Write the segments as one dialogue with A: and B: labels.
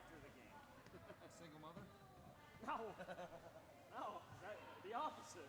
A: after the game.
B: Single mother?
A: No, no, the opposite.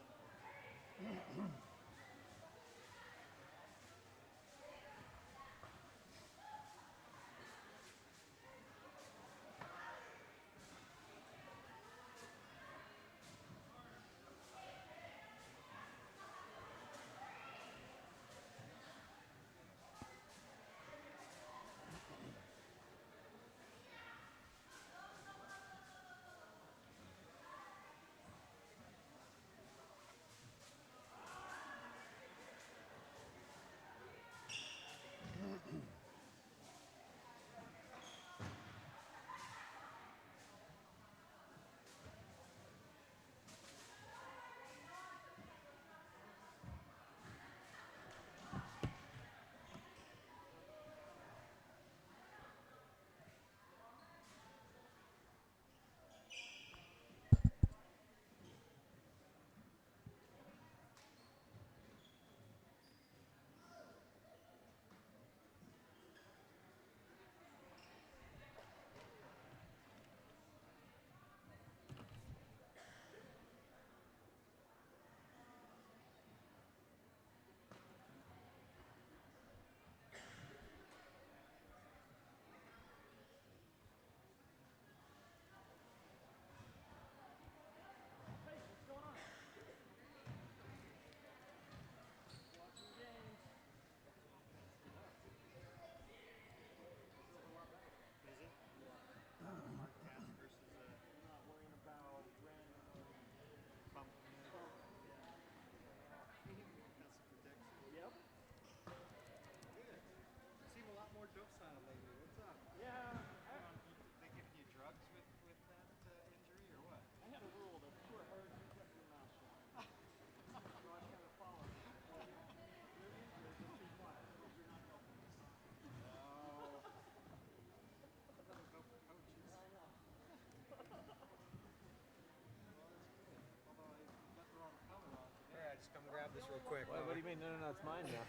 C: Come grab this real quick.
D: What do you mean? No, it's mine now.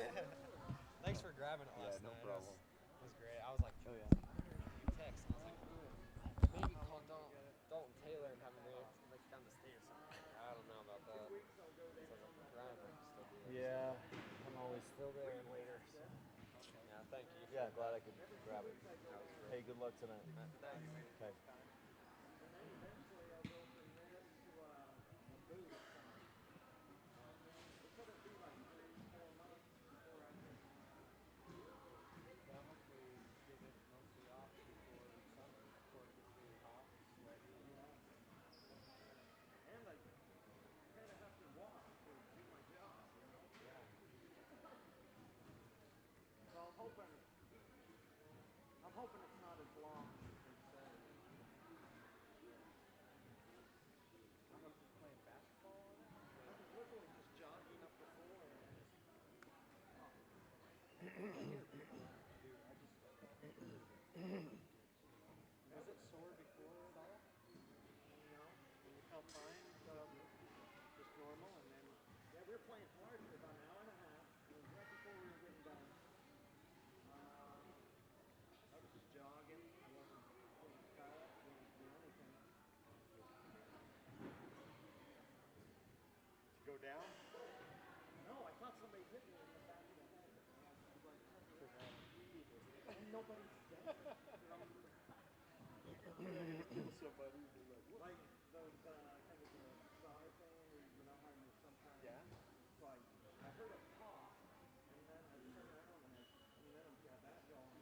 C: Thanks for grabbing it last
D: no
C: night.
D: problem.
C: It was great. I was like,
D: oh yeah.
C: You text, and I was like, maybe call Dalton Taylor and have him like down the state or something. I don't know about that. So I was like, Ryan might still be there.
D: Yeah, I'm always still there and later. So.
C: Yeah, thank you.
D: Yeah, glad I could grab it.
C: That was great.
D: Hey, good luck tonight.
C: Thanks.
D: Okay.
A: I'm hoping it's not as long as they say.
C: I don't know if he's playing basketball on it.
A: I was literally just jogging up the floor. Was it sore before at all? No. And you felt fine? Just normal, and then we were playing hard for about an hour and a half. It was right before we were getting done. I was just jogging. I wasn't putting cut, didn't do anything. Did you go down? No, I thought somebody hit me in the back of the head. I was like, and nobody's dead. Somebody like those kind of sauna thing where you know how you sometimes so I heard a cough and then I turned around and then I got that going.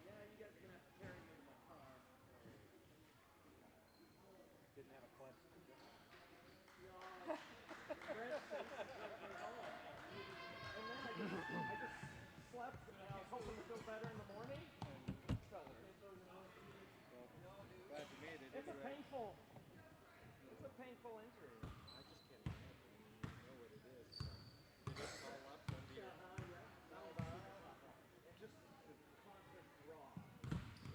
A: Yeah, you guys are gonna have to carry me to my car.
D: Didn't have a clutch.
A: No. Brent said he drove me home. And then I just slept and I was hoping to feel better in the morning.
C: Glad you made it.
A: It's a painful injury.
C: I just can't imagine. You know what it is. Did it fall up under your...
A: Just the constant draw.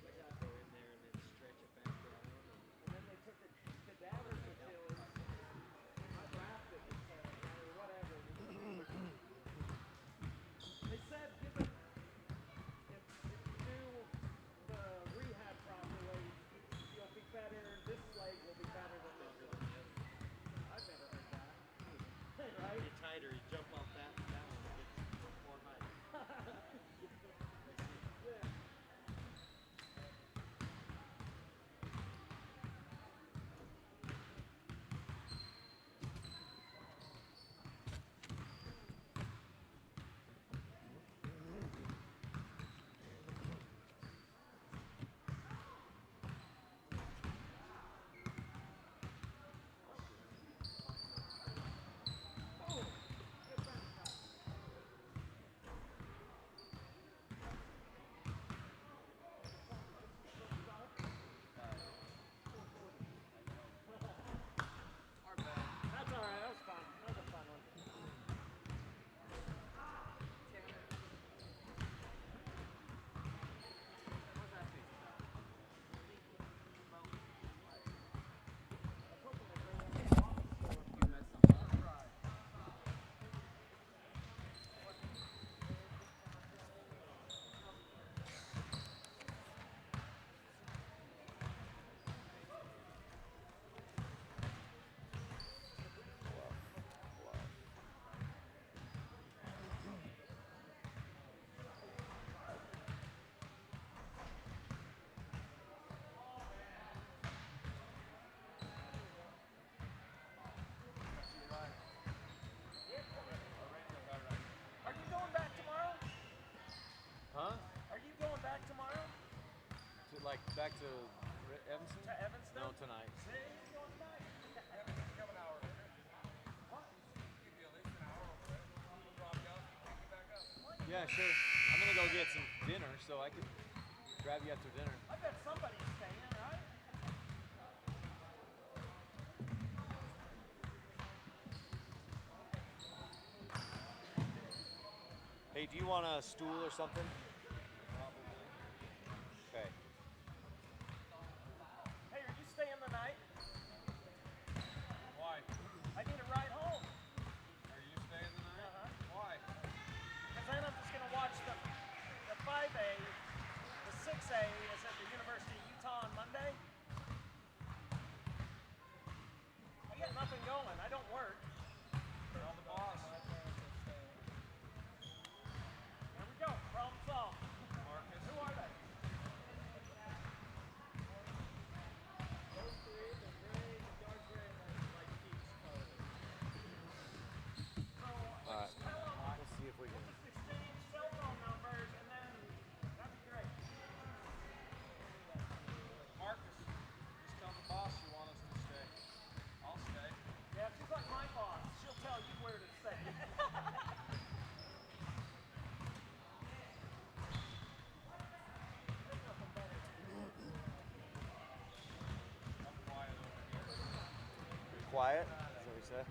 C: Like go in there and then stretch it back down.
A: And then they took the cadaver Achilles. I wrapped it or whatever. They said if you do the rehab properly,
B: Like back to Evanston?
A: To Evanston?
B: No, tonight.
A: See, you going tonight?
E: Come an hour later. Give you at least an hour over it. We'll drop you off and pick you back up.
B: Yeah, sure. I'm gonna go get some dinner, so I could grab you after dinner.
A: I bet somebody's staying, right?
B: Hey, do you want a stool or something?
E: Probably.
B: Okay.
A: Hey, are you staying the night?
E: Why?
A: I need a ride home.
E: Are you staying the night?
A: Uh-huh.
E: Why?
A: Because then I'm just going to watch the 5A, the 6A is at the University of Utah on Monday. I got nothing going. I don't work.
E: Tell the boss.
A: There we go. Problem solved.
E: Marcus.
A: Who are they?
F: Those three, the gray, the dark gray, and then like peach color.
A: So
B: Alright.
A: tell them
B: Let's see if we can.
A: just exchange cell phone numbers and then that'd be great.
E: Marcus, just tell the boss you want us to stay. I'll stay.
A: Yeah, she's like my boss. She'll tell you where to stay. There's nothing better than
E: I'm quiet over here.
B: Quiet? Is that what you said?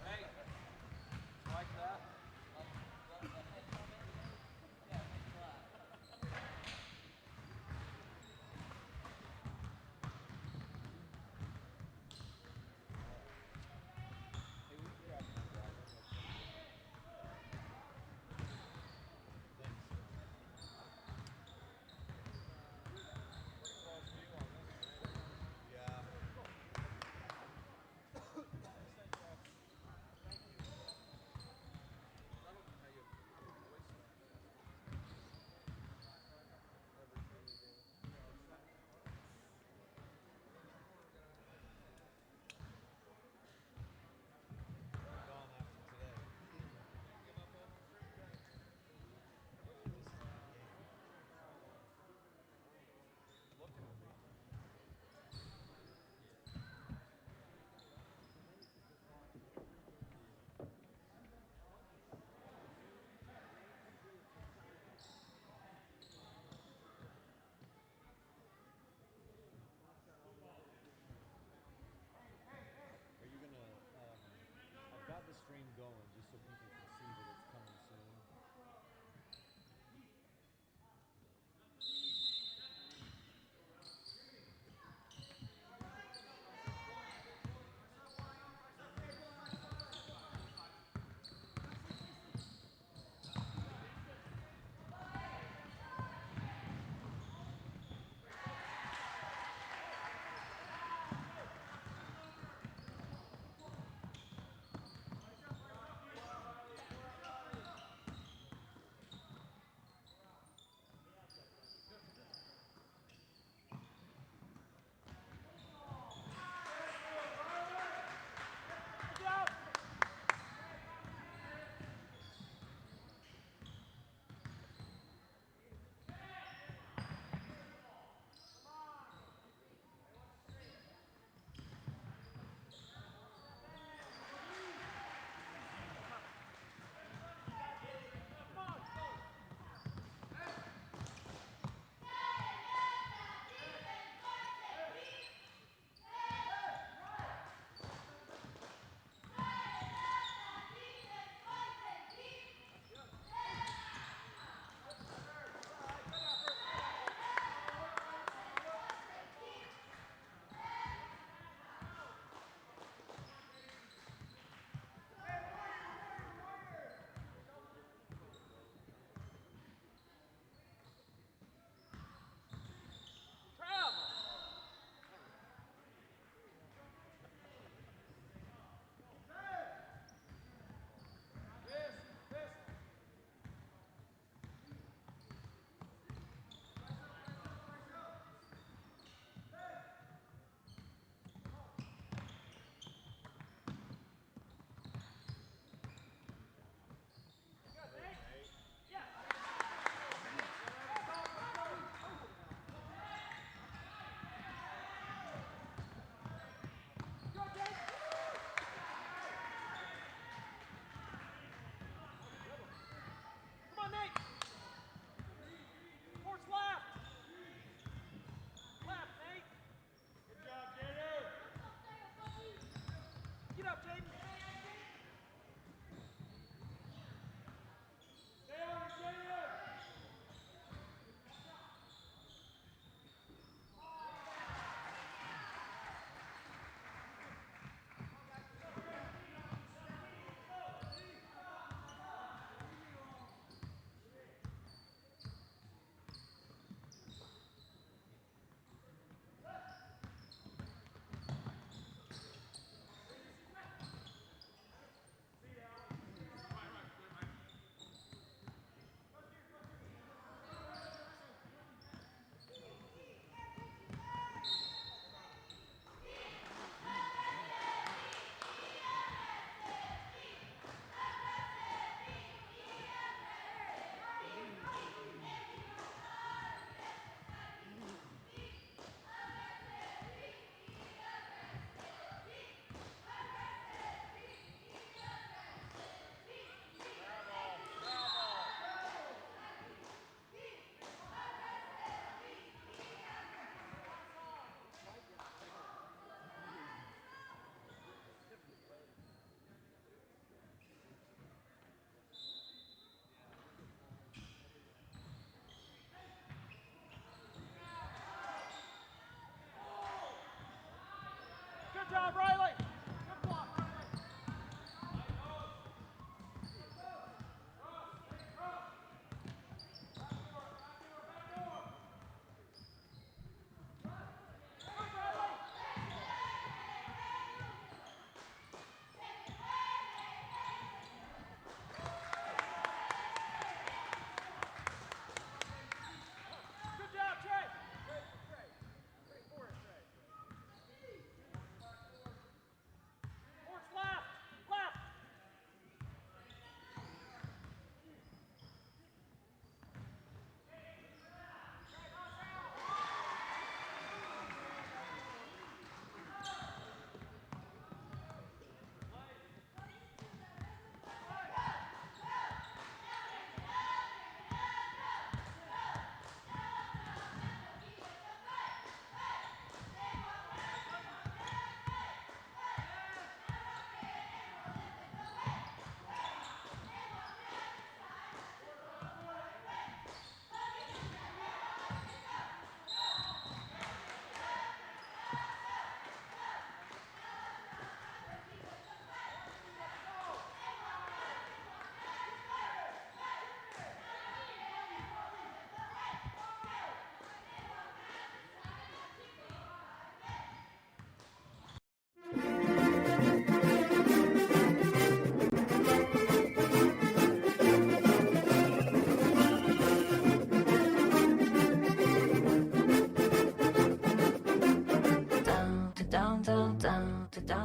E: Hey, like that? Pretty close view on this, right?
B: Yeah.
E: I don't know how you voice that. Everything you do.
B: Gone after today.
E: Give up on the street guy. Looking at me.
B: Are you gonna? I've got the stream going just so people can see that it's coming soon.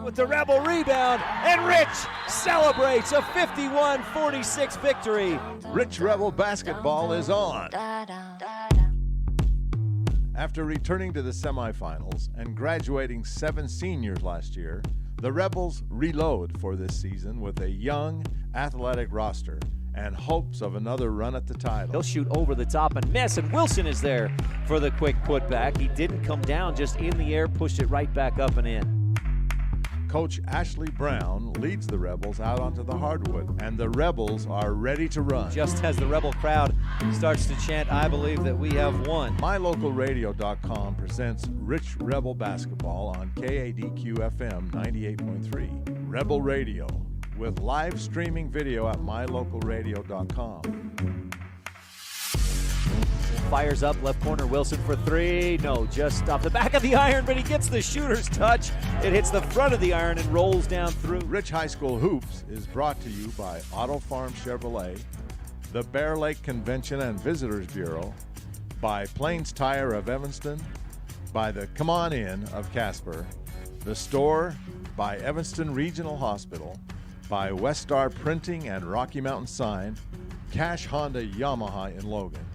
G: with the Rebel rebound, and Rich celebrates a 51-46 victory.
H: Rich Rebel basketball is on. After returning to the semifinals and graduating 7 seniors last year, the Rebels reload for this season with a young, athletic roster and hopes of another run at the title.
G: He'll shoot over the top and miss, and Wilson is there for the quick putback. He didn't come down, just in the air, pushed it right back up and in.
H: Coach Ashley Brown leads the Rebels out onto the hardwood, and the Rebels are ready to run.
G: Just as the Rebel crowd starts to chant, "I believe that we have won."
H: MyLocalRadio.com presents Rich Rebel Basketball on KADQ FM 98.3. Rebel Radio, with live streaming video at MyLocalRadio.com.
G: Fires up, left corner, Wilson for 3. No, just off the back of the iron, but he gets the shooter's touch. It hits the front of the iron and rolls down through.
H: Rich High School Hoops is brought to you by Auto Farm Chevrolet, the Bear Lake Convention and Visitors Bureau, by Plains Tire of Evanston, by the Come On In of Casper, the store, by Evanston Regional Hospital, by Westar Printing and Rocky Mountain Sign, Cash Honda Yamaha in Logan,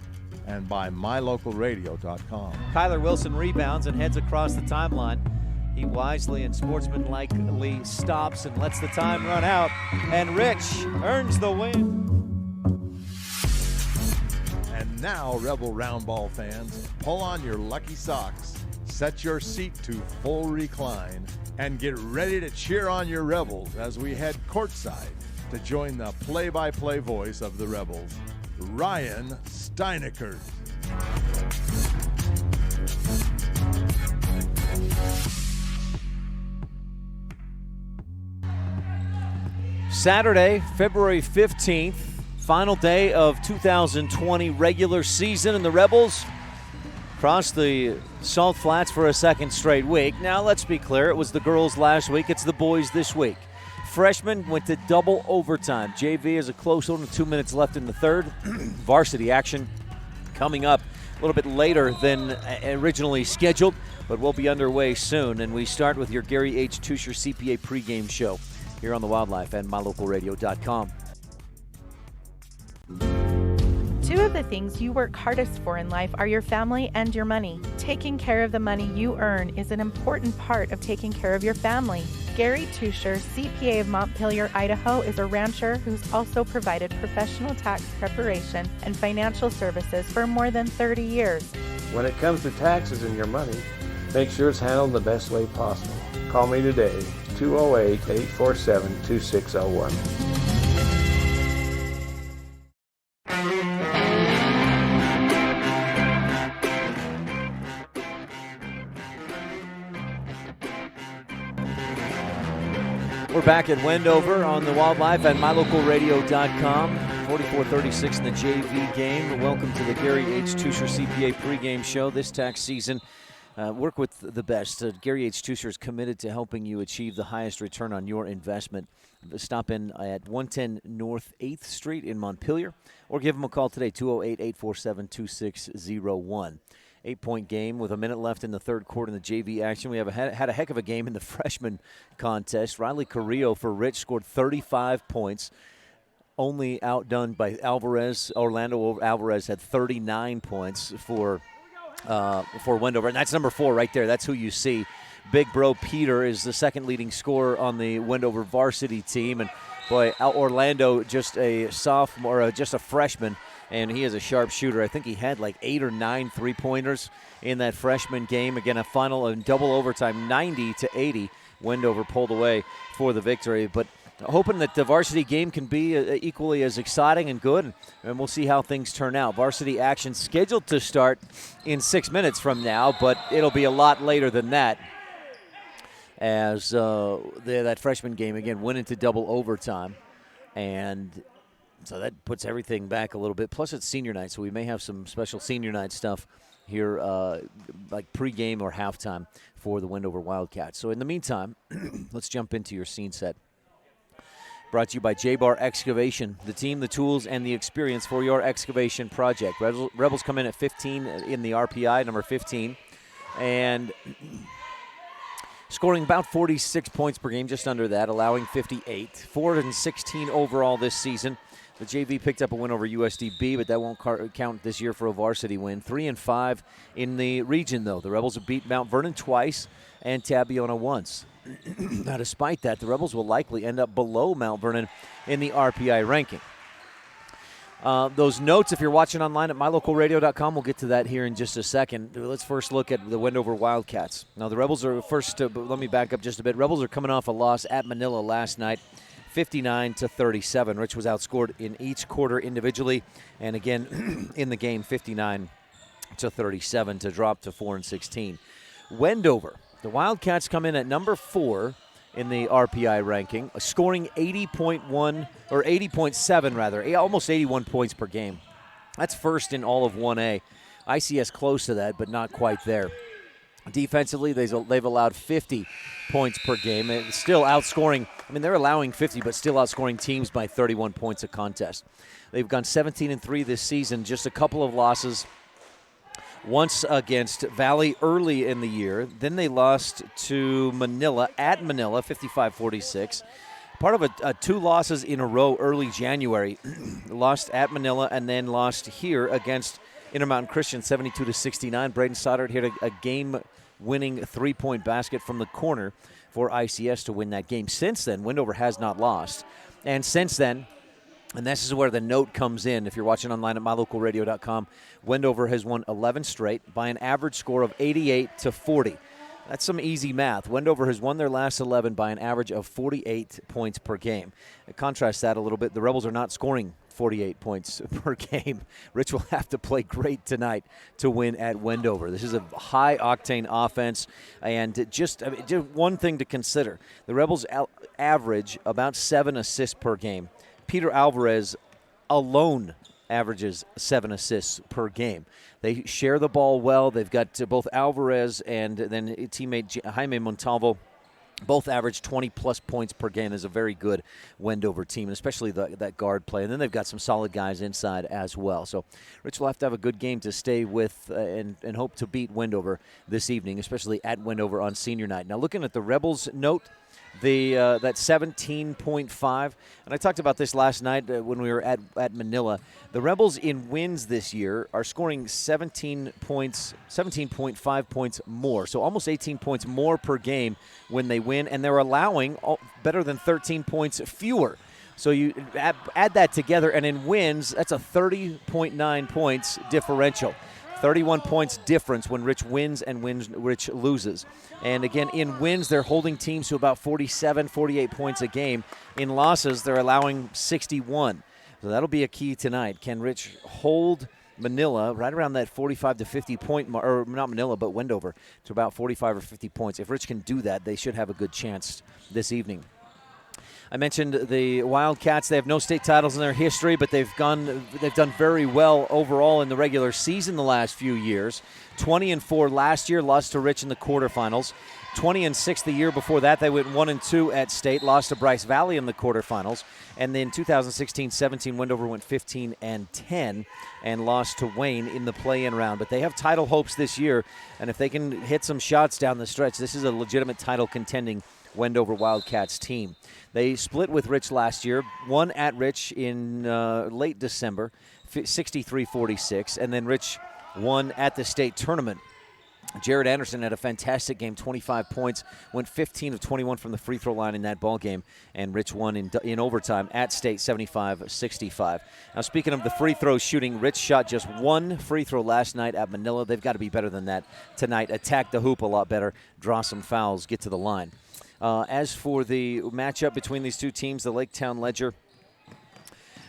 H: and by MyLocalRadio.com.
G: Kyler Wilson rebounds and heads across the timeline. He wisely and sportsmanlikely stops and lets the time run out, and Rich earns the win.
H: And now, Rebel Roundball fans, pull on your lucky socks, set your seat to full recline, and get ready to cheer on your Rebels as we head courtside to join the play-by-play voice of the Rebels, Ryan STEINECKERT.
G: Saturday, February 15th, final day of 2020 regular season, and the Rebels crossed the Salt Flats for a second straight week. Now, let's be clear, it was the girls last week, it's the boys this week. Freshmen went to double overtime. JV is a close one with 2 minutes left in the third. Varsity action coming up a little bit later than originally scheduled, but we'll be underway soon. And we start with your Gary H. Tusher CPA pregame show here on the Wildlife and MyLocalRadio.com.
I: Two of the things you work hardest for in life are your family and your money. Taking care of the money you earn is an important part of taking care of your family. Gary Tusher, CPA of Montpelier, Idaho, is a rancher who's also provided professional tax preparation and financial services for more than 30 years.
J: When it comes to taxes and your money, make sure it's handled the best way possible. Call me today, 208-847-2601.
G: We're back at Wendover on the Wildlife and MyLocalRadio.com. 44-36 in the JV game. Welcome to the Gary H. Tusher CPA pregame show this tax season. Work with the best. Gary H. Tusher is committed to helping you achieve the highest return on your investment. Stop in at 110 North 8th Street in Montpelier, or give him a call today, 208-847-2601. 8-point game with a minute left in the third quarter in the JV action. We have had a heck of a game in the freshman contest. Riley Carrillo for Rich scored 35 points, only outdone by Alvarez. Orlando Alvarez had 39 points for Wendover, and that's number 4 right there. That's who you see. Big Bro Peter is the second leading scorer on the Wendover varsity team, and boy, Orlando just a sophomore, just a freshman, and he is a sharp shooter. I think he had like 8 or 9 three-pointers in that freshman game. Again, a final in double overtime, 90-80. Wendover pulled away for the victory. But hoping that the varsity game can be equally as exciting and good, and we'll see how things turn out. Varsity action scheduled to start in 6 minutes from now, but it'll be a lot later than that, as that freshman game, again, went into double overtime. And so that puts everything back a little bit. Plus, it's senior night, so we may have some special senior night stuff here, like pregame or halftime for the Wendover Wildcats. So in the meantime, let's jump into your scene set. Brought to you by J-Bar Excavation, the team, the tools, and the experience for your excavation project. Rebels come in at 15 in the RPI, number 15. And scoring about 46 points per game, just under that, allowing 58. 416 overall this season. The JV picked up a win over USDB, but that won't count this year for a varsity win. 3-5 in the region, though. The Rebels have beat Mount Vernon twice and Tabiona once. Now, despite that, the Rebels will likely end up below Mount Vernon in the RPI ranking. Those notes, if you're watching online at mylocalradio.com, we'll get to that here in just a second. Let's first look at the Wendover Wildcats. Now, the Rebels are first, let me back up just a bit. Rebels are coming off a loss at Manila last night, 59-37. Rich was outscored in each quarter individually, and again in the game, 59-37 to drop to 4-16. Wendover, the Wildcats come in at number 4 in the RPI ranking, scoring 80.7 rather, almost 81 points per game. That's first in all of 1A. ICS close to that, but not quite there. Defensively, they've allowed 50 points per game. It's still outscoring, they're allowing 50, but still outscoring teams by 31 points a contest. They've gone 17-3 this season, just a couple of losses. Once against Valley early in the year. Then they lost to Manila at Manila, 55-46. Part of a 2 losses in a row early January. Lost at Manila and then lost here against Intermountain Christian, 72-69. Braden Stoddard hit a game-winning 3-point basket from the corner for ICS to win that game. Since then, Wendover has not lost. And since then, and this is where the note comes in. If you're watching online at mylocalradio.com, Wendover has won 11 straight by an average score of 88-40. That's some easy math. Wendover has won their last 11 by an average of 48 points per game. Contrast that a little bit. The Rebels are not scoring 48 points per game. Rich will have to play great tonight to win at Wendover. This is a high-octane offense, and just one thing to consider. The Rebels average about 7 assists per game. Peter Alvarez alone averages 7 assists per game. They share the ball well. They've got both Alvarez and then teammate Jaime Montalvo. Both average 20-plus points per game. Is a very good Wendover team, and especially that guard play. And then they've got some solid guys inside as well. So Rich will have to have a good game to stay with and hope to beat Wendover this evening, especially at Wendover on senior night. Now, looking at the Rebels note, that 17.5, and I talked about this last night when we were at Manila. The Rebels in wins this year are scoring 17.5 points more, so almost 18 points more per game when they win, and they're allowing better than 13 points fewer. So you add that together, and in wins, that's a 30.9 points differential. 31 points difference when Rich wins and Rich loses. And again, in wins, they're holding teams to about 47, 48 points a game. In losses, they're allowing 61. So that'll be a key tonight. Can Rich hold Manila right around that 45 to 50 point mark, or not Manila, but Wendover, to about 45 or 50 points? If Rich can do that, they should have a good chance this evening. I mentioned the Wildcats. They have no state titles in their history, but they've done very well overall in the regular season the last few years. 20-4 last year, lost to Rich in the quarterfinals. 20-6 the year before that, they went 1-2 at state, lost to Bryce Valley in the quarterfinals. And then 2016-17, Wendover went 15-10 and lost to Wayne in the play-in round. But they have title hopes this year, and if they can hit some shots down the stretch, this is a legitimate title contending Wendover Wildcats team. They split with Rich last year, won at Rich in late December, 63-46, and then Rich won at the state tournament. Jared Anderson had a fantastic game, 25 points, went 15 of 21 from the free throw line in that ball game, and Rich won in overtime at state, 75-65. Now, speaking of the free throw shooting, Rich shot just 1 free throw last night at Manila. They've got to be better than that tonight. Attack the hoop a lot better, draw some fouls, get to the line. As for the matchup between these two teams, the Lake Town Ledger,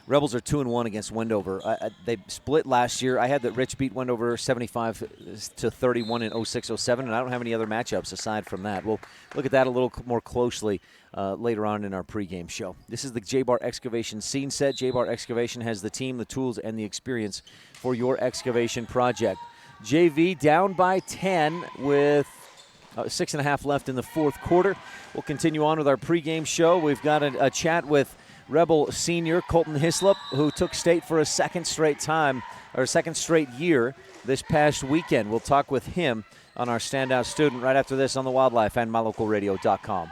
G: Rebels are 2-1 against Wendover. They split last year. I had that Rich beat Wendover 75-31 in 06-07, and I don't have any other matchups aside from that. We'll look at that a little more closely later on in our pregame show. This is the J-Bar Excavation scene set. J-Bar Excavation has the team, the tools, and the experience for your excavation project. JV down by 10 with 6.5 left in the fourth quarter. We'll continue on with our pregame show. We've got a chat with Rebel senior Colton Hislop, who took state for a second straight year this past weekend. We'll talk with him on our standout student right after this on the Wildlife and MyLocalRadio.com.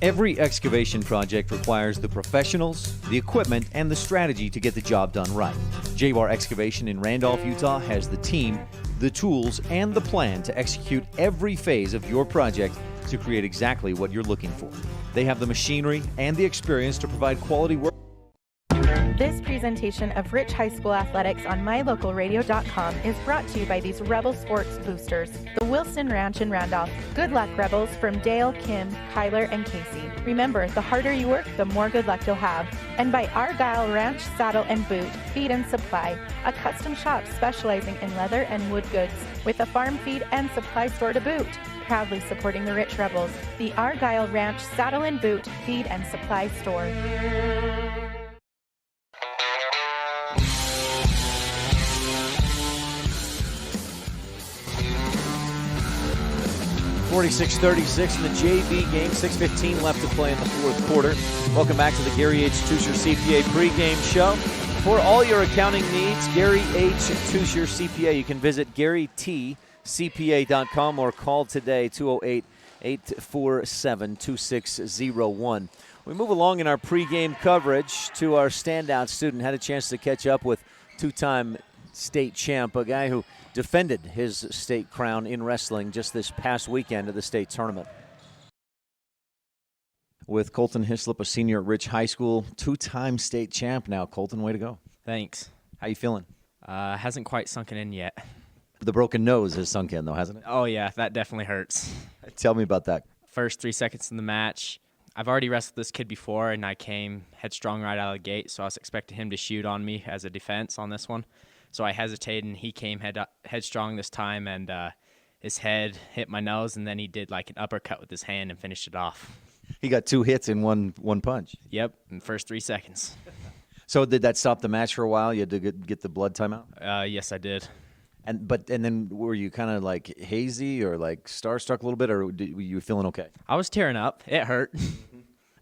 G: Every excavation project requires the professionals, the equipment, and the strategy to get the job done right. J-Bar Excavation in Randolph, Utah has the team, the tools, and the plan to execute every phase of your project to create exactly what you're looking for. They have the machinery and the experience to provide quality work.
I: This presentation of Rich High School Athletics on MyLocalRadio.com is brought to you by these Rebel Sports boosters. The Wilson Ranch in Randolph. Good luck, Rebels, from Dale, Kim, Kyler, and Casey. Remember, the harder you work, the more good luck you'll have. And by Argyle Ranch Saddle and Boot, Feed and Supply, a custom shop specializing in leather and wood goods, with a farm feed and supply store to boot. Proudly supporting the Rich Rebels, the Argyle Ranch Saddle and Boot, Feed and Supply Store.
G: 46-36 in the JV game, 6:15 left to play in the fourth quarter. Welcome back to the Gary H. Tusher CPA pregame show. For all your accounting needs, Gary H. Tusher CPA. You can visit GaryTCPA.com or call today, 208-847-2601. We move along in our pregame coverage to our standout student. Had a chance to catch up with two-time state champ, a guy who defended his state crown in wrestling just this past weekend at the state tournament. With Colton Hislop, a senior at Rich High School, two-time state champ now. Colton, way to go.
K: Thanks.
G: How you feeling?
K: Hasn't quite sunken in yet.
G: The broken nose has sunk in, though, hasn't it?
K: Oh, yeah, that definitely hurts.
G: Tell me about that.
K: First 3 seconds in the match, I've already wrestled this kid before, and I came headstrong right out of the gate, so I was expecting him to shoot on me as a defense on this one. So I hesitated, and he came headstrong this time, and his head hit my nose, and then he did like an uppercut with his hand and finished it off.
G: He got 2 hits in one punch.
K: Yep, in the first 3 seconds.
G: So did that stop the match for a while? You had to get the blood timeout?
K: Yes, I did.
G: And then were you kind of like hazy or like starstruck a little bit, or were you feeling okay?
K: I was tearing up. It hurt.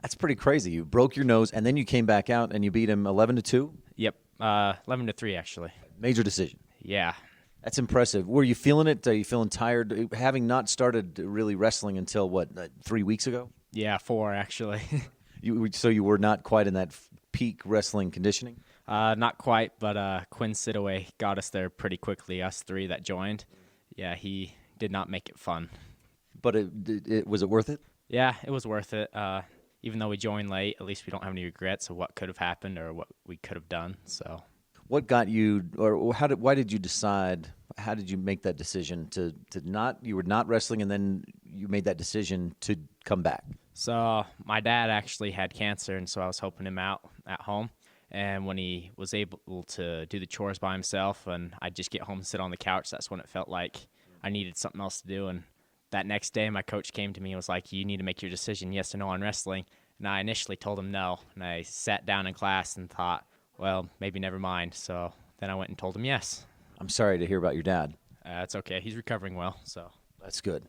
G: That's pretty crazy. You broke your nose, and then you came back out, and you beat him 11-2?
K: Yep, 11-3 actually.
G: Major decision.
K: Yeah.
G: That's impressive. Were you feeling it? Are you feeling tired? Having not started really wrestling until, 3 weeks ago?
K: Yeah, 4 actually.
G: So you were not quite in that peak wrestling conditioning?
K: Not quite, but Quinn Sidaway got us there pretty quickly, us 3 that joined. Yeah, he did not make it fun.
G: But was it worth it?
K: Yeah, it was worth it. Even though we joined late, at least we don't have any regrets of what could have happened or what we could have done. So,
G: what got you, or why did you decide? How did you make that decision to not? You were not wrestling, and then you made that decision to come back.
K: So my dad actually had cancer, and so I was helping him out at home. And when he was able to do the chores by himself, and I'd just get home and sit on the couch, that's when it felt like I needed something else to do. And that next day, my coach came to me and was like, you need to make your decision, yes or no on wrestling. And I initially told him no. And I sat down in class and thought, well, maybe never mind. So then I went and told him yes.
G: I'm sorry to hear about your dad.
K: It's okay. He's recovering well, so.
G: That's good.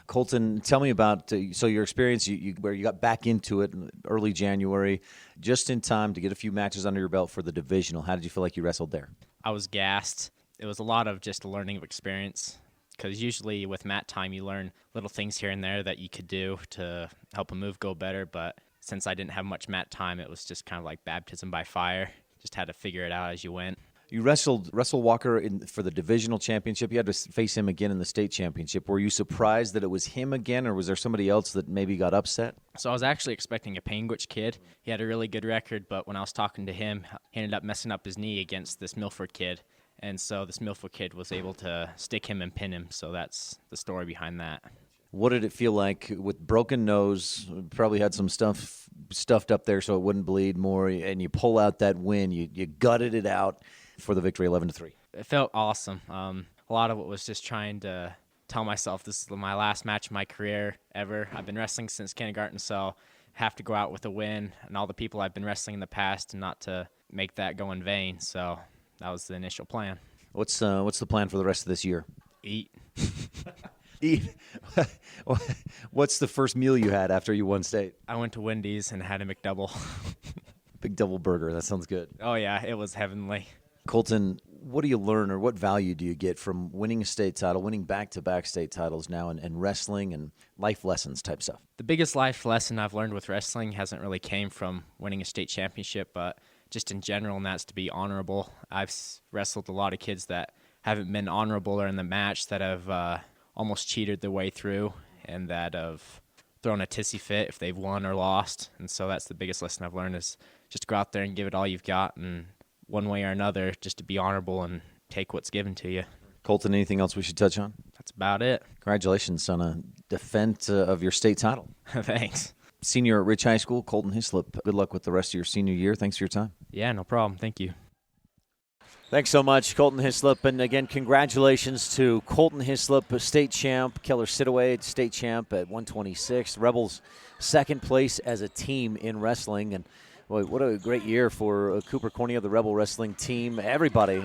G: Colton, tell me about so your experience where you got back into it in early January, just in time to get a few matches under your belt for the divisional. How did you feel like you wrestled there?
K: I was gassed. It was a lot of just a learning of experience, because usually with mat time you learn little things here and there that you could do to help a move go better, but since I didn't have much mat time, it was just kind of like baptism by fire. Just had to figure it out as you went.
G: You wrestled Russell Walker for the divisional championship. You had to face him again in the state championship. Were you surprised that it was him again, or was there somebody else that maybe got upset?
K: So I was actually expecting a Panguitch kid. He had a really good record, but when I was talking to him, he ended up messing up his knee against this Milford kid. And so this Milford kid was able to stick him and pin him. So that's the story behind that.
G: What did it feel like with broken nose? Probably had some stuff stuffed up there so it wouldn't bleed more, and you pull out that win. You gutted it out for the victory, 11-3.
K: It felt awesome. A lot of it was just trying to tell myself this is my last match of my career ever. I've been wrestling since kindergarten, so I have to go out with a win, and all the people I've been wrestling in the past, and not to make that go in vain. So that was the initial plan.
G: What's the plan for the rest of this year?
K: Eat.
G: Eat. What's the first meal you had after you won state?
K: I went to Wendy's and had a McDouble.
G: Big double burger. That sounds good.
K: Oh, yeah. It was heavenly.
G: Colton, what do you learn or what value do you get from winning a state title, winning back-to-back state titles now, and wrestling and life lessons type stuff?
K: The biggest life lesson I've learned with wrestling hasn't really came from winning a state championship, but just in general, and that's to be honorable. I've wrestled a lot of kids that haven't been honorable or in the match, that have almost cheated their way through, and that have thrown a tissy fit if they've won or lost. And so that's the biggest lesson I've learned, is just go out there and give it all you've got, and one way or another, just to be honorable and take what's given to you.
G: Colton, anything else we should touch on?
K: That's about it.
G: Congratulations on a defense of your state title.
K: Thanks.
G: Senior at Rich High School, Colton Hislop. Good luck with the rest of your senior year. Thanks for your time.
K: Yeah, no problem. Thank you.
G: Thanks so much, Colton Hislop. And again, congratulations to Colton Hislop, a state champ, Keller Sidaway, state champ at 126. Rebels second place as a team in wrestling. And boy, what a great year for Cooper Cornea, the Rebel wrestling team. Everybody,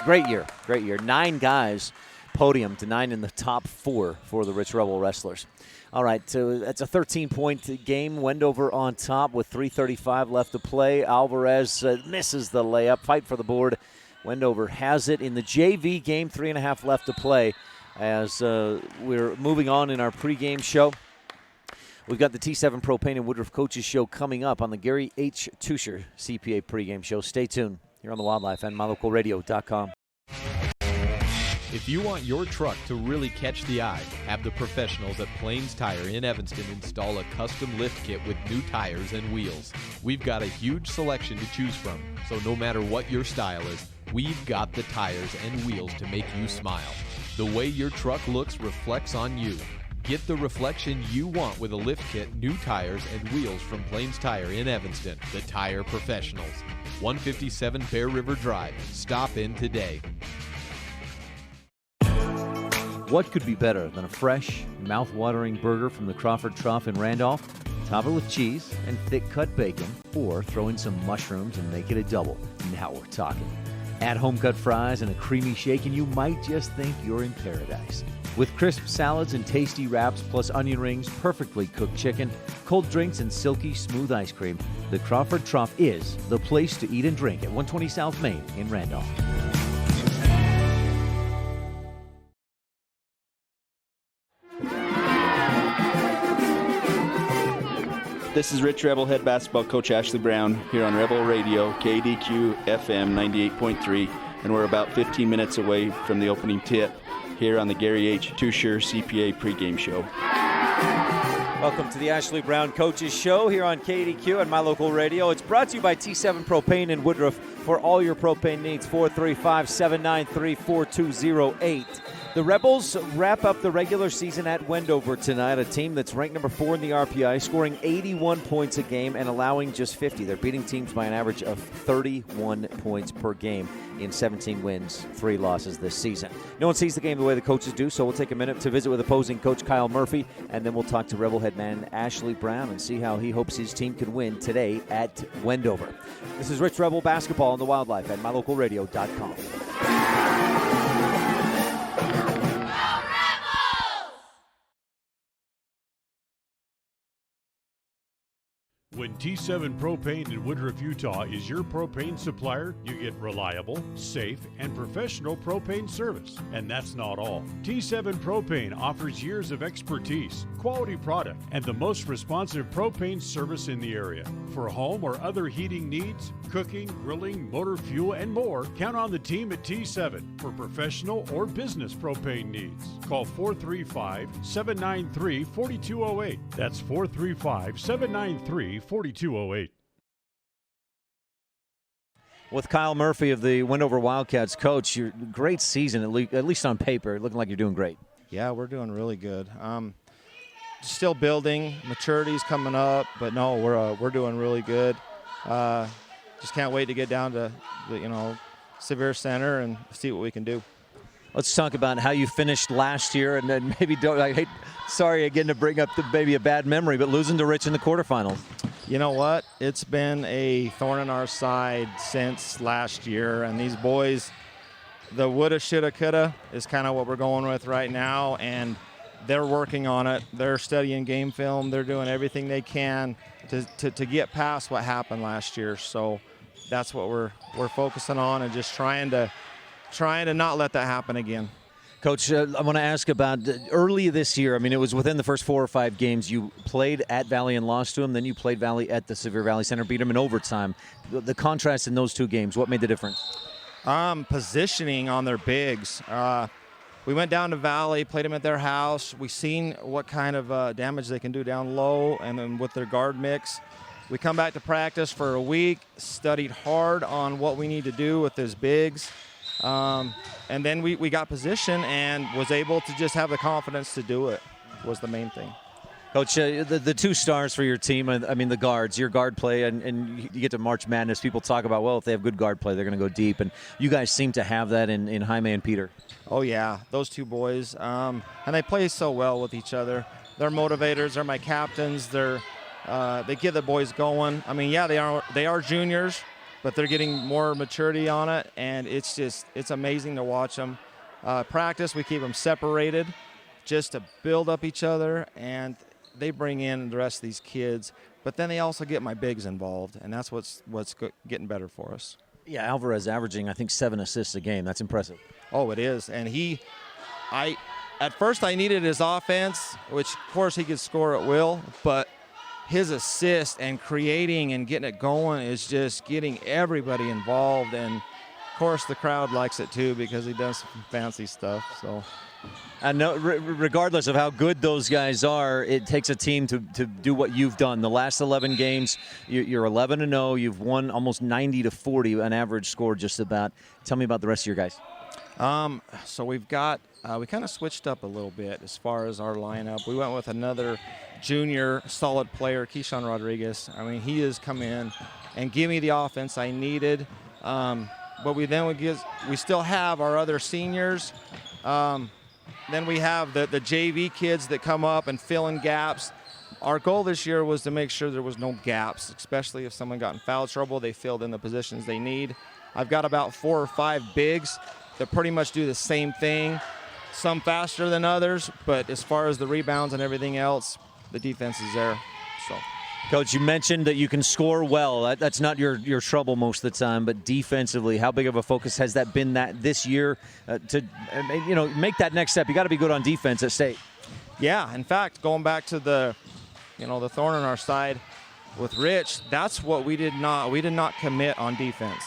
G: great year, great year. 9 guys podiumed, 9 in the top 4 for the Rich Rebel wrestlers. All right, so that's a 13-point game. Wendover on top with 3:35 left to play. Alvarez misses the layup. Fight for the board. Wendover has it in the JV game, 3.5 left to play. As we're moving on in our pregame show, we've got the T7 Propane and Woodruff Coaches Show coming up on the Gary H. Tusher CPA pregame show. Stay tuned here on the Wildlife and MyLocalRadio.com.
L: If you want your truck to really catch the eye, have the professionals at Plains Tire in Evanston install a custom lift kit with new tires and wheels. We've got a huge selection to choose from, so no matter what your style is, we've got the tires and wheels to make you smile. The way your truck looks reflects on you. Get the reflection you want with a lift kit, new tires, and wheels from Plains Tire in Evanston, the tire professionals. 157 Bear River Drive. Stop in today.
G: What could be better than a fresh, mouth-watering burger from the Crawford Trough in Randolph? Top it with cheese and thick-cut bacon, or throw in some mushrooms and make it a double. Now we're talking. Add home-cut fries and a creamy shake, and you might just think you're in paradise. With crisp salads and tasty wraps, plus onion rings, perfectly cooked chicken, cold drinks, and silky smooth ice cream, the Crawford Trough is the place to eat and drink at 120 South Main in Randolph.
M: This is Rich Rebel head basketball coach Ashley Brown here on Rebel Radio, KADQ FM 98.3, and we're about 15 minutes away from the opening tip here on the Gary H. Tusher CPA pregame show.
G: Welcome to the Ashley Brown Coaches Show here on KADQ and My Local Radio. It's brought to you by T7 Propane in Woodruff for all your propane needs, 435-793-4208. The Rebels wrap up the regular season at Wendover tonight, a team that's ranked number 4 in the RPI, scoring 81 points a game and allowing just 50. They're beating teams by an average of 31 points per game in 17 wins, 3 losses this season. No one sees the game the way the coaches do, so we'll take a minute to visit with opposing coach Kyle Murphy, and then we'll talk to Rebel head man Ashley Brown and see how he hopes his team can win today at Wendover. This is Rich Rebel Basketball on the Wildlife at MyLocalRadio.com.
N: When T7 Propane in Woodruff, Utah is your propane supplier, you get reliable, safe, and professional propane service. And that's not all. T7 Propane offers years of expertise, quality product, and the most responsive propane service in the area. For home or other heating needs, cooking, grilling, motor fuel, and more, count on the team at T7 for professional or business propane needs. Call 435-793-4208. That's 435-793-4208.
G: With Kyle Murphy of the Wendover Wildcats coach, your great season, at least on paper, looking like you're doing great.
O: Yeah, we're doing really good. Still building, maturity's coming up, but no, we're doing really good. Just can't wait to get down to the Sevier Center and see what we can do.
G: Let's talk about how you finished last year, and then maybe sorry again to bring up maybe a bad memory, but losing to Rich in the quarterfinals.
O: You know what? It's been a thorn in our side since last year, and these boys, the woulda, shoulda, coulda is kind of what we're going with right now, and they're working on it. They're studying game film. They're doing everything they can to get past what happened last year. So that's what we're focusing on, and just trying to not let that happen again.
G: Coach, I want to ask about early this year. I mean, it was within the first 4 or 5 games. You played at Valley and lost to them. Then you played Valley at the Sevier Valley Center, beat them in overtime. The contrast in those 2 games, what made the difference?
O: Positioning on their bigs. We went down to Valley, played them at their house. We seen what kind of damage they can do down low, and then with their guard mix. We come back to practice for a week, studied hard on what we need to do with those bigs. And then we got position and was able to just have the confidence to do it, was the main thing.
G: Coach, the 2 stars for your team, I mean the guards, your guard play, and you get to March Madness, people talk about, well, if they have good guard play, they're going to go deep, and you guys seem to have that in Jaime and Peter.
O: Oh, yeah, those 2 boys, and they play so well with each other. They're motivators, they're my captains, they get the boys going. I mean, yeah, they are juniors, but they're getting more maturity on it, and it's amazing to watch them. Practice, we keep them separated just to build up each other, and they bring in the rest of these kids, but then they also get my bigs involved, and that's what's getting better for us.
G: Yeah, Alvarez averaging, I think, 7 assists a game. That's impressive.
O: Oh, it is, and at first I needed his offense, which, of course, he could score at will, but his assist and creating and getting it going is just getting everybody involved, and of course the crowd likes it too because he does some fancy stuff. So,
G: and regardless of how good those guys are, it takes a team to do what you've done. The last 11 games, you're 11-0. You've won almost 90-40, an average score just about. Tell me about the rest of your guys.
O: So we've got we kind of switched up a little bit as far as our lineup. We went with another junior solid player, Keyshawn Rodriguez. I mean, he has come in and give me the offense I needed. But we still have our other seniors. Then we have the JV kids that come up and fill in gaps. Our goal this year was to make sure there was no gaps, especially if someone got in foul trouble, they filled in the positions they need. I've got about 4 or 5 bigs that pretty much do the same thing, some faster than others, but as far as the rebounds and everything else, the defense is there. So,
G: Coach, you mentioned that you can score well. That's not your trouble most of the time, but defensively, how big of a focus has that been this year to make that next step? You got to be good on defense at State.
O: Yeah, in fact, going back to the thorn on our side with Rich, that's what we did not commit on defense,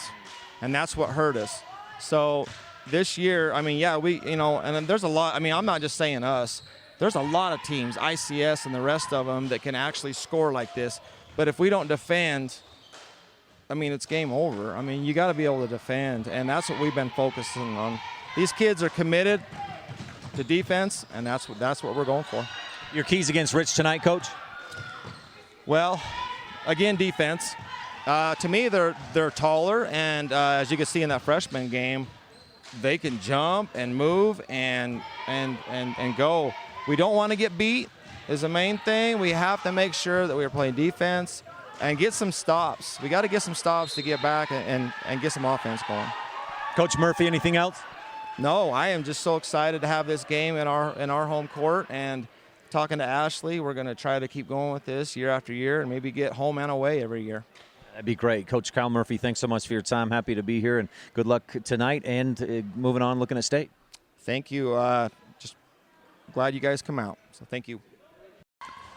O: and that's what hurt us. So this year, I mean, yeah, and then there's a lot. I mean, I'm not just saying us. There's a lot of teams, ICS and the rest of them, that can actually score like this. But if we don't defend, I mean, it's game over. I mean, you got to be able to defend, and that's what we've been focusing on. These kids are committed to defense, and that's what we're going for.
G: Your keys against Rich tonight, Coach?
O: Well, again, defense. To me, they're taller, and as you can see in that freshman game, they can jump and move and go. We don't want to get beat is the main thing. We have to make sure that we're playing defense and get some stops. We got to get some stops to get back and get some offense going.
G: Coach Murphy, anything else?
O: No, I am just so excited to have this game in our home court, and talking to Ashley, we're going to try to keep going with this year after year and maybe get home and away every year.
G: That'd be great. Coach Kyle Murphy, thanks so much for your time. Happy to be here, and good luck tonight and moving on, looking at State.
O: Thank you. Just glad you guys come out, so thank you.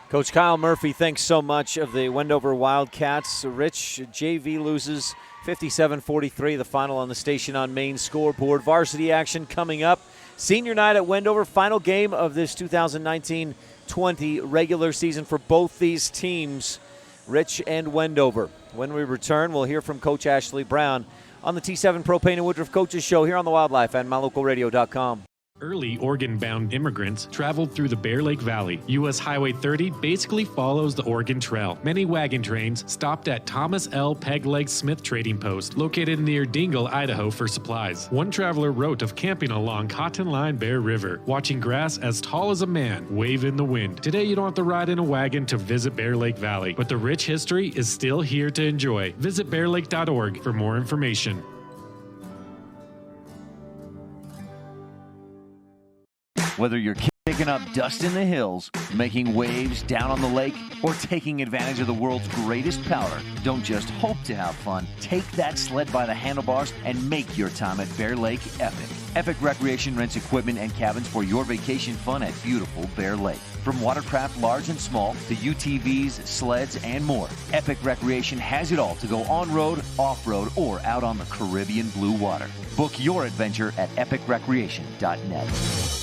G: Coach Kyle Murphy, thanks so much of the Wendover Wildcats. Rich, JV loses 57-43, the final on the Station on Main scoreboard. Varsity action coming up. Senior night at Wendover, final game of this 2019-20 regular season for both these teams, Rich and Wendover. When we return, we'll hear from Coach Ashley Brown on the T7 Propane and Woodruff Coaches Show here on the Wildlife and MyLocalRadio.com.
P: Early Oregon-bound immigrants traveled through the Bear Lake Valley. U.S. Highway 30 basically follows the Oregon Trail. Many wagon trains stopped at Thomas L. Pegleg Smith Trading Post, located near Dingle, Idaho, for supplies. One traveler wrote of camping along Cotton Line Bear River, watching grass as tall as a man wave in the wind. Today, you don't have to ride in a wagon to visit Bear Lake Valley, but the rich history is still here to enjoy. Visit bearlake.org for more information.
Q: Whether you're
G: kicking up dust in the hills, making waves down on the lake, or taking advantage of the world's greatest powder, don't just hope to have fun. Take that sled by the handlebars and make your time at Bear Lake epic. Epic Recreation rents equipment and cabins for your vacation fun at beautiful Bear Lake. From watercraft large and small to UTVs, sleds, and more, Epic Recreation has it all to go on-road, off-road, or out on the Caribbean blue water. Book your adventure at epicrecreation.net.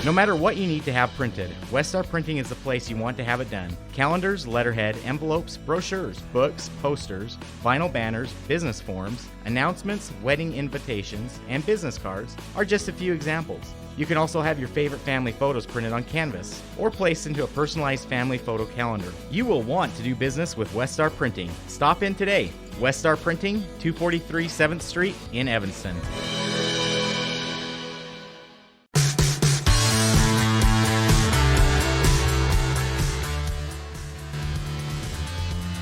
Q: No matter what you need to have printed, Westar Printing is the place you want to have it done. Calendars, letterhead, envelopes, brochures, books, posters, vinyl banners, business forms, announcements, wedding invitations, and business cards are just a few examples. You can also have your favorite family photos printed on canvas or placed into a personalized family photo calendar. You will want to do business with Westar Printing. Stop in today. Westar Printing, 243 7th Street in Evanston.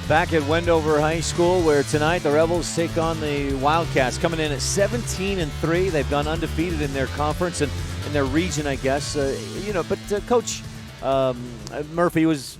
G: Back at Wendover High School, where tonight the Rebels take on the Wildcats, coming in at 17-3. They've gone undefeated in their conference and in their region, I guess. But Coach Murphy was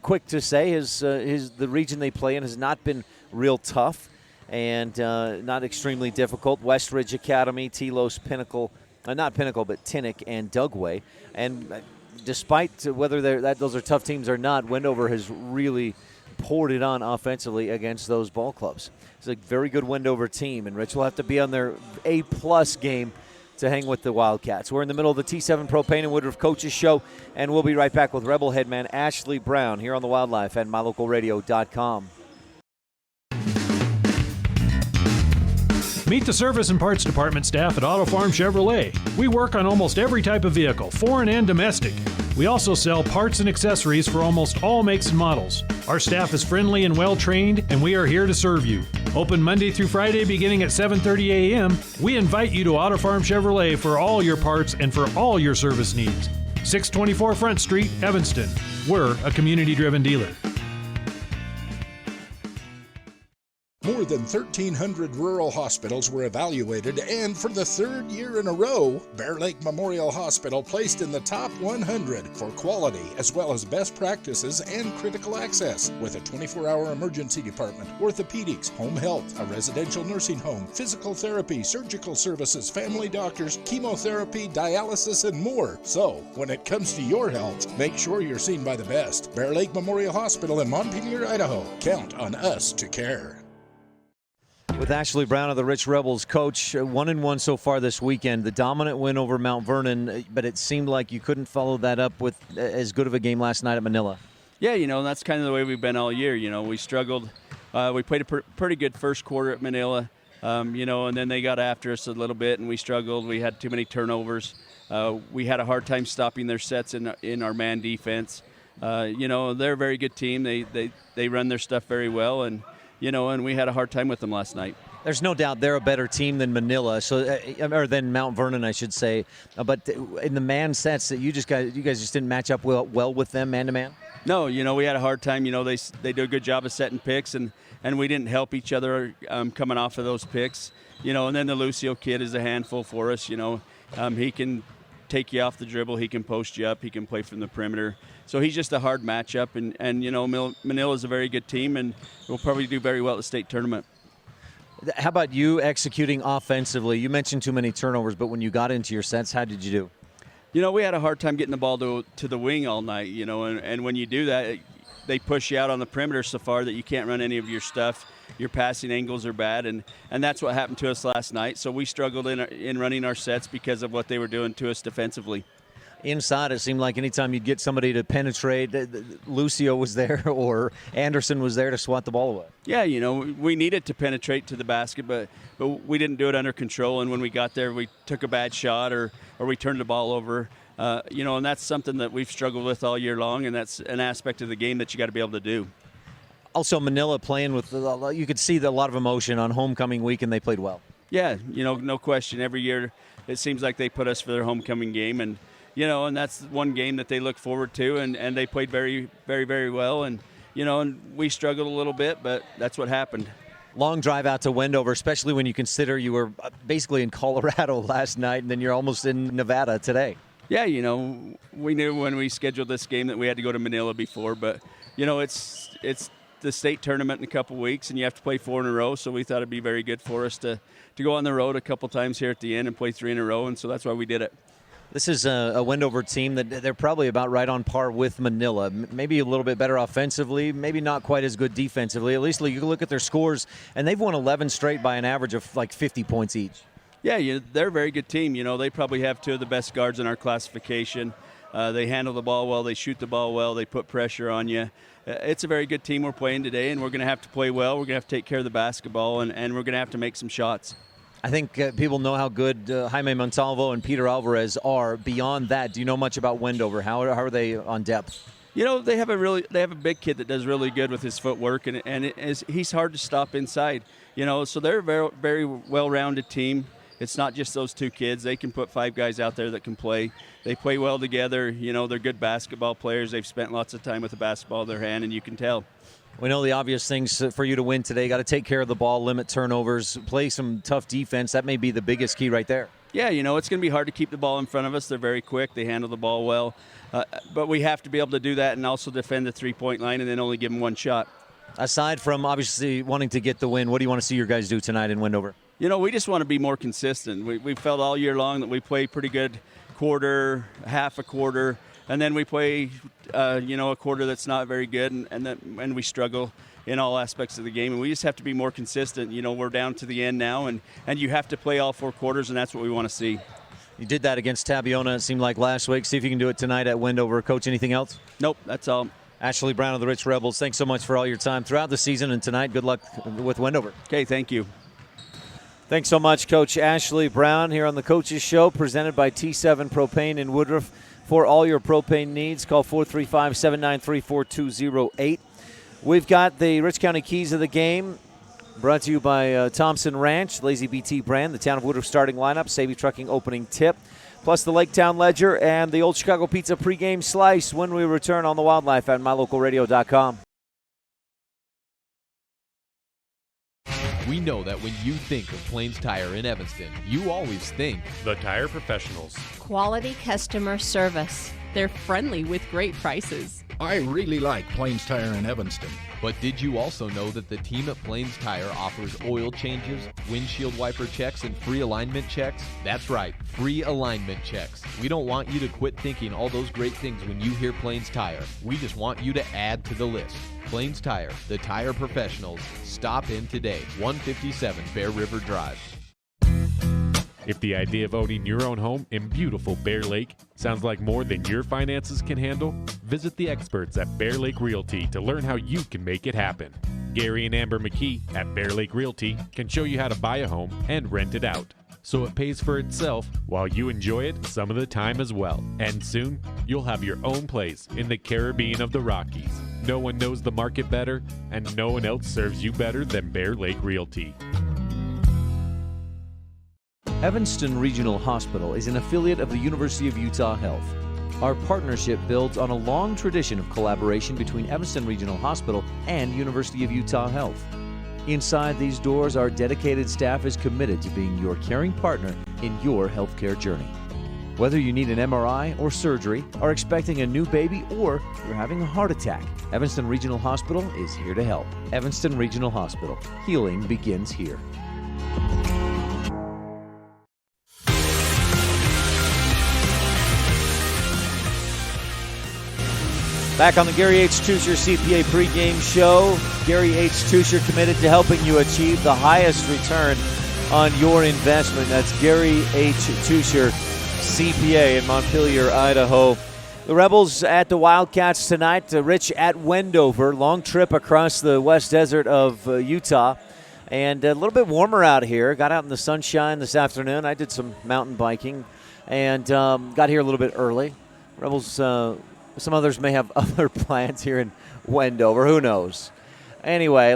G: quick to say the region they play in has not been real tough and not extremely difficult. Westridge Academy, Telos, Pinnacle, not Pinnacle, but Tinnick and Dugway. And despite whether those are tough teams or not, Wendover has really poured it on offensively against those ball clubs. It's a very good Wendover team, and Rich will have to be on their A-plus game to hang with the Wildcats. We're in the middle of the T7 Propane and Woodruff Coaches Show, and we'll be right back with Rebel headman Ashley Brown here on the Wildlife and MyLocalRadio.com.
N: Meet the service and parts department staff at Auto Farm Chevrolet. We work on almost every type of vehicle, foreign and domestic. We also sell parts and accessories for almost all makes and models. Our staff is friendly and well-trained, and we are here to serve you. Open Monday through Friday beginning at 7:30 a.m., we invite you to Auto Farm Chevrolet for all your parts and for all your service needs. 624 Front Street, Evanston. We're a community-driven dealer.
R: More than 1,300 rural hospitals were evaluated, and for the third year in a row, Bear Lake Memorial Hospital placed in the top 100 for quality as well as best practices and critical access, with a 24-hour emergency department, orthopedics, home health, a residential nursing home, physical therapy, surgical services, family doctors, chemotherapy, dialysis, and more. So, when it comes to your health, make sure you're seen by the best. Bear Lake Memorial Hospital in Montpelier, Idaho. Count on us to care.
G: With Ashley Brown of the Rich Rebels, Coach, 1-1 so far this weekend. The dominant win over Mount Vernon, but it seemed like you couldn't follow that up with as good of a game last night at Manila.
M: Yeah, that's kind of the way we've been all year. We struggled. We played a pretty good first quarter at Manila, and then they got after us a little bit, and we struggled. We had too many turnovers. We had a hard time stopping their sets in our man defense. They're a very good team. They run their stuff very well, and we had a hard time with them last night.
G: There's no doubt they're a better team than Manila, or than Mount Vernon, I should say. But in the man sets, that you guys just didn't match up well with them man to man.
M: No, we had a hard time. They do a good job of setting picks, and we didn't help each other coming off of those picks. And then the Lucio kid is a handful for us. He can take you off the dribble, he can post you up, he can play from the perimeter. So he's just a hard matchup, and Manila is a very good team, and we'll probably do very well at the state tournament.
G: How about you executing offensively? You mentioned too many turnovers, but when you got into your sets, how did you do?
M: We had a hard time getting the ball to the wing all night, and when you do that, they push you out on the perimeter so far that you can't run any of your stuff. Your passing angles are bad, and that's what happened to us last night. So we struggled in running our sets because of what they were doing to us defensively.
G: Inside, it seemed like anytime you'd get somebody to penetrate, Lucio was there or Anderson was there to swat the ball away.
M: Yeah, we needed to penetrate to the basket, but we didn't do it under control. And when we got there, we took a bad shot or we turned the ball over. And that's something that we've struggled with all year long, and that's an aspect of the game that you got to be able to do.
G: Also, Manila playing with, you could see a lot of emotion on homecoming week, and they played well.
M: Yeah, no question. Every year it seems like they put us for their homecoming game, and that's one game that they look forward to, and they played very, very, very well. And, and we struggled a little bit, but that's what happened.
G: Long drive out to Wendover, especially when you consider you were basically in Colorado last night and then you're almost in Nevada today.
M: Yeah, we knew when we scheduled this game that we had to go to Manila before, but, it's the state tournament in a couple weeks, and you have to play 4 in a row, so we thought it'd be very good for us to go on the road a couple times here at the end and play 3 in a row, and so that's why we did it.
G: This is a Wendover team that they're probably about right on par with Manila. Maybe a little bit better offensively, maybe not quite as good defensively. At least you look at their scores, and they've won 11 straight by an average of like 50 points each.
M: Yeah, they're a very good team. They probably have 2 of the best guards in our classification. They handle the ball well. They shoot the ball well. They put pressure on you. It's a very good team we're playing today, and we're going to have to play well. We're going to have to take care of the basketball, and we're going to have to make some shots.
G: I think people know how good Jaime Montalvo and Peter Alvarez are. Beyond that, do you know much about Wendover? How are they on depth?
M: They have a big kid that does really good with his footwork, and he's hard to stop inside. So they're a very, very well-rounded team. It's not just those 2 kids. They can put 5 guys out there that can play. They play well together. They're good basketball players. They've spent lots of time with the basketball in their hand, and you can tell.
G: We know the obvious things for you to win today. Got to take care of the ball, limit turnovers, play some tough defense. That may be the biggest key right there.
M: Yeah, it's going to be hard to keep the ball in front of us. They're very quick. They handle the ball well. But we have to be able to do that and also defend the three-point line and then only give them 1 shot.
G: Aside from obviously wanting to get the win, what do you want to see your guys do tonight in Wendover?
M: We just want to be more consistent. We felt all year long that we play pretty good quarter, half a quarter, and then we play, a quarter that's not very good, and we struggle in all aspects of the game. And we just have to be more consistent. We're down to the end now, and you have to play all 4 quarters, and that's what we want to see.
G: You did that against Tabiona, it seemed like last week. See if you can do it tonight at Wendover. Coach, anything else?
M: Nope, that's all.
G: Ashley Brown of the Rich Rebels, thanks so much for all your time throughout the season, and tonight, good luck with Wendover.
M: Okay, thank you.
G: Thanks so much, Coach Ashley Brown, here on the Coaches Show, presented by T7 Propane in Woodruff. For all your propane needs, call 435-793-4208. We've got the Rich County Keys of the Game, brought to you by Thompson Ranch, Lazy BT brand, the Town of Woodruff starting lineup, Savvy Trucking opening tip, plus the Lake Town Ledger and the Old Chicago Pizza pregame slice when we return on the Wildlife at mylocalradio.com.
L: We know that when you think of Plains Tire in Evanston, you always think
N: The Tire Professionals.
S: Quality customer service. They're friendly with great prices.
R: I really like Plains Tire in Evanston.
L: But did you also know that the team at Plains Tire offers oil changes, windshield wiper checks, and free alignment checks? That's right, free alignment checks. We don't want you to quit thinking all those great things when you hear Plains Tire. We just want you to add to the list. Plains Tire, the tire professionals. Stop in today, 157 Bear River Drive.
P: If the idea of owning your own home in beautiful Bear Lake sounds like more than your finances can handle, visit the experts at Bear Lake Realty to learn how you can make it happen. Gary and Amber McKee at Bear Lake Realty can show you how to buy a home and rent it out, so it pays for itself while you enjoy it some of the time as well. And soon, you'll have your own place in the Caribbean of the Rockies. No one knows the market better, and no one else serves you better than Bear Lake Realty.
G: Evanston Regional Hospital is an affiliate of the University of Utah Health. Our partnership builds on a long tradition of collaboration between Evanston Regional Hospital and University of Utah Health. Inside these doors, our dedicated staff is committed to being your caring partner in your healthcare journey. Whether you need an MRI or surgery, are expecting a new baby, or you're having a heart attack, Evanston Regional Hospital is here to help. Evanston Regional Hospital. Healing begins here. Back on the Gary H. Tusher CPA pregame show. Gary H. Tusher committed to helping you achieve the highest return on your investment. That's Gary H. Tusher CPA in Montpelier, Idaho. The Rebels at the Wildcats tonight. Rich at Wendover. Long trip across the West Desert of Utah. And a little bit warmer out here. Got out in the sunshine this afternoon. I did some mountain biking and got here a little bit early. Rebels... some others may have other plans here in Wendover. Who knows? Anyway,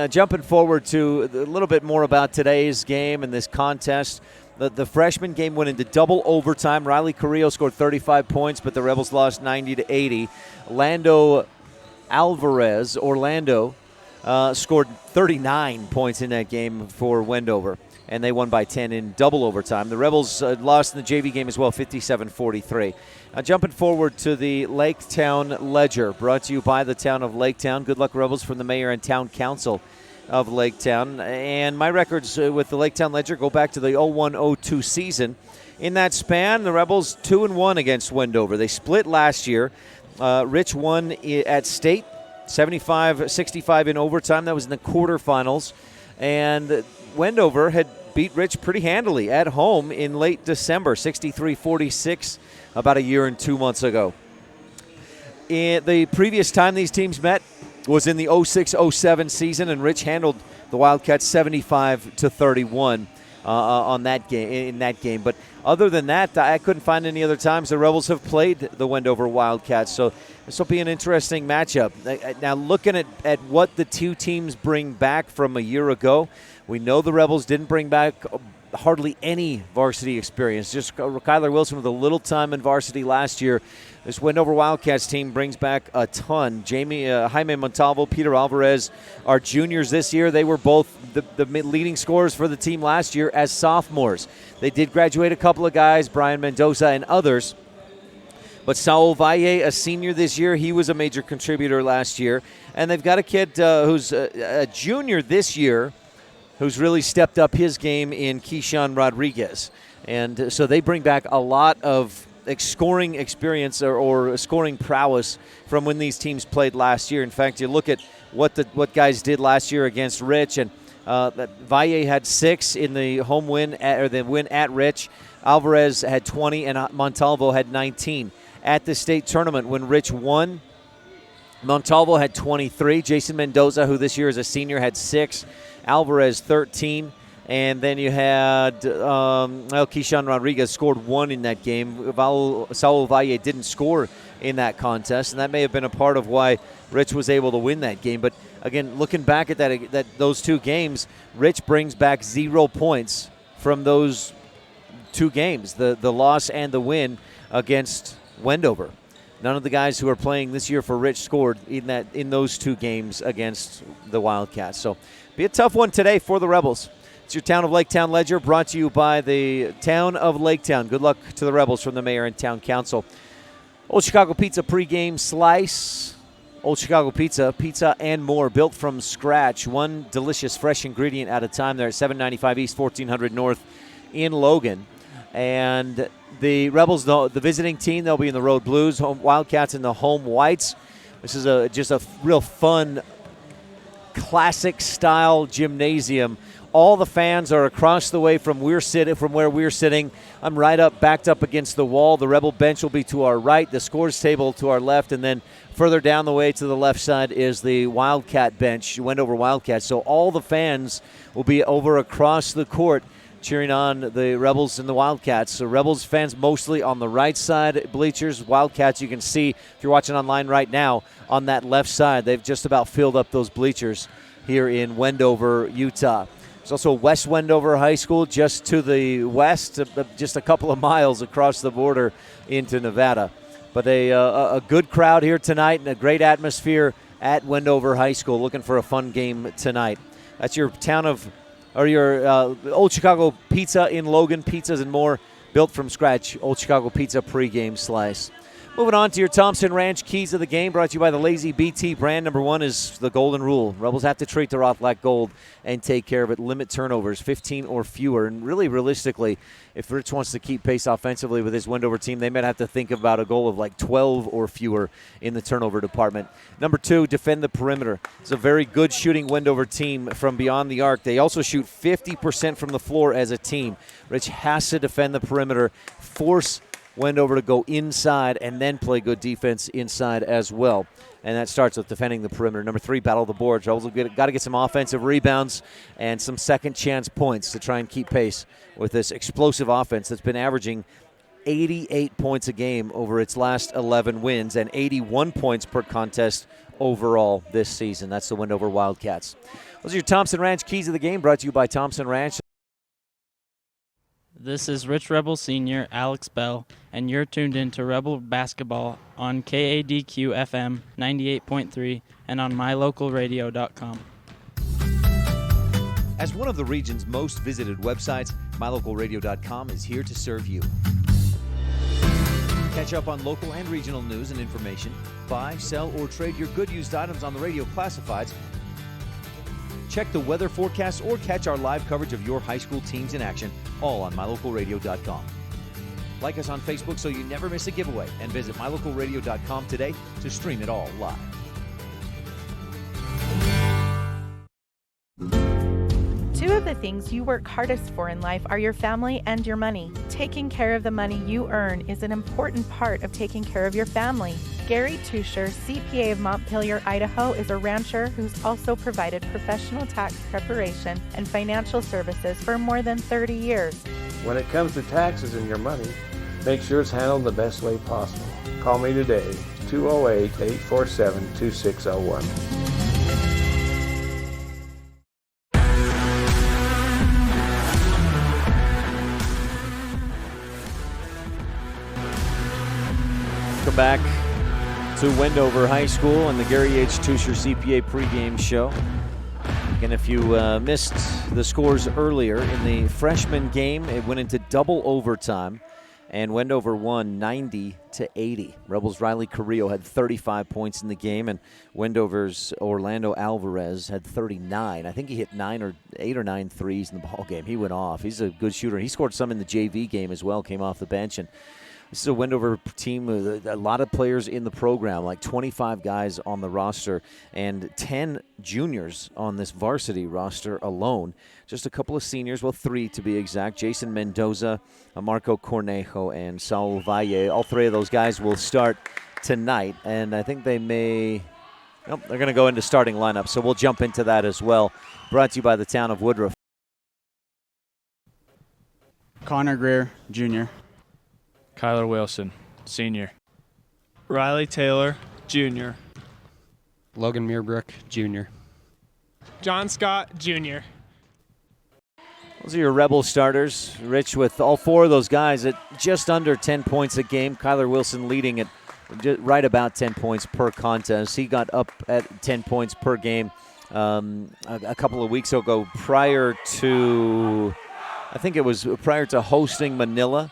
G: jumping forward to a little bit more about today's game and this contest. The freshman game went into double overtime. Riley Carrillo scored 35 points, but the Rebels lost 90-80. Orlando scored 39 points in that game for Wendover, and they won by 10 in double overtime. The Rebels lost in the JV game as well, 57-43. Now jumping forward to the Laketown Ledger, brought to you by the town of Laketown. Good luck, Rebels, from the mayor and town council of Laketown. And my records with the Laketown Ledger go back to the 01-02 season. In that span, the Rebels 2-1 against Wendover. They split last year. Rich won at state, 75-65 in overtime. That was in the quarterfinals. And Wendover had beat Rich pretty handily at home in late December, 63-46, about a year and 2 months ago. The previous time these teams met was in the 06-07 season, and Rich handled the Wildcats 75-31 on that game. In that game, but other than that, I couldn't find any other times the Rebels have played the Wendover Wildcats. So this will be an interesting matchup. Now, looking at what the two teams bring back from a year ago, we know the Rebels didn't bring back hardly any varsity experience. Just Kyler Wilson with a little time in varsity last year. This Wendover Wildcats team brings back a ton. Jaime Montalvo, Peter Alvarez are juniors this year. They were both the leading scorers for the team last year as sophomores. They did graduate a couple of guys, Brian Mendoza and others. But Saul Valle, a senior this year, he was a major contributor last year. And they've got a kid who's a junior this year who's really stepped up his game in Keyshawn Rodriguez. And so they bring back a lot of scoring experience or scoring prowess from when these teams played last year. In fact, you look at what guys did last year against Rich, and Valle had 6 in the home win or the win at Rich. Alvarez had 20, and Montalvo had 19. At the state tournament, when Rich won, Montalvo had 23. Jason Mendoza, who this year is a senior, had 6. Alvarez 13. And then you had Keyshawn Rodriguez scored 1 in that game. Saul Valle didn't score in that contest, and that may have been a part of why Rich was able to win that game. But again, looking back at those 2 games, Rich brings back 0 points from those 2 games, the loss and the win against Wendover. None of the guys who are playing this year for Rich scored in those 2 games against the Wildcats. So be a tough one today for the Rebels. It's your Town of Laketown Ledger, brought to you by the Town of Laketown. Good luck to the Rebels from the mayor and town council. Old Chicago Pizza pregame slice. Old Chicago Pizza and more, built from scratch. One delicious fresh ingredient at a time. They're at 795 East, 1400 North in Logan. And the Rebels, the visiting team, they'll be in the Road Blues. Wildcats in the home whites. This is just a real fun, classic-style gymnasium. All the fans are across the way from where we're sitting. I'm backed up against the wall. The Rebel bench will be to our right, the scores table to our left, and then further down the way to the left side is the Wildcat bench, Wendover Wildcats. So all the fans will be over across the court cheering on the Rebels and the Wildcats. So Rebels fans mostly on the right side bleachers. Wildcats, you can see if you're watching online right now, on that left side. They've just about filled up those bleachers here in Wendover, Utah. There's also West Wendover High School just to the west, just a couple of miles across the border into Nevada. But a good crowd here tonight and a great atmosphere at Wendover High School. Looking for a fun game tonight. That's your Old Chicago Pizza in Logan. Pizzas and more, built from scratch. Old Chicago Pizza pregame slice. Moving on to your Thompson Ranch Keys of the Game, brought to you by the Lazy BT brand. Number 1 is the golden rule. Rebels have to treat the rock like gold and take care of it. Limit turnovers, 15 or fewer. And really, realistically, if Rich wants to keep pace offensively with his Wendover team, they might have to think about a goal of like 12 or fewer in the turnover department. Number 2, defend the perimeter. It's a very good shooting Wendover team from beyond the arc. They also shoot 50% from the floor as a team. Rich has to defend the perimeter, force Wendover to go inside, and then play good defense inside as well. And that starts with defending the perimeter. Number 3, battle the boards. Rebels have got to get some offensive rebounds and some second chance points to try and keep pace with this explosive offense that's been averaging 88 points a game over its last 11 wins and 81 points per contest overall this season. That's the Wendover Wildcats. Those are your Thompson Ranch Keys of the Game, brought to you by Thompson Ranch.
T: This is Rich Rebel Senior Alex Bell, and you're tuned in to Rebel Basketball on KADQ FM 98.3 and on mylocalradio.com.
G: As one of the region's most visited websites, mylocalradio.com is here to serve you. Catch up on local and regional news and information. Buy, sell, or trade your good used items on the radio classifieds. Check the weather forecast or catch our live coverage of your high school teams in action, all on mylocalradio.com. Like us on Facebook so you never miss a giveaway, and visit mylocalradio.com today to stream it all live.
I: Two of the things you work hardest for in life are your family and your money. Taking care of the money you earn is an important part of taking care of your family. Gary Tusher, CPA of Montpelier, Idaho, is a rancher who's also provided professional tax preparation and financial services for more than 30 years.
J: When it comes to taxes and your money, make sure it's handled the best way possible. Call me today, 208-847-2601.
G: Welcome back to Wendover High School and the Gary H. Tusher CPA pregame show. And if you missed the scores earlier in the freshman game, it went into double overtime, and Wendover won 90-80. Rebels' Riley Carrillo had 35 points in the game, and Wendover's Orlando Alvarez had 39. I think he hit 8 or 9 threes in the ball game. He went off. He's a good shooter. He scored some in the JV game as well, came off the bench, and this is a Wendover team with a lot of players in the program, like 25 guys on the roster and 10 juniors on this varsity roster alone. Just a couple of seniors, well, 3 to be exact. Jason Mendoza, Marco Cornejo, and Saul Valle. All 3 of those guys will start tonight, and I think they may – nope, they're going to go into starting lineup, so we'll jump into that as well. Brought to you by the town of Woodruff.
U: Connor Greer, Jr.
V: Kyler Wilson, Senior.
W: Riley Taylor, Jr.
X: Logan Meerbrook, Jr.
W: John Scott, Jr.
G: Those are your Rebel starters. Rich, with all 4 of those guys at just under 10 points a game. Kyler Wilson leading at right about 10 points per contest. He got up at 10 points per game a couple of weeks ago prior to hosting Manila.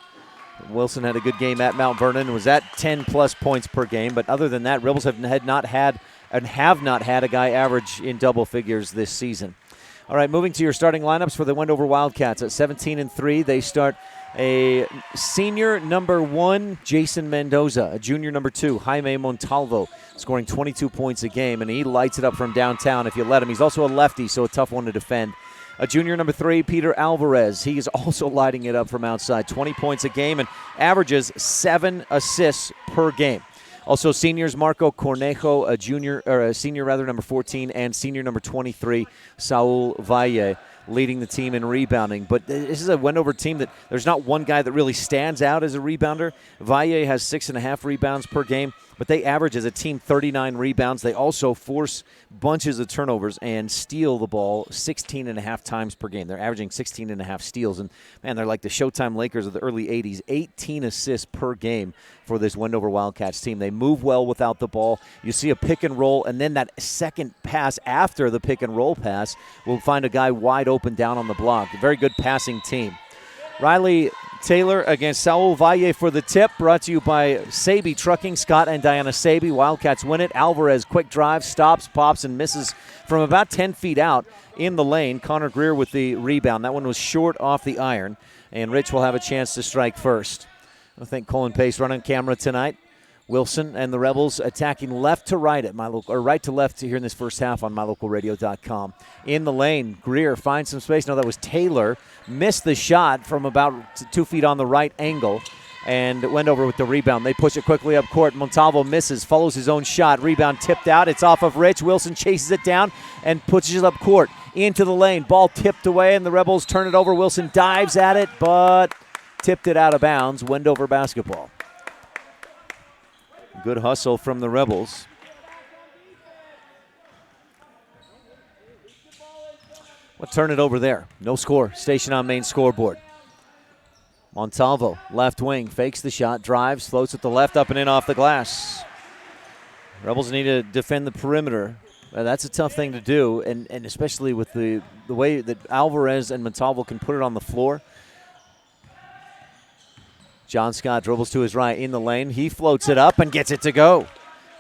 G: Wilson had a good game at Mount Vernon and was at 10-plus points per game. But other than that, Rebels have not had a guy average in double figures this season. All right, moving to your starting lineups for the Wendover Wildcats. At 17-3, they start a senior number 1, Jason Mendoza, a junior number 2, Jaime Montalvo, scoring 22 points a game, and he lights it up from downtown if you let him. He's also a lefty, so a tough one to defend. A junior number 3, Peter Alvarez. He is also lighting it up from outside, 20 points a game and averages 7 assists per game. Also seniors, Marco Cornejo, a senior number 14, and senior number 23, Saul Valle, leading the team in rebounding. But this is a Wendover team that there's not one guy that really stands out as a rebounder. Valle has 6.5 rebounds per game, but they average as a team 39 rebounds. They also force bunches of turnovers and steal the ball 16.5 times per game. They're averaging 16.5 steals. And, man, they're like the Showtime Lakers of the early 80s, 18 assists per game for this Wendover Wildcats team. They move well without the ball. You see a pick and roll, and then that second pass after the pick and roll pass will find a guy wide open down on the block. A very good passing team. Riley Taylor against Saul Valle for the tip, brought to you by Saby Trucking, Scott and Diana Saby. Wildcats win it. Alvarez, quick drive, stops, pops, and misses from about 10 feet out in the lane. Connor Greer with the rebound. That one was short off the iron, and Rich will have a chance to strike first. I think Colin Pace running camera tonight. Wilson and the Rebels attacking left to right at right to left here in this first half on mylocalradio.com. In the lane, Greer finds some space. No, that was Taylor. Missed the shot from about 2 feet on the right angle and Wendover with the rebound. They push it quickly up court. Montalvo misses, follows his own shot. Rebound tipped out. It's off of Rich. Wilson chases it down and pushes it up court into the lane. Ball tipped away, and the Rebels turn it over. Wilson dives at it, but tipped it out of bounds. Wendover basketball. Good hustle from the Rebels. We'll turn it over there. No score. Station on main scoreboard. Montalvo, left wing, fakes the shot, drives, floats with the left, up and in off the glass. Rebels need to defend the perimeter. That's a tough thing to do, and especially with the way that Alvarez and Montalvo can put it on the floor. John Scott dribbles to his right in the lane. He floats it up and gets it to go.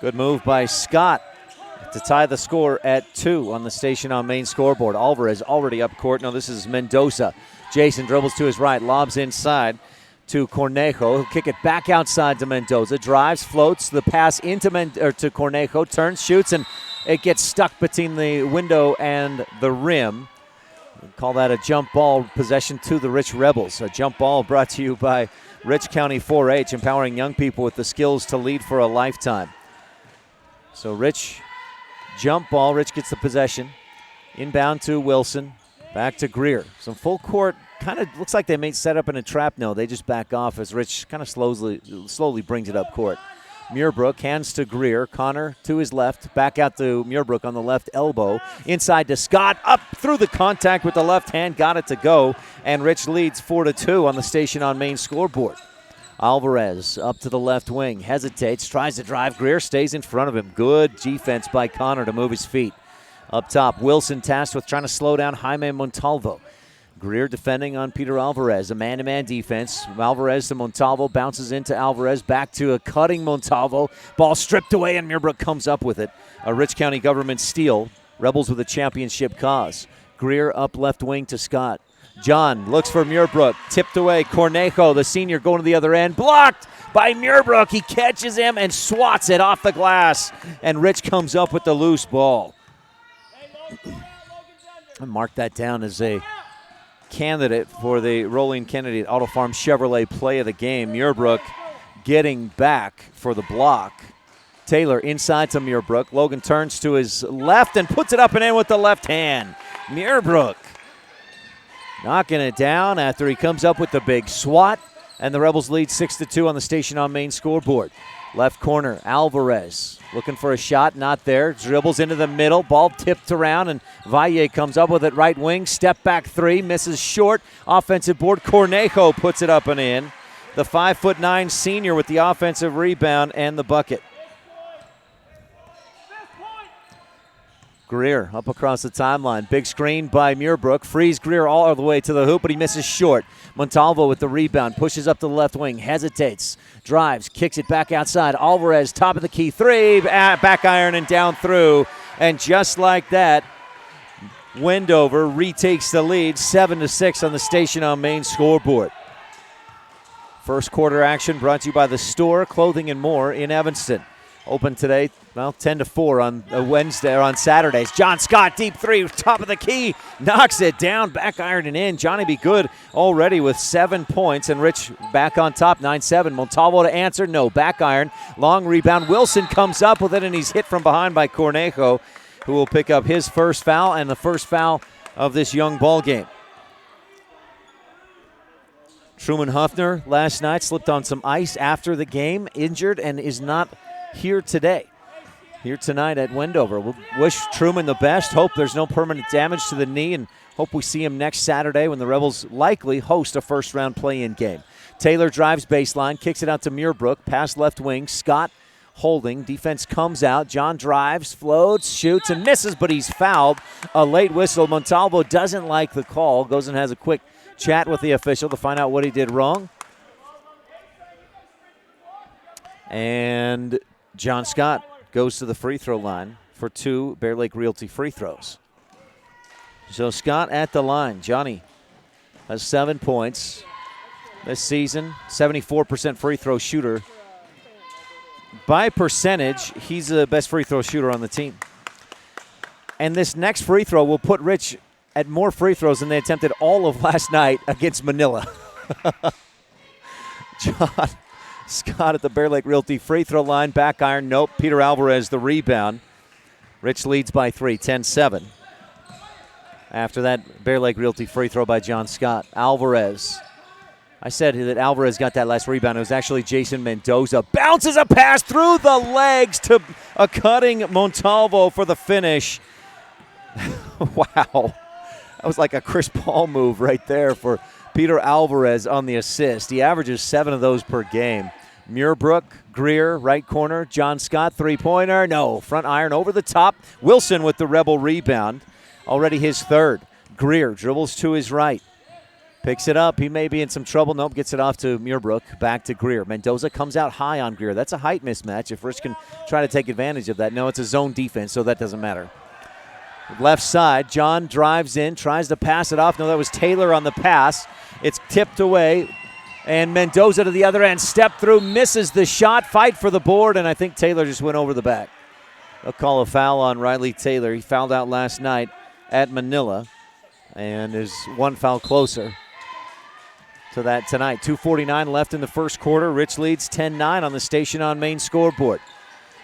G: Good move by Scott to tie the score at 2 on the station on main scoreboard. Alvarez already up court. Now this is Mendoza. Jason dribbles to his right, lobs inside to Cornejo. He'll kick it back outside to Mendoza. Drives, floats the pass into to Cornejo. Turns, shoots, and it gets stuck between the window and the rim. We'll call that a jump ball possession to the Rich Rebels. A jump ball brought to you by Rich County 4-H, empowering young people with the skills to lead for a lifetime. So Rich, jump ball. Rich gets the possession. Inbound to Wilson. Back to Greer. Some full court, kind of looks like they may set up in a trap. No, they just back off as Rich kind of slowly brings it up court. Muirbrook hands to Greer. Connor to his left. Back out to Muirbrook on the left elbow. Inside to Scott. Up through the contact with the left hand. Got it to go. And Rich leads 4-2 on the station on main scoreboard. Alvarez up to the left wing. Hesitates. Tries to drive. Greer stays in front of him. Good defense by Connor to move his feet. Up top, Wilson tasked with trying to slow down Jaime Montalvo. Greer defending on Peter Alvarez. A man-to-man defense. Alvarez to Montalvo. Bounces into Alvarez. Back to a cutting Montalvo. Ball stripped away, and Muirbrook comes up with it. A Rich County government steal. Rebels with a championship cause. Greer up left wing to Scott. John looks for Muirbrook. Tipped away. Cornejo, the senior, going to the other end. Blocked by Muirbrook. He catches him and swats it off the glass. And Rich comes up with the loose ball. I mark that down as a candidate for the Rolling Kennedy at Auto Farm Chevrolet play of the game. Muirbrook getting back for the block. Taylor inside to Muirbrook. Logan turns to his left and puts it up and in with the left hand. Muirbrook knocking it down after he comes up with the big swat, and the Rebels lead 6-2 on the station on main scoreboard. Left corner, Alvarez looking for a shot, not there. Dribbles into the middle, ball tipped around, and Valle comes up with it right wing. Step back three, misses short. Offensive board, Cornejo puts it up and in. The 5'9" senior with the offensive rebound and the bucket. Greer up across the timeline. Big screen by Muirbrook. Frees Greer all the way to the hoop, but he misses short. Montalvo with the rebound. Pushes up to the left wing. Hesitates. Drives. Kicks it back outside. Alvarez, top of the key. Three. Back iron and down through. And just like that, Wendover retakes the lead. 7-6 on the station on main scoreboard. First quarter action brought to you by the Store, Clothing and More in Evanston. Open today, 10-4 on a Wednesday or on Saturdays. John Scott, deep three, top of the key, knocks it down, back iron and in. Johnny be good already with 7 points, and Rich back on top, 9-7. Montalvo to answer, no, back iron, long rebound. Wilson comes up with it, and he's hit from behind by Cornejo, who will pick up his first foul and the first foul of this young ball game. Truman Huffner last night slipped on some ice after the game, injured, and is not here today. Here tonight at Wendover. We'll wish Truman the best. Hope there's no permanent damage to the knee, and hope we see him next Saturday when the Rebels likely host a first-round play-in game. Taylor drives baseline, kicks it out to Muirbrook, pass left wing. Scott holding. Defense comes out. John drives, floats, shoots, and misses, but he's fouled. A late whistle. Montalvo doesn't like the call. Goes and has a quick chat with the official to find out what he did wrong. And John Scott goes to the free throw line for 2 Bear Lake Realty free throws. So Scott at the line. Johnny has 7 points this season, 74% free throw shooter. By percentage, he's the best free throw shooter on the team. And this next free throw will put Rich at more free throws than they attempted all of last night against Manila. John Scott at the Bear Lake Realty free throw line. Back iron, nope. Peter Alvarez the rebound. Rich leads by 3, 10-7. After that Bear Lake Realty free throw by John Scott. Alvarez. I said that Alvarez got that last rebound. It was actually Jason Mendoza. Bounces a pass through the legs to a cutting Montalvo for the finish. Wow. That was like a Chris Paul move right there for Peter Alvarez on the assist. He averages 7 of those per game. Muirbrook, Greer, right corner. John Scott, three-pointer. No, front iron over the top. Wilson with the Rebel rebound. Already his third. Greer dribbles to his right. Picks it up. He may be in some trouble. Nope, gets it off to Muirbrook. Back to Greer. Mendoza comes out high on Greer. That's a height mismatch. If Rich can try to take advantage of that. No, it's a zone defense, so that doesn't matter. Left side, John drives in, tries to pass it off. No, that was Taylor on the pass. It's tipped away. And Mendoza to the other end, step through, misses the shot, fight for the board, and I think Taylor just went over the back. They'll call a foul on Riley Taylor. He fouled out last night at Manila and is one foul closer to that tonight. 2:49 left in the first quarter. Rich leads 10-9 on the Station on Main scoreboard.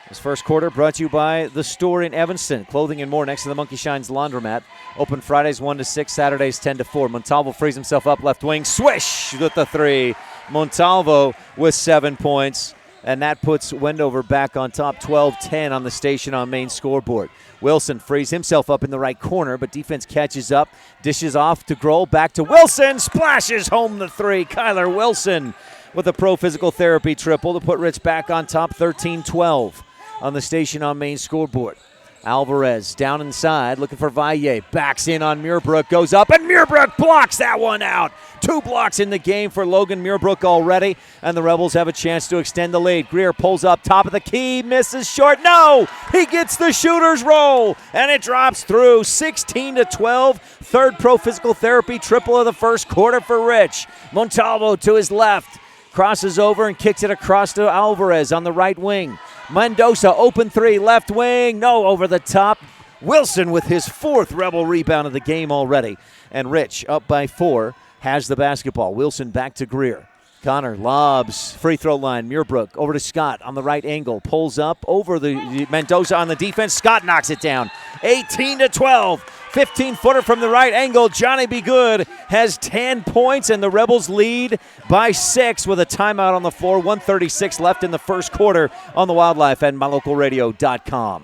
G: This first quarter brought to you by The Store in Evanston. Clothing and more next to the Monkey Shines Laundromat. Open Fridays 1 to 6, Saturdays 10 to 4. Montalvo frees himself up left wing. Swish with the three. Montalvo with 7 points. And that puts Wendover back on top, 12-10 on the Station on Main scoreboard. Wilson frees himself up in the right corner, but defense catches up. Dishes off to Grohl, back to Wilson. Splashes home the three. Kyler Wilson with a pro physical therapy triple to put Rich back on top, 13-12. On the Station on Main scoreboard. Alvarez down inside, looking for Valle. Backs in on Muirbrook, goes up, and Muirbrook blocks that one out. 2 blocks in the game for Logan Muirbrook already, and the Rebels have a chance to extend the lead. Greer pulls up, top of the key, misses short. No! He gets the shooter's roll, and it drops through. 16-12, third pro physical therapy triple of the first quarter for Rich. Montalvo to his left, crosses over and kicks it across to Alvarez on the right wing. Mendoza, open three, left wing, no, over the top. Wilson with his 4th Rebel rebound of the game already. And Rich, up by 4, has the basketball. Wilson back to Greer. Connor lobs, free throw line. Muirbrook over to Scott on the right angle. Pulls up over the Mendoza on the defense. Scott knocks it down. 18-12. 15-footer from the right angle. Johnny Be Good has 10 points, and the Rebels lead by 6 with a timeout on the floor. 1:36 left in the first quarter on the Wildlife and MyLocalRadio.com.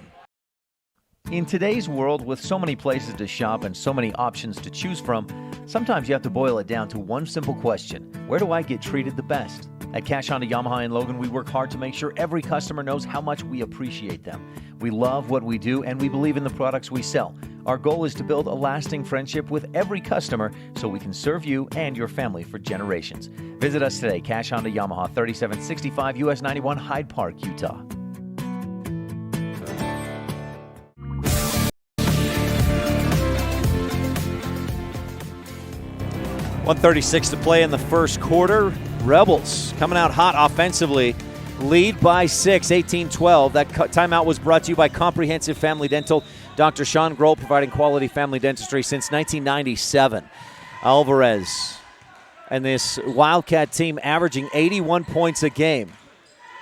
G: In today's world, with so many places to shop and so many options to choose from, sometimes you have to boil it down to one simple question: where do I get treated the best? At Cash Honda Yamaha in Logan, we work hard to make sure every customer knows how much we appreciate them. We love what we do, and we believe in the products we sell. Our goal is to build a lasting friendship with every customer so we can serve you and your family for generations. Visit us today, Cash Honda Yamaha, 3765 US 91, Hyde Park, Utah. .136 to play in the first quarter. Rebels coming out hot offensively. Lead by 6, 18-12. That timeout was brought to you by Comprehensive Family Dental. Dr. Sean Grohl, providing quality family dentistry since 1997. Alvarez and this Wildcat team averaging 81 points a game.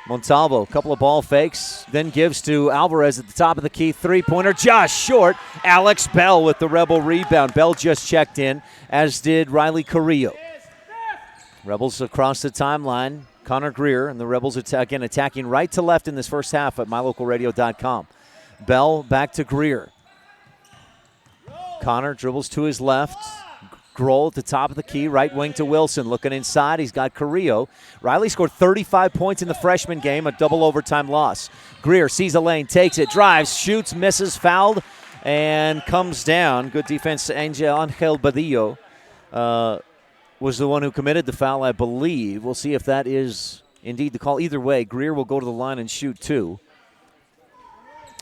G: Montalvo, a couple of ball fakes, then gives to Alvarez at the top of the key. Three-pointer just short. Alex Bell with the Rebel rebound. Bell just checked in, as did Riley Carrillo. Rebels across the timeline. Connor Greer and the Rebels again attacking right to left in this first half at MyLocalRadio.com. Bell back to Greer. Connor dribbles to his left. Grohl at the top of the key, right wing to Wilson. Looking inside, he's got Carrillo. Riley scored 35 points in the freshman game, a double overtime loss. Greer sees a lane, takes it, drives, shoots, misses, fouled, and comes down. Good defense. Angel Badillo was the one who committed the foul, I believe. We'll see if that is indeed the call. Either way, Greer will go to the line and shoot 2.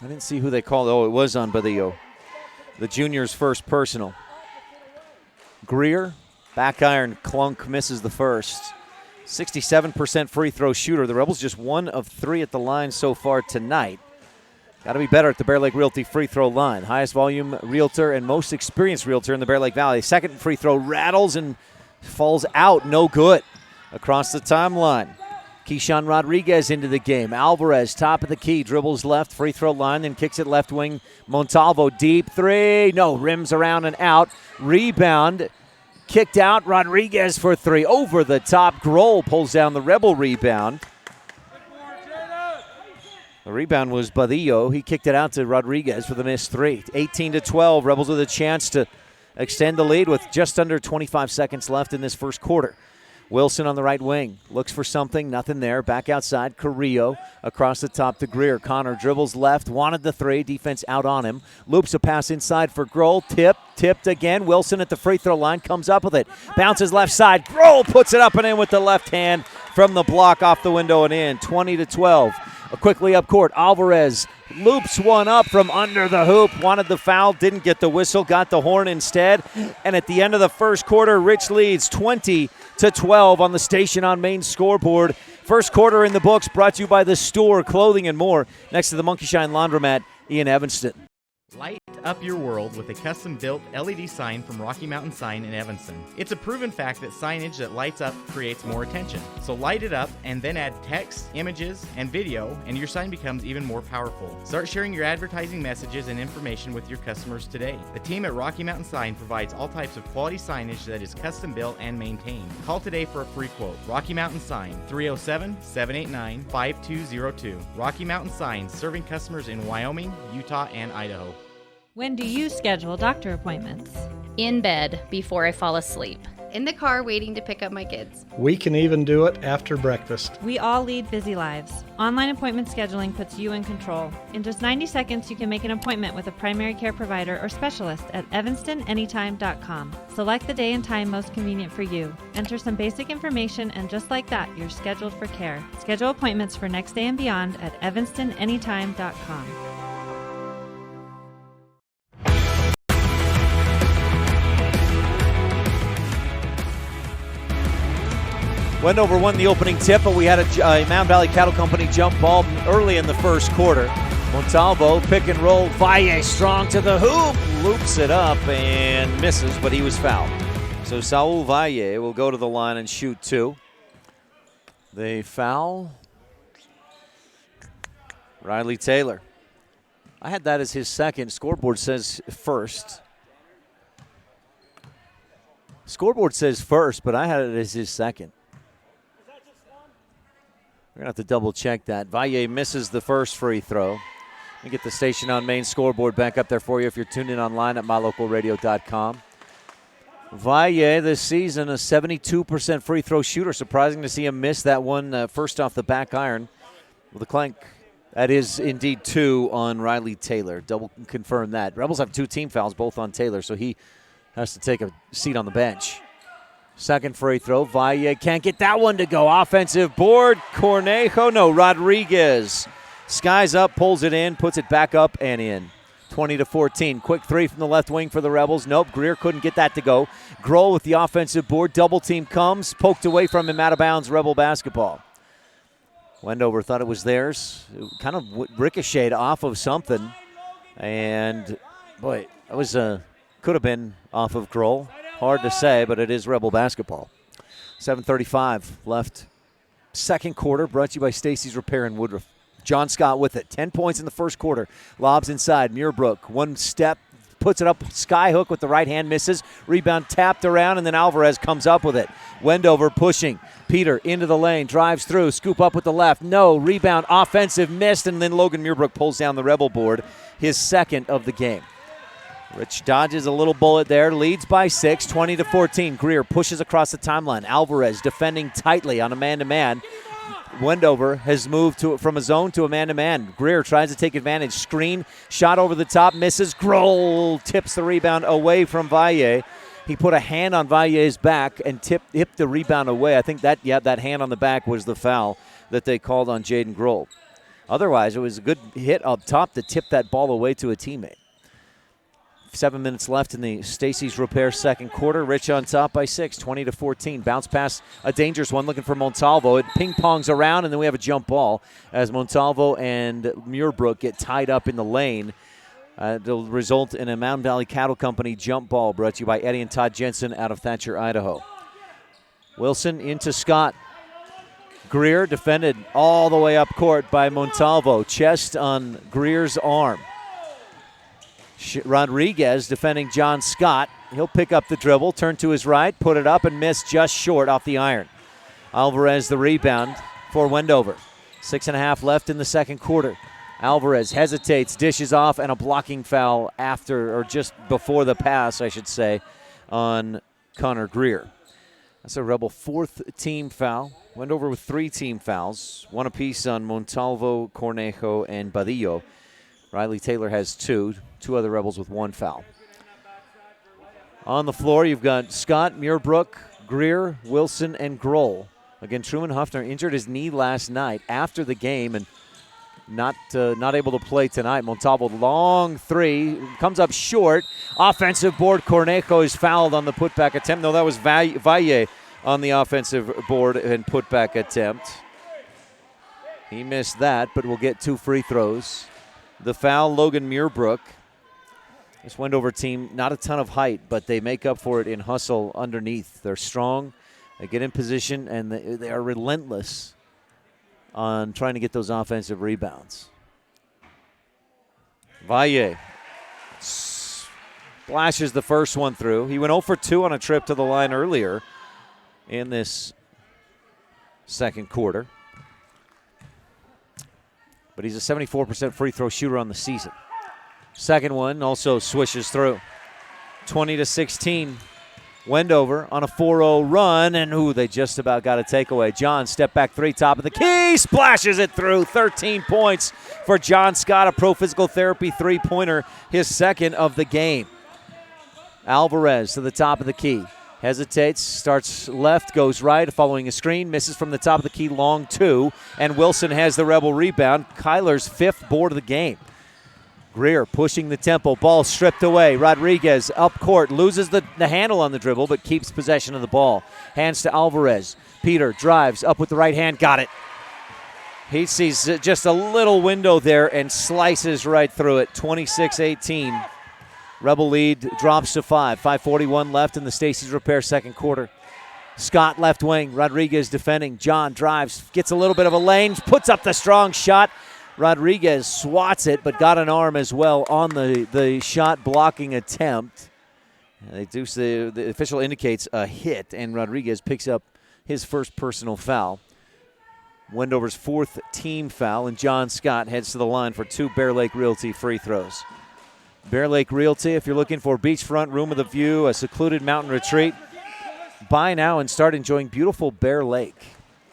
G: I didn't see who they called. Oh, it was on Badillo. The junior's first personal. Greer, back iron, clunk, misses the first. 67% free throw shooter. The Rebels just 1 of 3 at the line so far tonight. Got to be better at the Bear Lake Realty free throw line. Highest volume realtor and most experienced realtor in the Bear Lake Valley. Second free throw rattles and falls out, no good. Across the timeline, Keyshawn Rodriguez into the game. Alvarez, top of the key, dribbles left, free throw line, then kicks it left wing. Montalvo, deep three. No, rims around and out. Rebound, kicked out. Rodriguez for 3. Over the top, Grohl pulls down the Rebel rebound. The rebound was Badillo. He kicked it out to Rodriguez for the missed 3. 18-12, Rebels with a chance to extend the lead with just under 25 seconds left in this first quarter. Wilson on the right wing, looks for something, nothing there. Back outside, Carrillo across the top to Greer. Connor dribbles left, wanted the three, defense out on him. Loops a pass inside for Grohl, tipped again. Wilson at the free throw line, comes up with it. Bounces left side, Grohl puts it up and in with the left hand from the block off the window and in, 20-12. Quickly up court, Alvarez loops one up from under the hoop, wanted the foul, didn't get the whistle, got the horn instead. And at the end of the first quarter, Rich leads 20-12 on the Station on Main scoreboard. First quarter in the books, brought to you by The Store, Clothing and More, next to the Monkey Shine Laundromat in Evanston.
Q: Light up your world with a custom-built LED sign from Rocky Mountain Sign in Evanston. It's a proven fact that signage that lights up creates more attention. So light it up and then add text, images, and video, and your sign becomes even more powerful. Start sharing your advertising messages and information with your customers today. The team at Rocky Mountain Sign provides all types of quality signage that is custom-built and maintained. Call today for a free quote. Rocky Mountain Sign, 307-789-5202. Rocky Mountain Sign, serving customers in Wyoming, Utah, and Idaho.
A: When do you schedule doctor appointments?
C: In bed before I fall asleep. In the car waiting to pick up my kids.
D: We can even do it after breakfast.
A: We all lead busy lives. Online appointment scheduling puts you in control. In just 90 seconds, you can make an appointment with a primary care provider or specialist at evanstonanytime.com. Select the day and time most convenient for you. Enter some basic information, and just like that, you're scheduled for care. Schedule appointments for next day and beyond at evanstonanytime.com.
G: Wendover won the opening tip, but we had a Mound Valley Cattle Company jump ball early in the first quarter. Montalvo, pick and roll, Valle strong to the hoop, loops it up and misses, but he was fouled. So Saul Valle will go to the line and shoot two. They foul Riley Taylor. I had that as his second. Scoreboard says first. Scoreboard says first, but I had it as his second. We're going to have to double check that. Valle misses the first free throw. We get the Station on Main scoreboard back up there for you if you're tuned in online at mylocalradio.com. Valle this season, a 72% free throw shooter. Surprising to see him miss that one first off the back iron with a clank. That is indeed two on Riley Taylor. Double confirm that. Rebels have two team fouls, both on Taylor, so he has to take a seat on the bench. Second free throw, Valle can't get that one to go. Offensive board, Rodriguez. Skies up, pulls it in, puts it back up and in. 20-14. Quick three from the left wing for the Rebels. Nope, Greer couldn't get that to go. Grohl with the offensive board. Double team comes, poked away from him, out of bounds, Rebel basketball. Wendover thought it was theirs. It kind of ricocheted off of something. And, boy, that was could have been off of Grohl. Hard to say, but it is Rebel basketball. 7:35 left. Second quarter, brought to you by Stacy's Repair in Woodruff. John Scott with it. 10 points in the first quarter. Lobs inside. Muirbrook, one step, puts it up. Skyhook with the right hand, misses. Rebound tapped around, and then Alvarez comes up with it. Wendover pushing. Peter into the lane, drives through, scoop up with the left. No, rebound, offensive, missed, and then Logan Muirbrook pulls down the Rebel board, his second of the game. Rich dodges a little bullet there, leads by 6, 20-14. Greer pushes across the timeline. Alvarez defending tightly on a man-to-man. Wendover has moved from a zone to a man-to-man. Greer tries to take advantage. Screen, shot over the top, misses. Grohl tips the rebound away from Valle. He put a hand on Valle's back and tipped the rebound away. I think that hand on the back was the foul that they called on Jaden Grohl. Otherwise, it was a good hit up top to tip that ball away to a teammate. 7 minutes left in the Stacy's Repair second quarter. Rich on top by 6, 20-14. Bounce pass, a dangerous one looking for Montalvo. It ping-pongs around, and then we have a jump ball as Montalvo and Muirbrook get tied up in the lane. It'll result in a Mountain Valley Cattle Company jump ball brought to you by Eddie and Todd Jensen out of Thatcher, Idaho. Wilson into Scott. Greer defended all the way up court by Montalvo. Chest on Greer's arm. Rodriguez defending John Scott. He'll pick up the dribble, turn to his right, put it up, and miss just short off the iron. Alvarez the rebound for Wendover. 6.5 left in the second quarter. Alvarez hesitates, dishes off, and a blocking foul after, or just before the pass, I should say, on Connor Greer. That's a Rebel 4th team foul. Wendover with 3 team fouls, 1 apiece on Montalvo, Cornejo, and Badillo. Riley Taylor has 2. 2 other Rebels with 1 foul. On the floor, you've got Scott, Muirbrook, Greer, Wilson, and Grohl. Again, Truman Huffner injured his knee last night after the game and not able to play tonight. Montalvo, long 3, comes up short. Offensive board, Cornejo is fouled on the putback attempt. No, that was Valle on the offensive board and putback attempt. He missed that, but will get 2 free throws. The foul, Logan Muirbrook. This Wendover team, not a ton of height, but they make up for it in hustle underneath. They're strong, they get in position, and they are relentless on trying to get those offensive rebounds. Valle splashes the first one through. He went 0 for 2 on a trip to the line earlier in this second quarter. But he's a 74% free throw shooter on the season. Second one also swishes through. 20-16. Wendover on a 4-0 run, and they just about got a takeaway. John, step back 3, top of the key, splashes it through. 13 points for John Scott, a pro physical therapy 3-pointer, his second of the game. Alvarez to the top of the key. Hesitates, starts left, goes right, following a screen, misses from the top of the key, long 2, and Wilson has the Rebel rebound. Kyler's 5th board of the game. Greer pushing the tempo, ball stripped away. Rodriguez up court, loses the handle on the dribble, but keeps possession of the ball. Hands to Alvarez. Peter drives up with the right hand, got it. He sees just a little window there and slices right through it. 26-18. Rebel lead drops to 5. 5:41 left in the Stacey's Repair second quarter. Scott left wing, Rodriguez defending. John drives, gets a little bit of a lane, puts up the strong shot. Rodriguez swats it, but got an arm as well on the shot blocking attempt. The official indicates a hit, and Rodriguez picks up his first personal foul. Wendover's 4th team foul, and John Scott heads to the line for 2 Bear Lake Realty free throws. Bear Lake Realty, if you're looking for beachfront, room with a view, a secluded mountain retreat, buy now and start enjoying beautiful Bear Lake.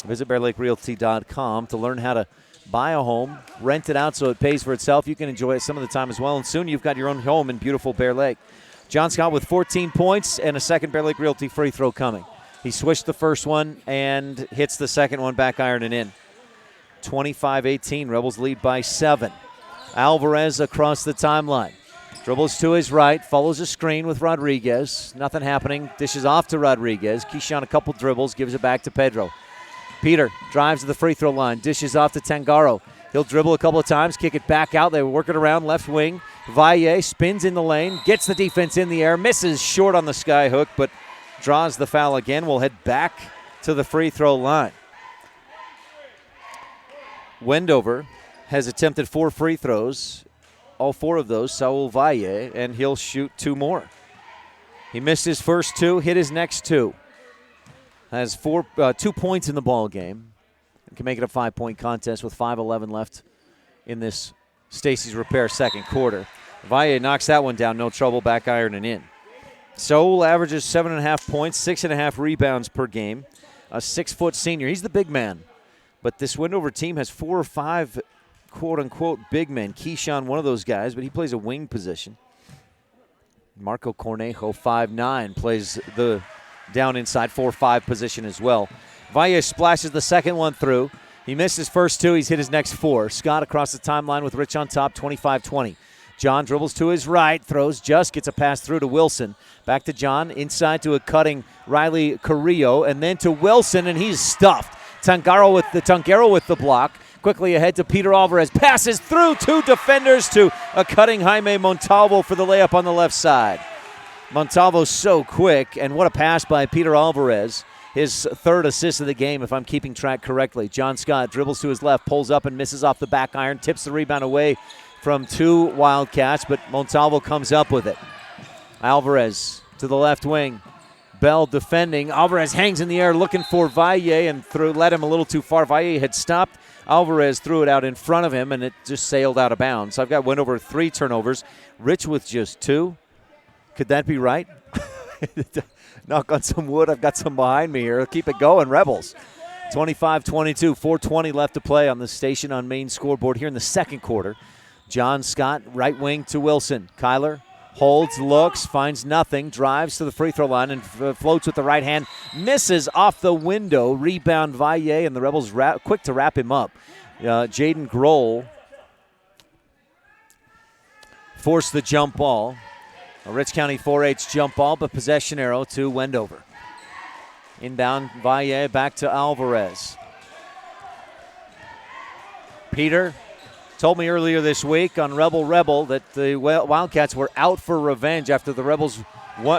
G: Visit BearLakeRealty.com to learn how to buy a home, rent it out so it pays for itself. You can enjoy it some of the time as well, and soon you've got your own home in beautiful Bear Lake. John Scott with 14 points and a second Bear Lake Realty free throw coming. He swished the first one and hits the second one, back iron and in. 25-18, Rebels lead by 7. Alvarez across the timeline. Dribbles to his right, follows a screen with Rodriguez. Nothing happening, dishes off to Rodriguez. Keyshawn a couple dribbles, gives it back to Pedro. Peter drives to the free throw line, dishes off to Tangaro. He'll dribble a couple of times, kick it back out. They work it around left wing. Valle spins in the lane, gets the defense in the air, misses short on the sky hook, but draws the foul again. We'll head back to the free throw line. Wendover has attempted 4 free throws. All 4 of those, Saul Valle, and he'll shoot 2 more. He missed his first 2, hit his next 2. Has 2 points in the ball game. And can make it a 5-point contest with 5:11 left in this Stacey's Repair second quarter. Valle knocks that one down, no trouble, back iron and in. Soul averages 7.5 points, 6.5 rebounds per game. A 6-foot senior. He's the big man. But this Wendover team has 4 or 5 quote-unquote big men. Keyshawn, one of those guys, but he plays a wing position. Marco Cornejo, 5'9", plays the down inside 4-5 position as well. Valle splashes the second one through. He missed his first 2. He's hit his next 4. Scott across the timeline with Rich on top, 25-20. John dribbles to his right, throws, just gets a pass through to Wilson. Back to John, inside to a cutting Riley Carrillo, and then to Wilson, and he's stuffed. Tangaro with the block. Quickly ahead to Peter Alvarez. Passes through 2 defenders to a cutting Jaime Montalvo for the layup on the left side. Montalvo so quick, and what a pass by Peter Alvarez. His 3rd assist of the game, if I'm keeping track correctly. John Scott dribbles to his left, pulls up and misses off the back iron, tips the rebound away from 2 Wildcats, but Montalvo comes up with it. Alvarez to the left wing. Bell defending. Alvarez hangs in the air looking for Valle and led him a little too far. Valle had stopped Alvarez threw it out in front of him, and it just sailed out of bounds. I've got Wendover 3 turnovers. Rich with just 2. Could that be right? Knock on some wood. I've got some behind me here. Keep it going, Rebels. 25-22, 4:20 left to play on the Station on Main scoreboard here in the second quarter. John Scott, right wing to Wilson. Kyler holds, looks, finds nothing, drives to the free throw line and floats with the right hand. Misses off the window. Rebound Valle, and the Rebels quick to wrap him up. Jaden Grohl forced the jump ball. A Rich County 4-H jump ball, but possession arrow to Wendover. Inbound Valle back to Alvarez. Peter told me earlier this week on Rebel that the Wildcats were out for revenge after the Rebels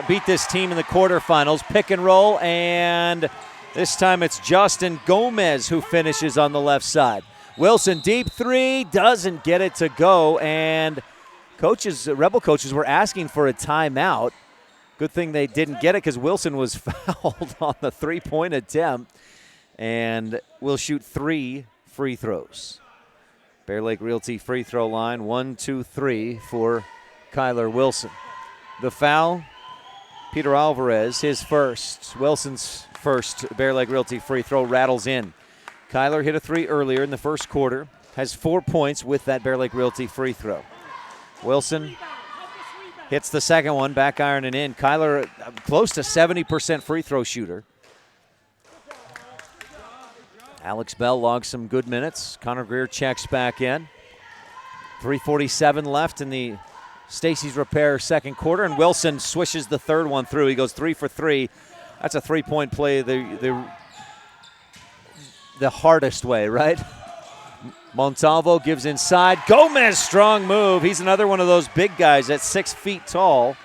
G: beat this team in the quarterfinals. Pick and roll, and this time it's Justin Gomez who finishes on the left side. Wilson, deep 3, doesn't get it to go, and Rebel coaches were asking for a timeout. Good thing they didn't get it because Wilson was fouled on the 3-point attempt and will shoot 3 free throws. Bear Lake Realty free throw line, 1, 2, 3 for Kyler Wilson. The foul, Peter Alvarez, his first. Wilson's first Bear Lake Realty free throw rattles in. Kyler hit a 3 earlier in the first quarter, has 4 points with that Bear Lake Realty free throw. Wilson hits the second one, back iron and in. Kyler, close to 70% free throw shooter. Alex Bell logs some good minutes. Connor Greer checks back in. 3:47 left in the Stacy's Repair second quarter, and Wilson swishes the third one through. He goes 3 for 3. That's a 3-point play the hardest way, right? Montalvo gives inside. Gomez, strong move. He's another one of those big guys at 6 feet tall.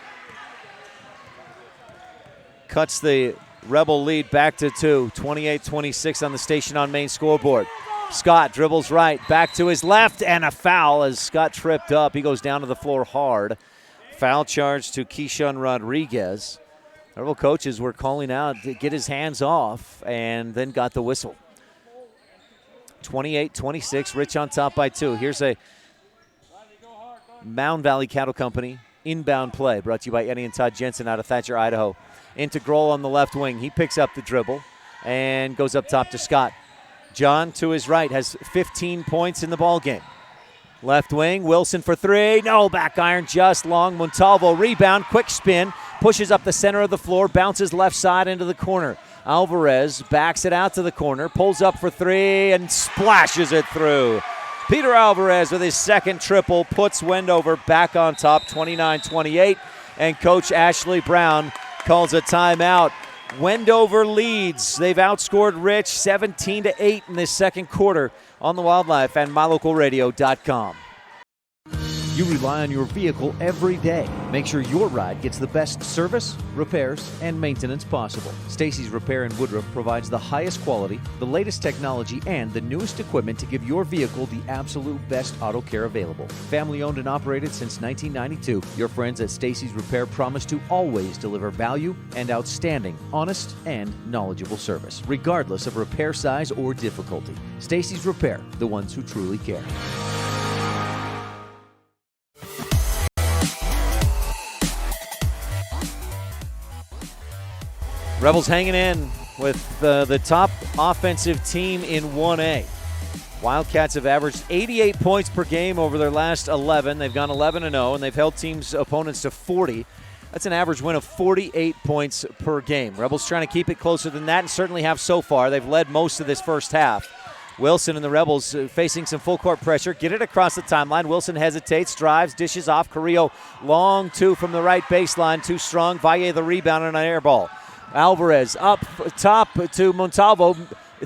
G: Cuts the Rebel lead back to 2. 28-26 on the Station on Main scoreboard. Scott dribbles right, back to his left, and a foul as Scott tripped up. He goes down to the floor hard. Foul charge to Keyshawn Rodriguez. Rebel coaches were calling out to get his hands off and then got the whistle. 28-26, Rich on top by 2. Here's a Mound Valley Cattle Company inbound play brought to you by Eddie and Todd Jensen out of Thatcher, Idaho. Into Grohl on the left wing. He picks up the dribble and goes up top to Scott. John to his right has 15 points in the ball game. Left wing, Wilson for 3. No, back iron, just long. Montalvo rebound, quick spin, pushes up the center of the floor, bounces left side into the corner. Alvarez backs it out to the corner, pulls up for 3, and splashes it through. Peter Alvarez with his second triple puts Wendover back on top, 29-28, and Coach Ashley Brown calls a timeout. Wendover leads. They've outscored Rich 17-8 in this second quarter on the Wildlife and MyLocalRadio.com.
B: You rely on your vehicle every day. Make sure your ride gets the best service, repairs, and maintenance possible. Stacy's Repair in Woodruff provides the highest quality, the latest technology, and the newest equipment to give your vehicle the absolute best auto care available. Family owned and operated since 1992, your friends at Stacy's Repair promise to always deliver value and outstanding, honest, and knowledgeable service, regardless of repair size or difficulty. Stacy's Repair, the ones who truly care.
G: Rebels hanging in with the top offensive team in 1A. Wildcats have averaged 88 points per game over their last 11. They've gone 11-0, and they've held opponents to 40. That's an average win of 48 points per game. Rebels trying to keep it closer than that, and certainly have so far. They've led most of this first half. Wilson and the Rebels facing some full court pressure. Get it across the timeline. Wilson hesitates, drives, dishes off. Carrillo, long 2 from the right baseline. Too strong. Valle the rebound on an air ball. Alvarez up top to Montalvo,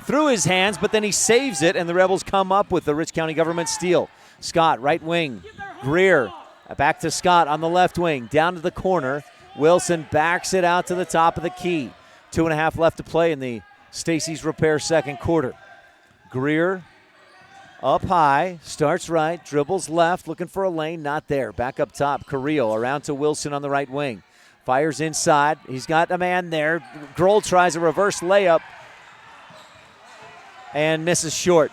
G: through his hands, but then he saves it, and the Rebels come up with the Rich County government steal. Scott, right wing. Greer, back to Scott on the left wing, down to the corner. Wilson backs it out to the top of the key. 2.5 left to play in the Stacy's Repair second quarter. Greer up high, starts right, dribbles left, looking for a lane, not there. Back up top, Carrillo around to Wilson on the right wing. Fires inside. He's got a man there. Grohl tries a reverse layup and misses short.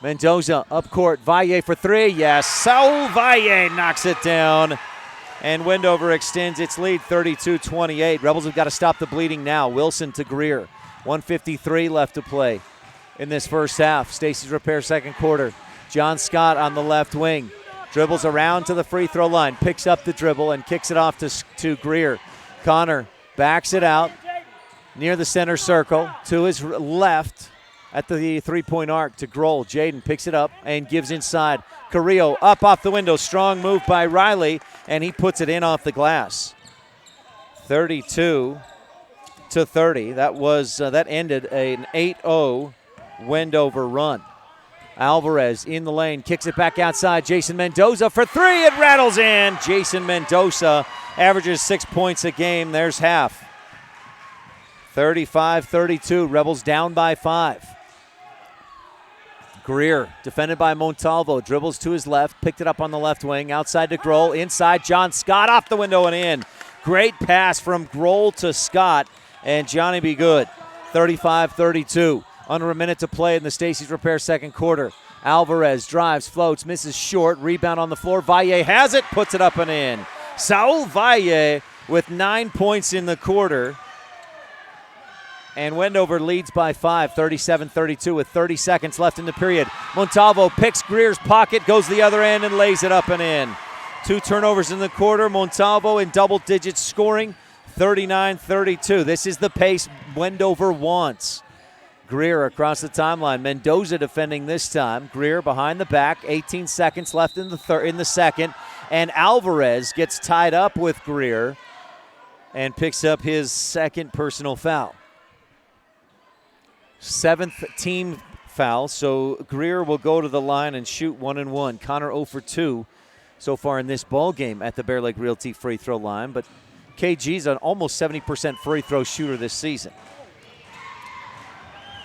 G: Mendoza up court. Valle for three. Yes. Saul Valle knocks it down. And Wendover extends its lead 32-28. Rebels have got to stop the bleeding now. Wilson to Greer. 1:53 left to play in this first half. Stacy's Repair second quarter. John Scott on the left wing. Dribbles around to the free throw line. Picks up the dribble and kicks it off to Greer. Connor backs it out near the center circle to his left at the three-point arc to Grohl. Jaden picks it up and gives inside. Carrillo up off the window. Strong move by Riley, and he puts it in off the glass. 32-30. That ended an 8-0 Wendover run. Alvarez in the lane, kicks it back outside. Jason Mendoza for three. It rattles in. Jason Mendoza averages 6 points a game. There's half. 35-32. Rebels down by 5. Greer, defended by Montalvo, dribbles to his left, picked it up on the left wing, outside to Grohl, inside John Scott, off the window and in. Great pass from Grohl to Scott, and Johnny be good. 35-32. Under a minute to play in the Stacy's Repair second quarter. Alvarez drives, floats, misses short, rebound on the floor. Valle has it, puts it up and in. Saul Valle with 9 points in the quarter. And Wendover leads by 5, 37-32 with 30 seconds left in the period. Montalvo picks Greer's pocket, goes the other end, and lays it up and in. 2 turnovers in the quarter. Montalvo in double digits scoring, 39-32. This is the pace Wendover wants. Greer across the timeline. Mendoza defending this time. Greer behind the back, 18 seconds left in the second. And Alvarez gets tied up with Greer and picks up his second personal foul. 7th team foul, so Greer will go to the line and shoot 1-1. Connor 0 for 2 so far in this ball game at the Bear Lake Realty free throw line, but KG's an almost 70% free throw shooter this season.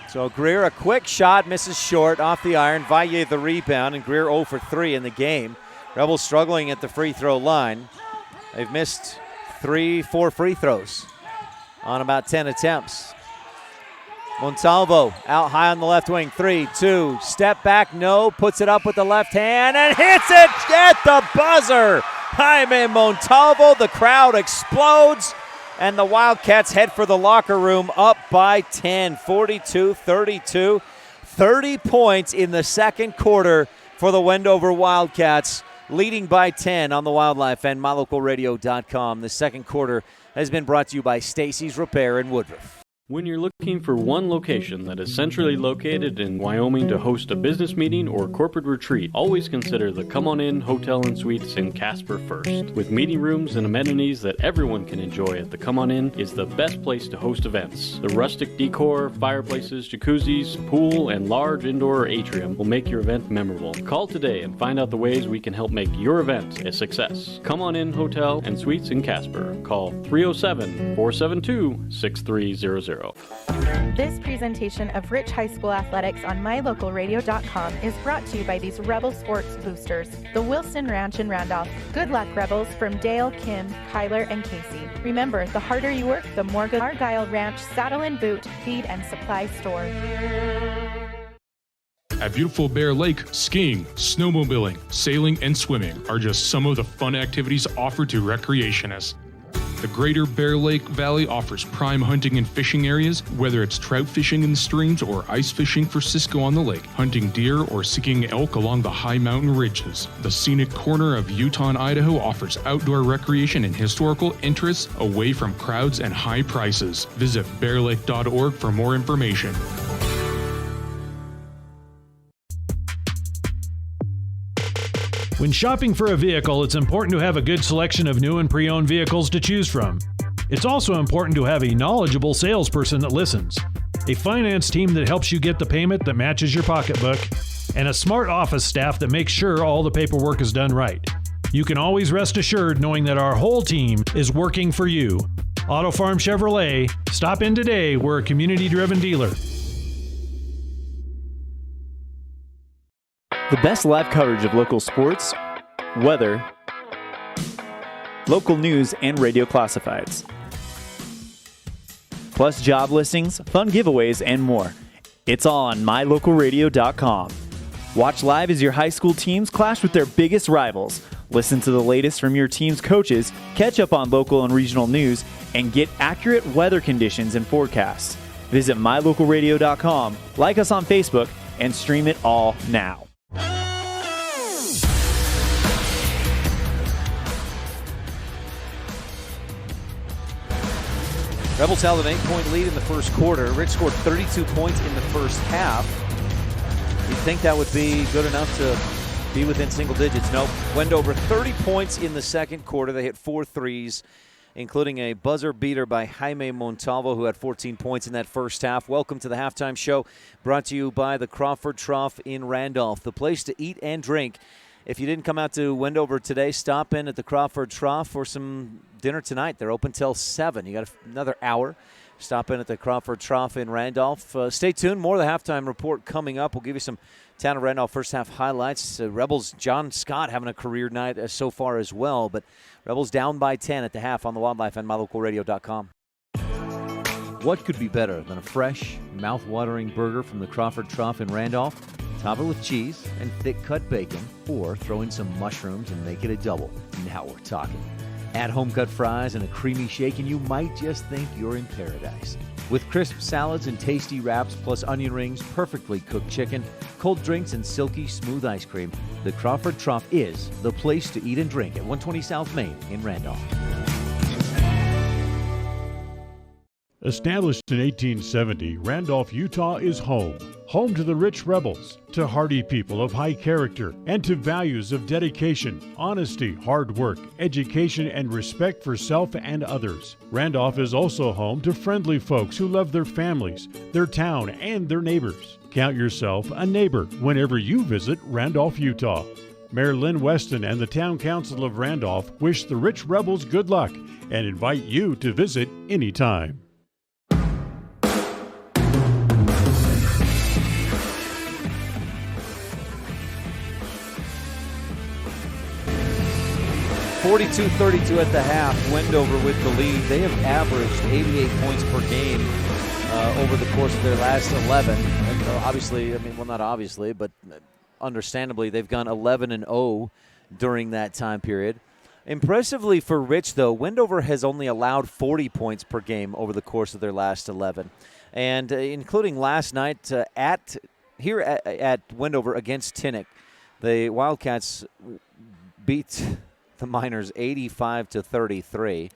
G: So Greer, a quick shot, misses short off the iron. Valle the rebound, and Greer 0 for 3 in the game. Rebels struggling at the free throw line. They've missed 3-4 free throws on about 10 attempts. Montalvo out high on the left wing. 3-2. Step back, no. Puts it up with the left hand and hits it at the buzzer. Jaime Montalvo. The crowd explodes, and the Wildcats head for the locker room up by 10. 42-32. 30 points in the second quarter for the Wendover Wildcats, leading by 10 on the Wildlife and MyLocalRadio.com. The second quarter has been brought to you by Stacy's Repair in Woodruff.
E: When you're looking for one location that is centrally located in Wyoming to host a business meeting or corporate retreat, always consider the Come On In Hotel and Suites in Casper first. With meeting rooms and amenities that everyone can enjoy at the Come On In is the best place to host events. The rustic decor, fireplaces, jacuzzis, pool, and large indoor atrium will make your event memorable. Call today and find out the ways we can help make your event a success. Come On In Hotel and Suites in Casper. Call 307-472-6300.
I: This presentation of Rich High School Athletics on MyLocalRadio.com is brought to you by these Rebel Sports boosters, the Wilson Ranch in Randolph. Good luck, Rebels, from Dale, Kim, Kyler, and Casey. Remember, the harder you work, the more good. Argyle Ranch Saddle and Boot Feed and Supply Store.
F: At beautiful Bear Lake, skiing, snowmobiling, sailing, and swimming are just some of the fun activities offered to recreationists. The Greater Bear Lake Valley offers prime hunting and fishing areas, whether it's trout fishing in the streams or ice fishing for Cisco on the lake, hunting deer or seeking elk along the high mountain ridges. The scenic corner of Utah and Idaho offers outdoor recreation and historical interests away from crowds and high prices. Visit bearlake.org for more information.
H: When shopping for a vehicle, it's important to have a good selection of new and pre-owned vehicles to choose from. It's also important to have a knowledgeable salesperson that listens, a finance team that helps you get the payment that matches your pocketbook, and a smart office staff that makes sure all the paperwork is done right. You can always rest assured knowing that our whole team is working for you. Auto Farm Chevrolet. Stop in today. We're a community-driven dealer.
K: The best live coverage of local sports, weather, local news, and radio classifieds. Plus job listings, fun giveaways, and more. It's all on MyLocalRadio.com. Watch live as your high school teams clash with their biggest rivals. Listen to the latest from your team's coaches, catch up on local and regional news, and get accurate weather conditions and forecasts. Visit mylocalradio.com, like us on Facebook, and stream it all now.
B: Rebels held an 8-point lead in the first quarter. Rich scored 32 points in the first half. You'd think that would be good enough to be within single digits. Nope. Wendover 30 points in the second quarter. They hit 4 threes, including a buzzer beater by Jaime Montalvo, who had 14 points in that first half. Welcome to the halftime show, brought to you by the Crawford Trough in Randolph, the place to eat and drink. If you didn't come out to Wendover today, stop in at the Crawford Trough for some dinner tonight. They're open till 7. You got another hour. Stop in at the Crawford Trough in Randolph. Stay tuned. More of the halftime report coming up. We'll give you some Town of Randolph first half highlights. Rebels, John Scott having a career night so far as well. But Rebels down by 10 at the half on the Wildlife and mylocalradio.com. What could be better than a fresh, mouth-watering burger from the Crawford Trough in Randolph? Top it with cheese and thick-cut bacon, or throw in some mushrooms and make it a double. Now we're talking. Add home-cut fries and a creamy shake, and you might just think you're in paradise. With crisp salads and tasty wraps, plus onion rings, perfectly cooked chicken, cold drinks, and silky smooth ice cream, the Crawford Trough is the place to eat and drink at 120 South Main in Randolph.
M: Established in 1870, Randolph, Utah is home. Home to the rich rebels, to hardy people of high character, and to values of dedication, honesty, hard work, education, and respect for self and others. Randolph is also home to friendly folks who love their families, their town, and their neighbors. Count yourself a neighbor whenever you visit Randolph, Utah. Mayor Lynn Weston and the Town Council of Randolph wish the rich rebels good luck and invite you to visit anytime.
B: 42-32 at the half. Wendover with the lead. They have averaged 88 points per game over the course of their last 11. And obviously, not obviously, but understandably, they've gone 11-0 during that time period. Impressively for Rich, though, Wendover has only allowed 40 points per game over the course of their last 11. And including last night at Wendover against Tinnick, the Wildcats beat the Miners 85-33.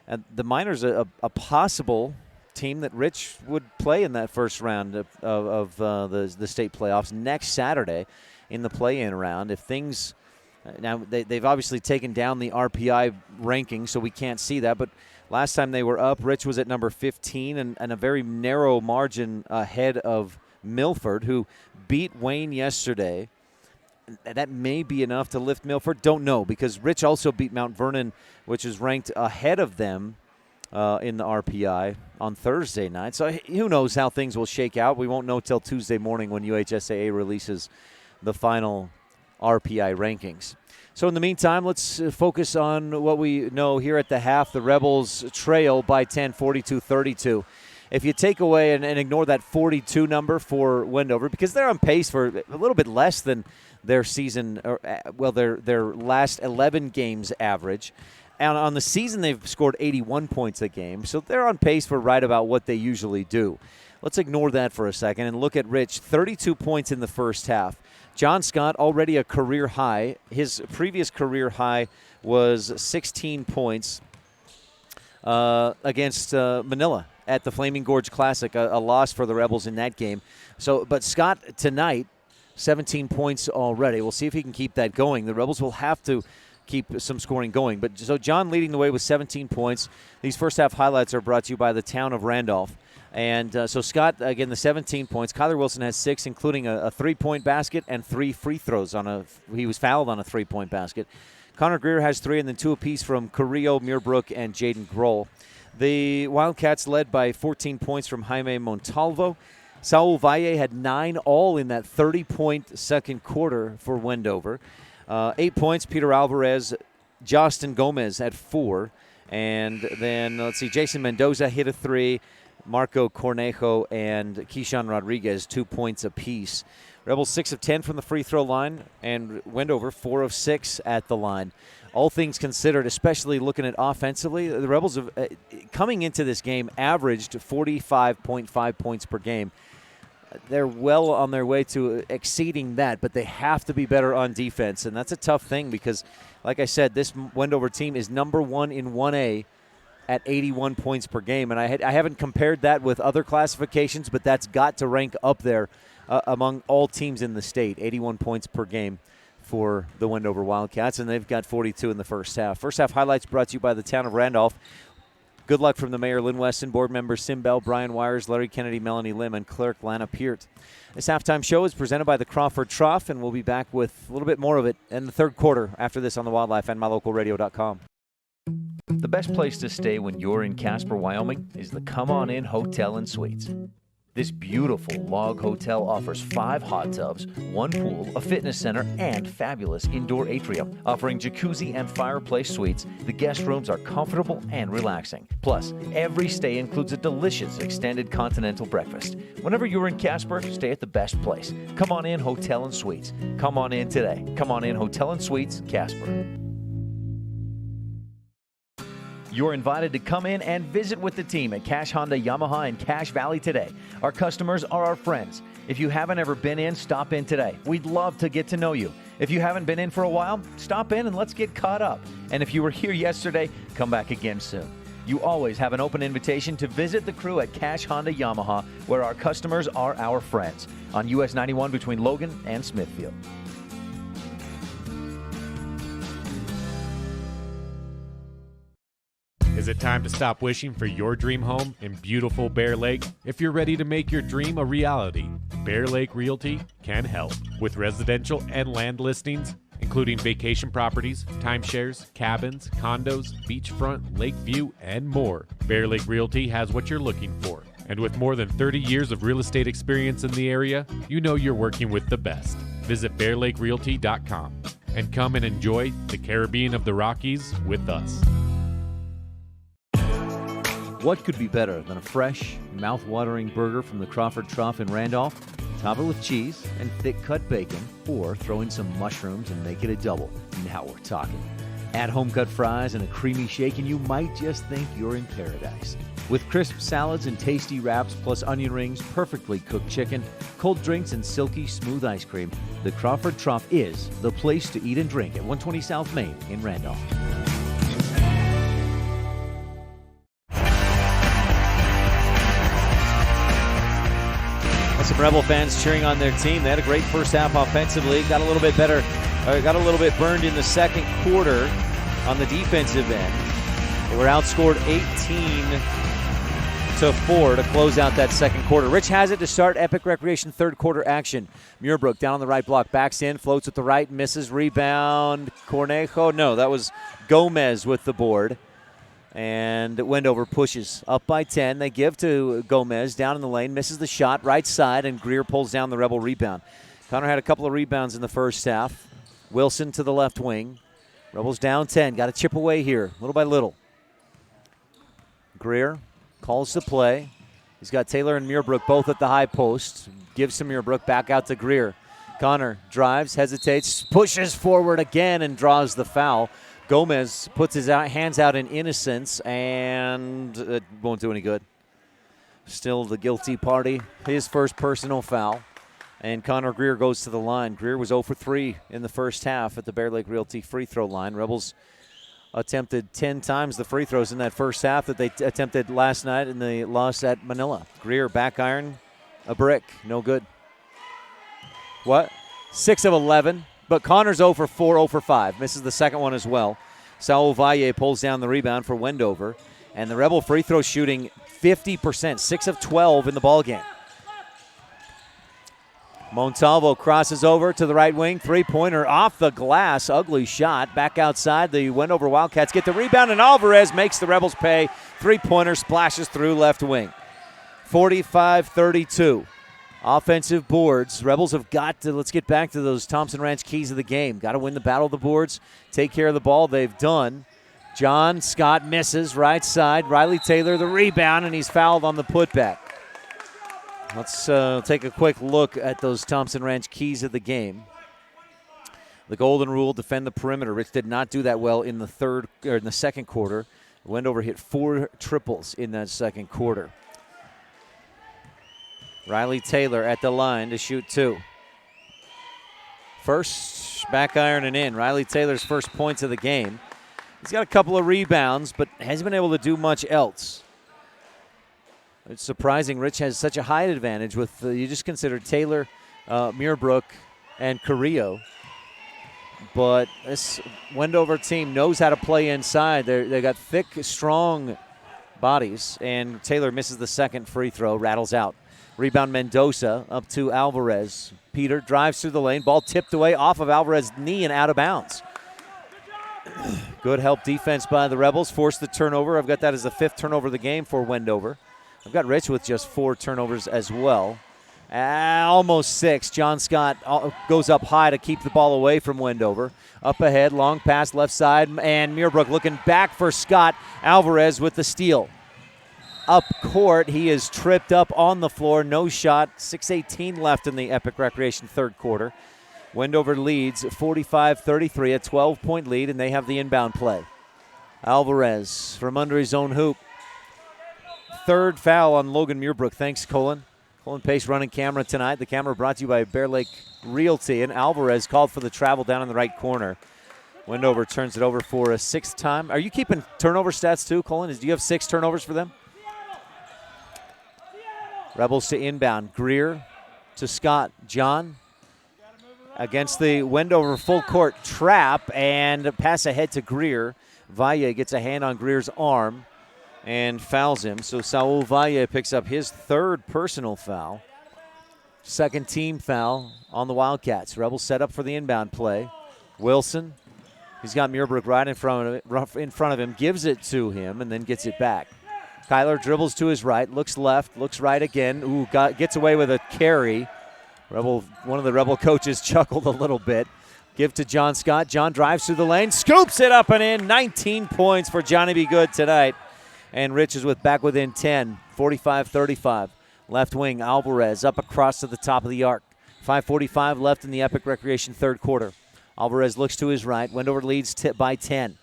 B: And the Miners a possible team that Rich would play in that first round of the state playoffs next Saturday in the play-in round. If things now they've obviously taken down the RPI ranking, so we can't see that. But last time they were up, Rich was at number 15 and a very narrow margin ahead of Milford, who beat Wayne yesterday. That may be enough to lift Milford. Don't know, because Rich also beat Mount Vernon, which is ranked ahead of them in the RPI on Thursday night. So who knows how things will shake out. We won't know till Tuesday morning when UHSAA releases the final RPI rankings. So in the meantime, let's focus on what we know here at the half. The Rebels trail by 10, 42-32. If you take away and ignore that 42 number for Wendover, because they're on pace for a little bit less than their season, their last 11 games average. And on the season, they've scored 81 points a game. So they're on pace for right about what they usually do. Let's ignore that for a second and look at Rich. 32 points in the first half. John Scott, already a career high. His previous career high was 16 points against Manila at the Flaming Gorge Classic, a loss for the Rebels in that game. But Scott tonight, 17 points already. We'll see if he can keep that going. The Rebels will have to keep some scoring going. But so John leading the way with 17 points. These first half highlights are brought to you by the Town of Randolph. And so Scott, again, the 17 points. Kyler Wilson has 6, including a 3-point basket and 3 free throws. He was fouled on a 3-point basket. Connor Greer has 3, and then 2 apiece from Carrillo, Muirbrook, and Jaden Grohl. The Wildcats led by 14 points from Jaime Montalvo. Saul Valle had 9 all in that 30-point second quarter for Wendover. 8 points, Peter Alvarez. Justin Gomez had 4. And then, Jason Mendoza hit a 3. Marco Cornejo and Keyshawn Rodriguez, 2 points apiece.
G: Rebels 6 of 10 from the free throw line, and Wendover 4 of 6 at the line. All things considered, especially looking at offensively, the Rebels have, coming into this game, averaged 45.5 points per game. They're well on their way to exceeding that, but they have to be better on defense, and that's a tough thing because, like I said, this Wendover team is number 1 in 1A at 81 points per game, and I haven't compared that with other classifications, but that's got to rank up there among all teams in the state, 81 points per game for the Wendover Wildcats, and they've got 42 in the first half. First half highlights brought to you by the town of Randolph. Good luck from the mayor, Lynn Weston, board members Sim Bell, Brian Wires, Larry Kennedy, Melanie Lim, and clerk Lana Peart. This halftime show is presented by the Crawford Trough, and we'll be back with a little bit more of it in the third quarter after this on the Wildlife and MyLocalRadio.com.
B: The best place to stay when you're in Casper, Wyoming is the Come On In Hotel and Suites. This beautiful log hotel offers 5 hot tubs, 1 pool, a fitness center, and fabulous indoor atrium. Offering jacuzzi and fireplace suites, the guest rooms are comfortable and relaxing. Plus, every stay includes a delicious extended continental breakfast. Whenever you're in Casper, stay at the best place. Come On In Hotel and Suites. Come on in today. Come On In Hotel and Suites, Casper. You're invited to come in and visit with the team at Cache Honda Yamaha in Cache Valley today. Our customers are our friends. If you haven't ever been in, stop in today. We'd love to get to know you. If you haven't been in for a while, stop in and let's get caught up. And if you were here yesterday, come back again soon. You always have an open invitation to visit the crew at Cache Honda Yamaha, where our customers are our friends, on US 91 between Logan and Smithfield.
L: Is it time to stop wishing for your dream home in beautiful Bear Lake? If you're ready to make your dream a reality, Bear Lake Realty can help with residential and land listings, including vacation properties, timeshares, cabins, condos, beachfront, lake view, and more. Bear Lake Realty has what you're looking for. And with more than 30 years of real estate experience in the area, you know you're working with the best. Visit BearLakeRealty.com and come and enjoy the Caribbean of the Rockies with us.
B: What could be better than a fresh, mouth-watering burger from the Crawford Trough in Randolph? Top it with cheese and thick-cut bacon, or throw in some mushrooms and make it a double. Now we're talking. Add home-cut fries and a creamy shake, and you might just think you're in paradise. With crisp salads and tasty wraps, plus onion rings, perfectly cooked chicken, cold drinks, and silky smooth ice cream, the Crawford Trough is the place to eat and drink at 120 South Main in Randolph.
G: Some Rebel fans cheering on their team. They had a great first half offensively. Got a little bit burned in the second quarter on the defensive end. They were outscored 18-4 to close out that second quarter. Rich has it to start Epic Recreation third quarter action. Muirbrook down on the right block, backs in, floats with the right, misses, rebound. Cornejo, no, that was Gomez with the board. And Wendover pushes up by 10. They give to Gomez down in the lane, misses the shot, right side, and Greer pulls down the Rebel rebound. Connor had a couple of rebounds in the first half. Wilson to the left wing. Rebels down 10. Got to chip away here, little by little. Greer calls the play. He's got Taylor and Muirbrook both at the high post. Gives to Muirbrook, back out to Greer. Connor drives, hesitates, pushes forward again, and draws the foul. Gomez puts his hands out in innocence, and it won't do any good. Still the guilty party. His first personal foul. And Connor Greer goes to the line. Greer was 0 for 3 in the first half at the Bear Lake Realty free throw line. Rebels attempted 10 times the free throws in that first half that they attempted last night in the loss at Manila. Greer back iron, a brick, no good. What? 6 of 11. But Connor's 0 for 4, 0 for 5. Misses the second one as well. Saul Valle pulls down the rebound for Wendover. And the Rebel free throw shooting 50%, 6 of 12 in the ballgame. Montalvo crosses over to the right wing. Three-pointer off the glass. Ugly shot. Back outside. The Wendover Wildcats get the rebound, and Alvarez makes the Rebels pay. Three-pointer splashes through left wing. 45-32. Offensive boards. Rebels have got to, let's get back to those Thompson Ranch keys of the game. Got to win the battle of the boards, take care of the ball. They've done. John Scott misses, right side. Riley Taylor the rebound, and he's fouled on the putback. Let's take a quick look at those Thompson Ranch keys of the game. The golden rule, defend the perimeter. Rich did not do that well in the second quarter. Wendover hit 4 triples in that second quarter. Riley Taylor at the line to shoot 2. First, back iron and in. Riley Taylor's first points of the game. He's got a couple of rebounds, but hasn't been able to do much else. It's surprising Rich has such a height advantage with, you just consider Taylor, Muirbrook, and Carrillo. But this Wendover team knows how to play inside. They got thick, strong bodies, and Taylor misses the second free throw, rattles out. Rebound Mendoza up to Alvarez. Peter drives through the lane. Ball tipped away off of Alvarez's knee and out of bounds. Good help defense by the Rebels. Forced the turnover. I've got that as the 5th turnover of the game for Wendover. I've got Rich with just 4 turnovers as well. Almost 6. John Scott goes up high to keep the ball away from Wendover. Up ahead, long pass left side, and Muirbrook looking back for Scott. Alvarez with the steal. Up court, he is tripped up on the floor. No shot. 6:18 left in the Epic Recreation third quarter. Wendover leads 45-33, a 12-point lead, and they have the inbound play. Alvarez from under his own hoop. Third foul on Logan Muirbrook. Thanks, Colin. Colin Pace running camera tonight. The camera brought to you by Bear Lake Realty, and Alvarez called for the travel down in the right corner. Wendover turns it over for a 6th time. Are you keeping turnover stats too, Colin? Do you have 6 turnovers for them? Rebels to inbound. Greer to Scott. John against the Wendover full court trap, and pass ahead to Greer. Valle gets a hand on Greer's arm and fouls him. So Saul Valle picks up his 3rd personal foul. 2nd team foul on the Wildcats. Rebels set up for the inbound play. Wilson, he's got Muirbrook right in front of him, gives it to him, and then gets it back. Kyler dribbles to his right, looks left, looks right again. Gets away with a carry. One of the Rebel coaches chuckled a little bit. Give to John Scott. John drives through the lane, scoops it up and in. 19 points for Johnny B. Good tonight. And Rich is back within 10, 45-35. Left wing, Alvarez up across to the top of the arc. 5:45 left in the Epic Recreation third quarter. Alvarez looks to his right. Wendover leads by 10.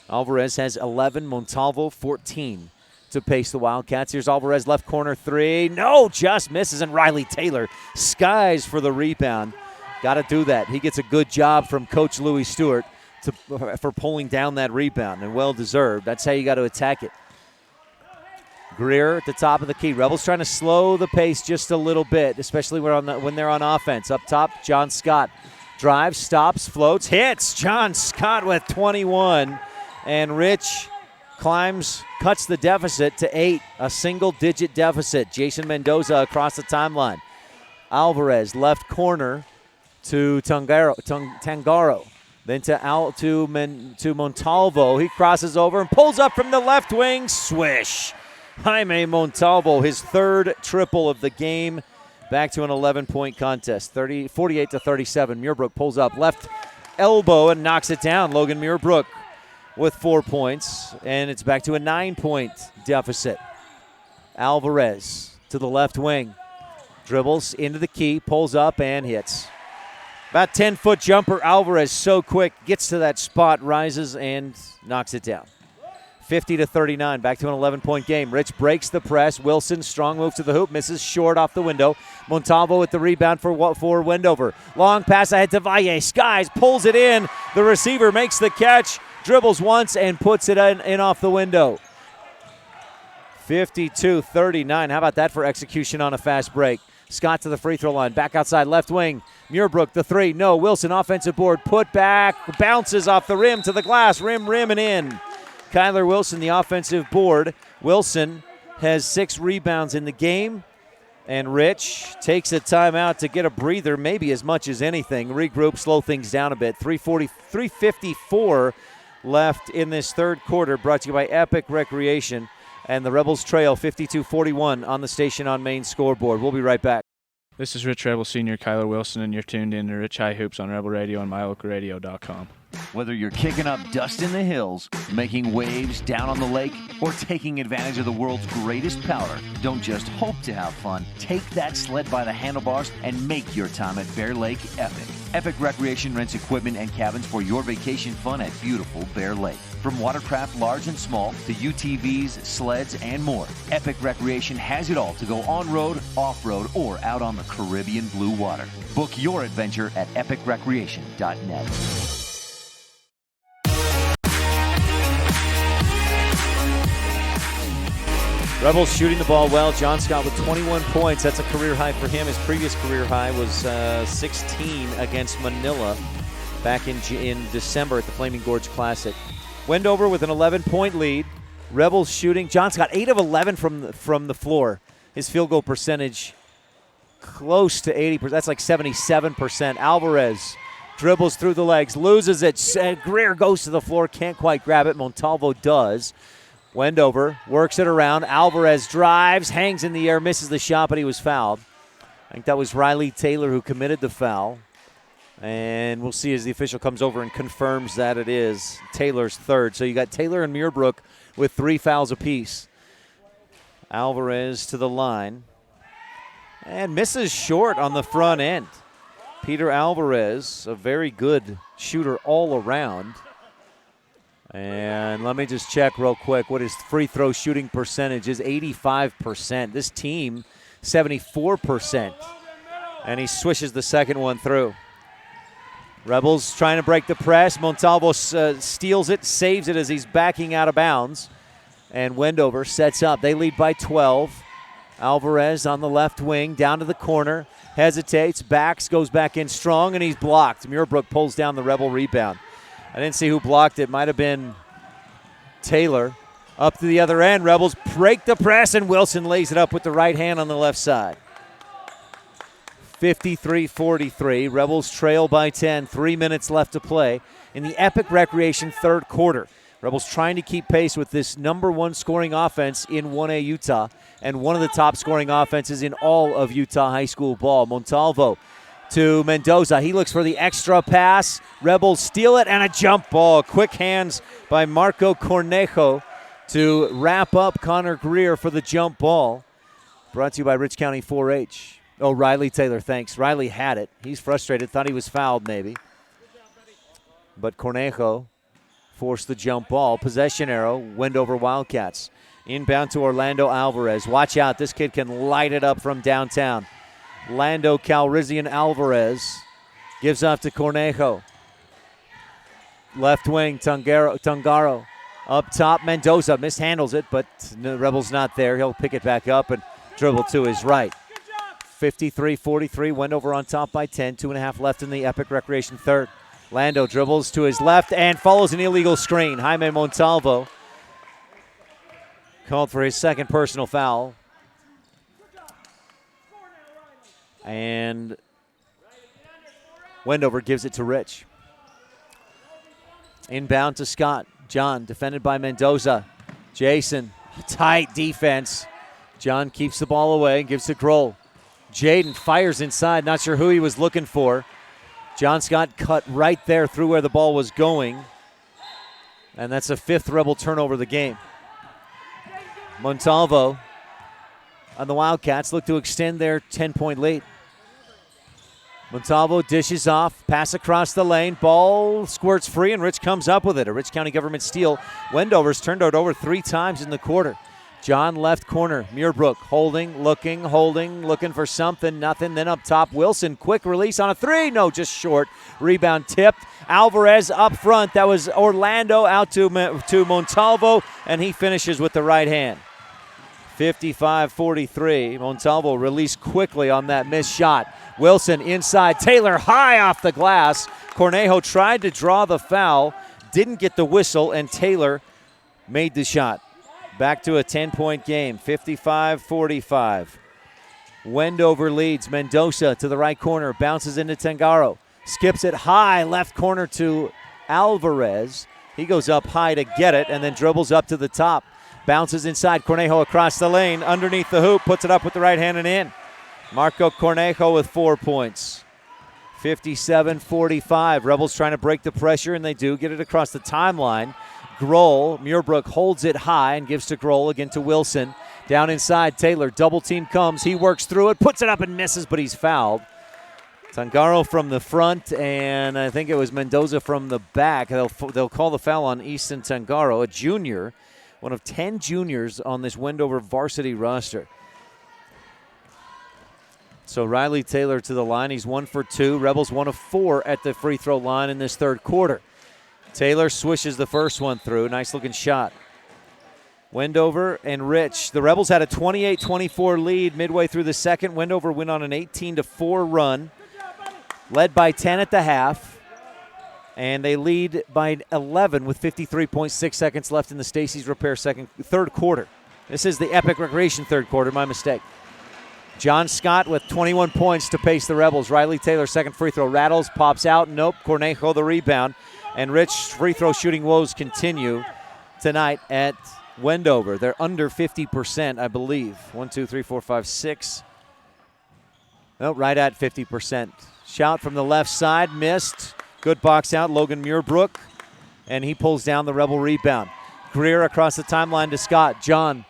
G: Alvarez has 11, Montalvo 14 to pace the Wildcats. Here's Alvarez, left corner 3. No, just misses, and Riley Taylor skies for the rebound. Got to do that. He gets a good job from Coach Louis Stewart for pulling down that rebound, and well-deserved. That's how you got to attack it. Greer at the top of the key. Rebels trying to slow the pace just a little bit, especially when they're on offense. Up top, John Scott drives, stops, floats, hits. John Scott with 21, and Rich cuts the deficit to 8, a single-digit deficit. Jason Mendoza across the timeline. Alvarez, left corner to Tangaro. Then to Montalvo. He crosses over and pulls up from the left wing. Swish. Jaime Montalvo, his 3rd triple of the game. Back to an 11-point contest, 48-37. Muirbrook pulls up, left elbow, and knocks it down. Logan Muirbrook with 4 points, and it's back to a 9-point deficit. Alvarez to the left wing. Dribbles into the key, pulls up, and hits. About 10-foot jumper. Alvarez so quick, gets to that spot, rises, and knocks it down. 50-39, back to an 11-point game. Rich breaks the press. Wilson, strong move to the hoop, misses short off the window. Montalvo with the rebound for Wendover. Long pass ahead to Valle. Skies, pulls it in. The receiver makes the catch, dribbles once, and puts it in off the window. 52-39. How about that for execution on a fast break? Scott to the free throw line. Back outside, left wing. Muirbrook, the 3. No. Wilson, offensive board. Put back. Bounces off the rim to the glass. Rim, and in. Kyler Wilson, the offensive board. Wilson has 6 rebounds in the game. And Rich takes a timeout to get a breather, maybe as much as anything. Regroup, slow things down a bit. 3:54 left in this third quarter, brought to you by Epic Recreation. And the Rebels trail 52-41 on the Station on Main scoreboard. We'll be right back.
V: This is Rich Rebel Senior Kyler Wilson, and you're tuned in to Rich High Hoops on Rebel Radio and mylocalradio.com.
B: Whether you're kicking up dust in the hills, making waves down on the lake, or taking advantage of the world's greatest powder, don't just hope to have fun. Take that sled by the handlebars and make your time at Bear Lake epic. Epic Recreation rents equipment and cabins for your vacation fun at beautiful Bear Lake. From watercraft large and small to UTVs, sleds, and more, Epic Recreation has it all to go on-road, off-road, or out on the Caribbean blue water. Book your adventure at epicrecreation.net.
G: Rebels shooting the ball well. John Scott with 21 points. That's a career high for him. His previous career high was 16 against Manila back in December at the Flaming Gorge Classic. Wendover with an 11-point lead. Rebels shooting. John Scott 8 of 11 from the floor. His field goal percentage close to 80%. That's like 77%. Alvarez dribbles through the legs, loses it. Greer goes to the floor, can't quite grab it. Montalvo does. Wendover works it around. Alvarez drives, hangs in the air, misses the shot, but he was fouled. I think that was Riley Taylor who committed the foul. And we'll see as the official comes over and confirms that it is Taylor's third. So you got Taylor and Muirbrook with 3 fouls apiece. Alvarez to the line. And misses short on the front end. Peter Alvarez, a very good shooter all around. And let me just check real quick what his free throw shooting percentage is. 85%. This team, 74%. And he swishes the second one through. Rebels trying to break the press. Montalvo steals it, saves it as he's backing out of bounds. And Wendover sets up. They lead by 12. Alvarez on the left wing, down to the corner. Hesitates, backs, goes back in strong, and he's blocked. Muirbrook pulls down the Rebel rebound. I didn't see who blocked it. Might have been Taylor. Up to the other end. Rebels break the press, and Wilson lays it up with the right hand on the left side. 53-43. Rebels trail by 10. 3 minutes left to play in the Epic Recreation third quarter. Rebels trying to keep pace with this number one scoring offense in 1A Utah and one of the top scoring offenses in all of Utah high school ball. Montalvo to Mendoza. He looks for the extra pass. Rebels steal it, and a jump ball. Quick hands by Marco Cornejo to wrap up Connor Greer for the jump ball. Brought to you by Rich County 4-H. Oh, Riley Taylor, thanks. Riley had it. He's frustrated, thought he was fouled maybe. But Cornejo forced the jump ball. Possession arrow, Wendover Wildcats. Inbound to Orlando Alvarez. Watch out, this kid can light it up from downtown. Lando Calrissian Alvarez gives off to Cornejo. Left wing, Tungaro. Up top, Mendoza mishandles it, but the Rebels not there. He'll pick it back up and dribble to his right. 53-43, Wendover on top by 10. 2.5 left in the Epic Recreation third. Lando dribbles to his left and follows an illegal screen. Jaime Montalvo called for his second personal foul. And Wendover gives it to Rich. Inbound to Scott. John defended by Mendoza. Jason, tight defense. John keeps the ball away and gives to Grohl. Jaden fires inside, not sure who he was looking for. John Scott cut right there through where the ball was going. And that's a 5th Rebel turnover of the game. Montalvo on the Wildcats look to extend their 10-point lead. Montalvo dishes off, pass across the lane, ball squirts free, and Rich comes up with it. A Rich County government steal. Wendover's turned it over 3 times in the quarter. John left corner, Muirbrook holding, looking for something, nothing. Then up top, Wilson, quick release on a 3. No, just short. Rebound tipped. Alvarez up front. That was Orlando out to Montalvo, and he finishes with the right hand. 55-43. Montalvo released quickly on that missed shot. Wilson inside. Taylor high off the glass. Cornejo tried to draw the foul, didn't get the whistle, and Taylor made the shot. Back to a 10-point game, 55-45. Wendover leads. Mendoza to the right corner, bounces into Tangaro. Skips it high, left corner to Alvarez. He goes up high to get it and then dribbles up to the top. Bounces inside, Cornejo across the lane, underneath the hoop, puts it up with the right hand and in. Marco Cornejo with 4 points. 57-45. Rebels trying to break the pressure, and they do. Get it across the timeline. Grohl, Muirbrook holds it high and gives to Grohl, again to Wilson. Down inside, Taylor, double team comes. He works through it, puts it up and misses, but he's fouled. Tangaro from the front, and I think it was Mendoza from the back. They'll call the foul on Easton Tangaro, a junior, one of 10 juniors on this Wendover varsity roster. So Riley Taylor to the line. He's 1 for 2. Rebels 1 of 4 at the free throw line in this third quarter. Taylor swishes the first one through. Nice looking shot. Wendover and Rich. The Rebels had a 28-24 lead midway through the second. Wendover went on an 18-4 run, led by 10 at the half, and they lead by 11 with 53.6 seconds left in the Stacey's Repair third quarter. This is the Epic Recreation third quarter, my mistake. John Scott with 21 points to pace the Rebels. Riley Taylor, second free throw, rattles, pops out, nope. Cornejo the rebound, and Rich free throw shooting woes continue tonight at Wendover. They're under 50%, I believe. 1, 2, 3, 4, 5, 6. Oh, right at 50%. Shout from the left side, missed. Good box out, Logan Muirbrook, and he pulls down the Rebel rebound. Greer across the timeline to Scott. John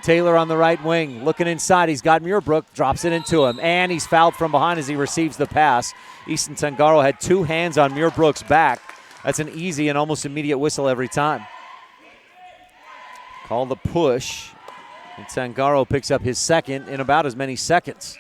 G: Taylor on the right wing, looking inside. He's got Muirbrook, drops it into him, and he's fouled from behind as he receives the pass. Easton Tangaro had 2 hands on Muirbrook's back. That's an easy and almost immediate whistle every time. Call the push, and Tangaro picks up his second in about as many seconds.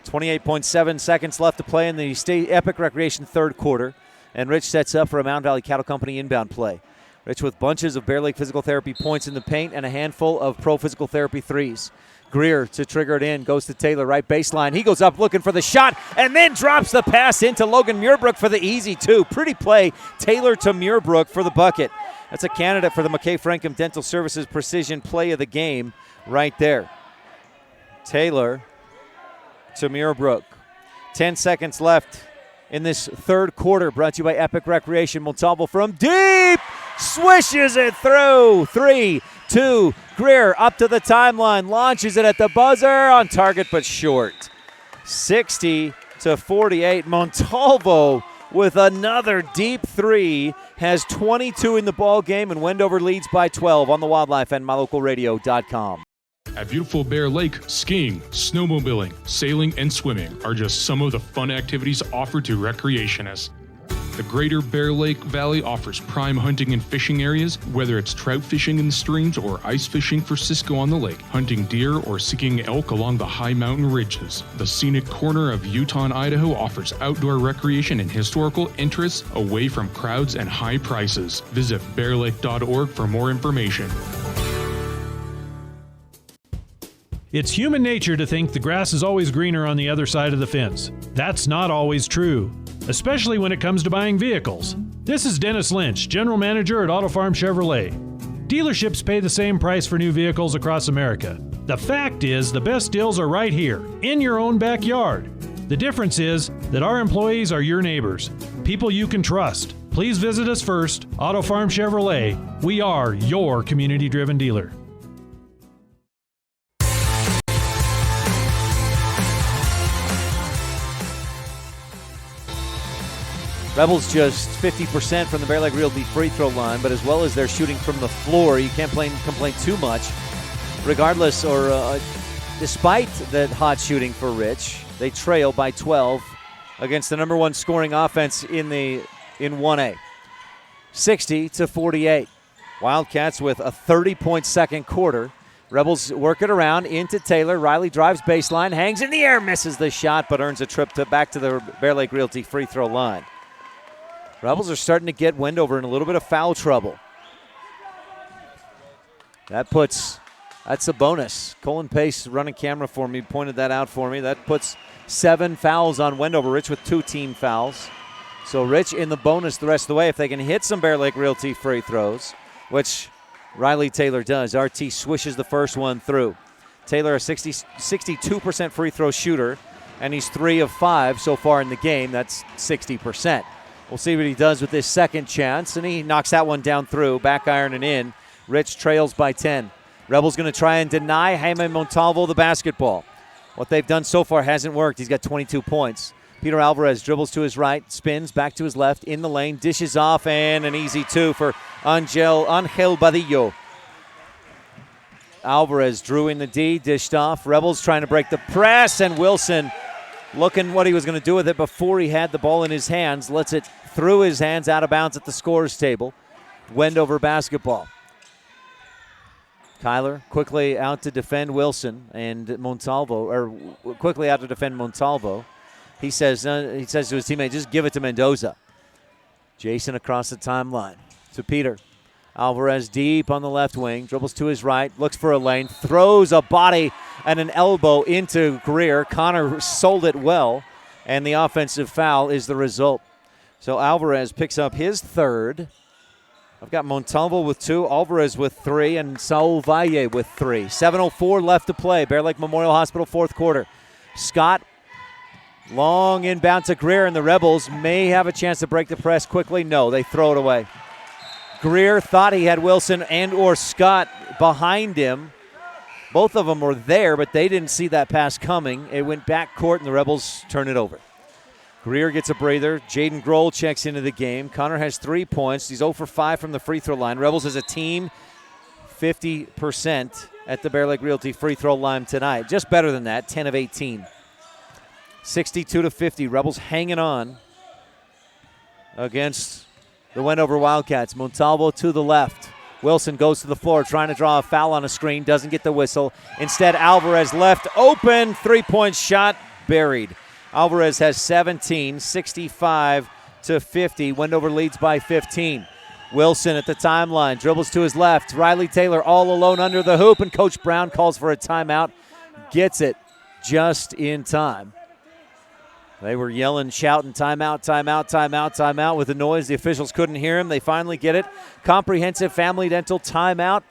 G: 28.7 seconds left to play in the Epic Recreation third quarter, and Rich sets up for a Mountain Valley Cattle Company inbound play. Rich with bunches of Bear Lake Physical Therapy points in the paint and a handful of Pro Physical Therapy threes. Greer to trigger it in, goes to Taylor, right baseline. He goes up looking for the shot and then drops the pass into Logan Muirbrook for the easy 2. Pretty play, Taylor to Muirbrook for the bucket. That's a candidate for the McKay Frankham Dental Services Precision Play of the Game right there. Taylor to Muirbrook. 10 seconds left in this third quarter, brought to you by Epic Recreation. Montalvo from deep, swishes it through. 3, 2, Greer up to the timeline, launches it at the buzzer, on target but short. 60-48, Montalvo with another deep 3, has 22 in the ball game, and Wendover leads by 12 on the Wildlife and MyLocalRadio.com.
F: At beautiful Bear Lake, skiing, snowmobiling, sailing, and swimming are just some of the fun activities offered to recreationists. The Greater Bear Lake Valley offers prime hunting and fishing areas, whether it's trout fishing in the streams or ice fishing for Cisco on the lake, hunting deer or seeking elk along the high mountain ridges. The scenic corner of Utah and Idaho offers outdoor recreation and historical interests away from crowds and high prices. Visit bearlake.org for more information.
H: It's human nature to think the grass is always greener on the other side of the fence. That's not always true, especially when it comes to buying vehicles. This is Dennis Lynch, General Manager at Auto Farm Chevrolet. Dealerships pay the same price for new vehicles across America. The fact is, the best deals are right here, in your own backyard. The difference is that our employees are your neighbors, people you can trust. Please visit us first, Auto Farm Chevrolet. We are your community-driven dealer.
G: Rebels just 50% from the Bear Lake Realty free throw line, but as well as they're shooting from the floor, you can't complain too much. Regardless, or despite that hot shooting for Rich, they trail by 12 against the number 1 scoring offense in 1A. 60-48. Wildcats with a 30-point second quarter. Rebels work it around into Taylor. Riley drives baseline, hangs in the air, misses the shot, but earns a trip back to the Bear Lake Realty free throw line. Rebels are starting to get Wendover in a little bit of foul trouble. That's a bonus. Colin Pace running camera for me, pointed that out for me. That puts 7 fouls on Wendover. Rich with 2 team fouls. So Rich in the bonus the rest of the way. If they can hit some Bear Lake Realty free throws, which Riley Taylor does. RT swishes the first one through. Taylor a 62% free throw shooter, and he's 3 of 5 so far in the game. That's 60%. We'll see what he does with this second chance, and he knocks that one down through, back iron and in. Rich trails by 10. Rebels going to try and deny Jaime Montalvo the basketball. What they've done so far hasn't worked. He's got 22 points. Peter Alvarez dribbles to his right, spins back to his left, in the lane, dishes off, and an easy two for Angel Badillo. Alvarez drew in the D, dished off. Rebels trying to break the press, and Wilson looking what he was going to do with it before he had the ball in his hands. Lets it through his hands out of bounds at the scores table. Wendover basketball. Kyler quickly out to defend Wilson and Montalvo, or quickly out to defend Montalvo. He says to his teammate, just give it to Mendoza. Jason across the timeline to Peter. Alvarez deep on the left wing, dribbles to his right, looks for a lane, throws a body and an elbow into Greer. Connor sold it well, and the offensive foul is the result. So Alvarez picks up his third. I've got Montalvo with 2, Alvarez with 3, and Saul Valle with 3. 7:04 left to play. Bear Lake Memorial Hospital, fourth quarter. Scott, long inbound to Greer, and the Rebels may have a chance to break the press quickly. No, they throw it away. Greer thought he had Wilson and or Scott behind him. Both of them were there, but they didn't see that pass coming. It went back court, and the Rebels turn it over. Greer gets a breather. Jaden Grohl checks into the game. Connor has 3 points. He's 0 for 5 from the free throw line. Rebels as a team, 50% at the Bear Lake Realty free throw line tonight. Just better than that, 10 of 18. 62-50. Rebels hanging on against the Wendover Wildcats. Montalvo to the left. Wilson goes to the floor trying to draw a foul on a screen. Doesn't get the whistle. Instead, Alvarez left open. 3-point shot buried. Alvarez has 17, 65-50. Wendover leads by 15. Wilson at the timeline, dribbles to his left. Riley Taylor all alone under the hoop, and Coach Brown calls for a timeout. Gets it just in time. They were yelling, shouting, timeout, timeout, timeout, timeout. With the noise, the officials couldn't hear him. They finally get it. Comprehensive Family Dental timeout.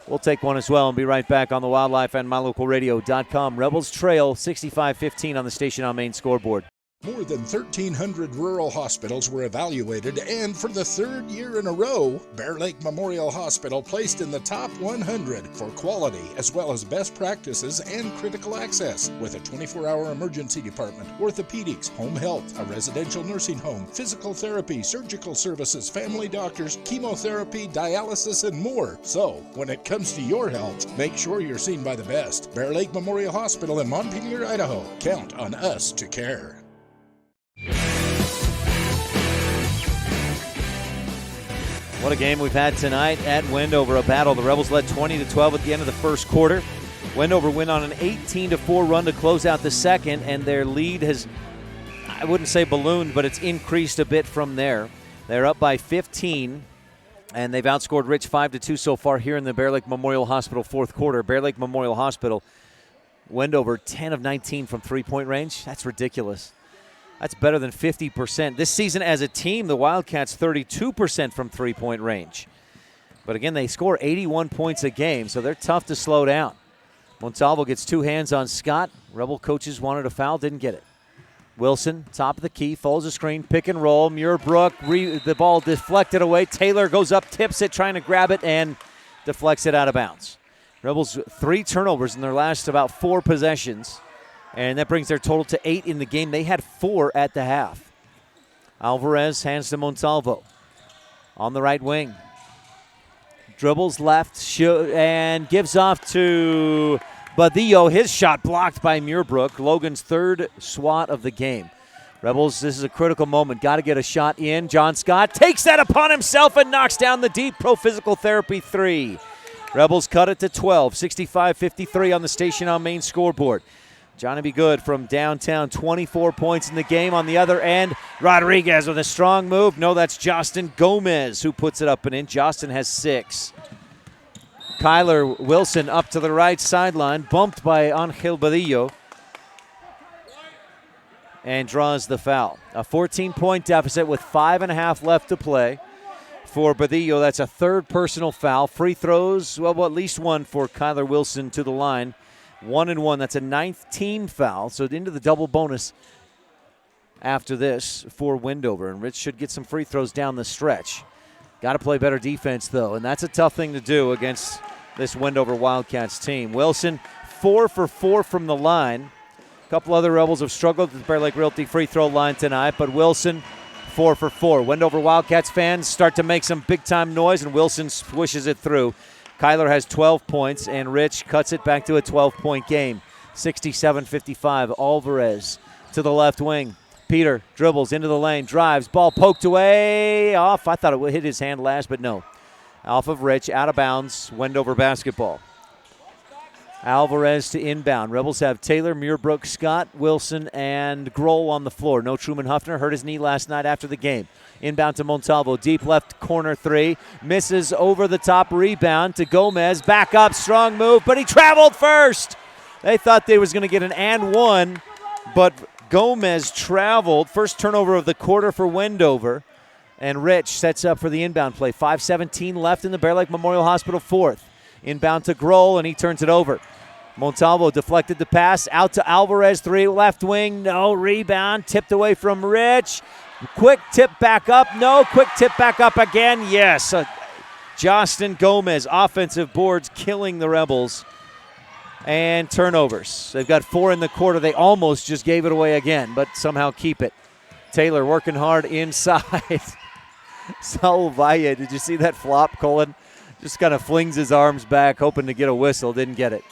G: We'll take one as well and be right back on the Wildlife and MyLocalRadio.com. Rebels trail 65-15 on the Station on Main scoreboard.
N: More than 1,300 rural hospitals were evaluated, and for the third year in a row, Bear Lake Memorial Hospital placed in the top 100 for quality as well as best practices and critical access, with a 24-hour emergency department, orthopedics, home health, a residential nursing home, physical therapy, surgical services, family doctors, chemotherapy, dialysis, and more. So, when it comes to your health, make sure you're seen by the best. Bear Lake Memorial Hospital in Montpelier, Idaho. Count on us to care.
G: What a game we've had tonight at Wendover, a battle. The Rebels led 20-12 at the end of the first quarter. Wendover went on an 18-4 run to close out the second, and their lead has, I wouldn't say ballooned, but it's increased a bit from there. They're up by 15, and they've outscored Rich 5-2 so far here in the Bear Lake Memorial Hospital fourth quarter. Bear Lake Memorial Hospital, Wendover 10 of 19 from three-point range. That's ridiculous. That's better than 50%. This season as a team, the Wildcats 32% from three-point range. But again, they score 81 points a game, so they're tough to slow down. Montalvo gets 2 hands on Scott. Rebel coaches wanted a foul, didn't get it. Wilson, top of the key, follows the screen, pick and roll. Muirbrook, the ball deflected away. Taylor goes up, tips it, trying to grab it, and deflects it out of bounds. Rebels 3 turnovers in their last about 4 possessions. And that brings their total to 8 in the game. They had 4 at the half. Alvarez hands to Montalvo on the right wing. Dribbles left and gives off to Badillo. His shot blocked by Muirbrook. Logan's 3rd swat of the game. Rebels, this is a critical moment. Got to get a shot in. John Scott takes that upon himself and knocks down the deep Pro Physical Therapy 3. Rebels cut it to 12, 65-53 on the Station on Main scoreboard. Johnny B. Good from downtown, 24 points in the game. On the other end, Rodriguez with a strong move. No, that's Justin Gomez who puts it up and in. Justin has 6. Kyler Wilson up to the right sideline, bumped by Angel Badillo, and draws the foul. A 14-point deficit with 5.5 left to play for Badillo. That's a 3rd personal foul. Free throws, well, at least 1 for Kyler Wilson to the line. 1-1. That's a 9th team foul. So into the double bonus after this for Wendover. And Rich should get some free throws down the stretch. Got to play better defense, though. And that's a tough thing to do against this Wendover Wildcats team. Wilson, 4 for 4 from the line. A couple other Rebels have struggled at the Bear Lake Realty free throw line tonight, but Wilson, 4 for 4. Wendover Wildcats fans start to make some big-time noise, and Wilson swishes it through. Kyler has 12 points, and Rich cuts it back to a 12-point game. 67-55. Alvarez to the left wing. Peter dribbles into the lane, drives, ball poked away, off. I thought it would hit his hand last, but no. Off of Rich, out of bounds, Wendover basketball. Alvarez to inbound. Rebels have Taylor, Muirbrook, Scott, Wilson, and Grohl on the floor. No Truman Huffner, hurt his knee last night after the game. Inbound to Montalvo, deep left corner three. Misses over the top, rebound to Gomez. Back up, strong move, but he traveled first. They thought they was going to get an and one, but Gomez traveled. First turnover of the quarter for Wendover. And Rich sets up for the inbound play. 5:17 left in the Bear Lake Memorial Hospital fourth. Inbound to Grohl, and he turns it over. Montalvo deflected the pass. Out to Alvarez, three left wing. No, rebound. Tipped away from Rich. Quick tip back up. No, quick tip back up again. Yes. Justin Gomez, offensive boards killing the Rebels. And turnovers. They've got 4 in the quarter. They almost just gave it away again, but somehow keep it. Taylor working hard inside. Saul Valle, did you see that flop, Colin? Just kind of flings his arms back, hoping to get a whistle. Didn't get it.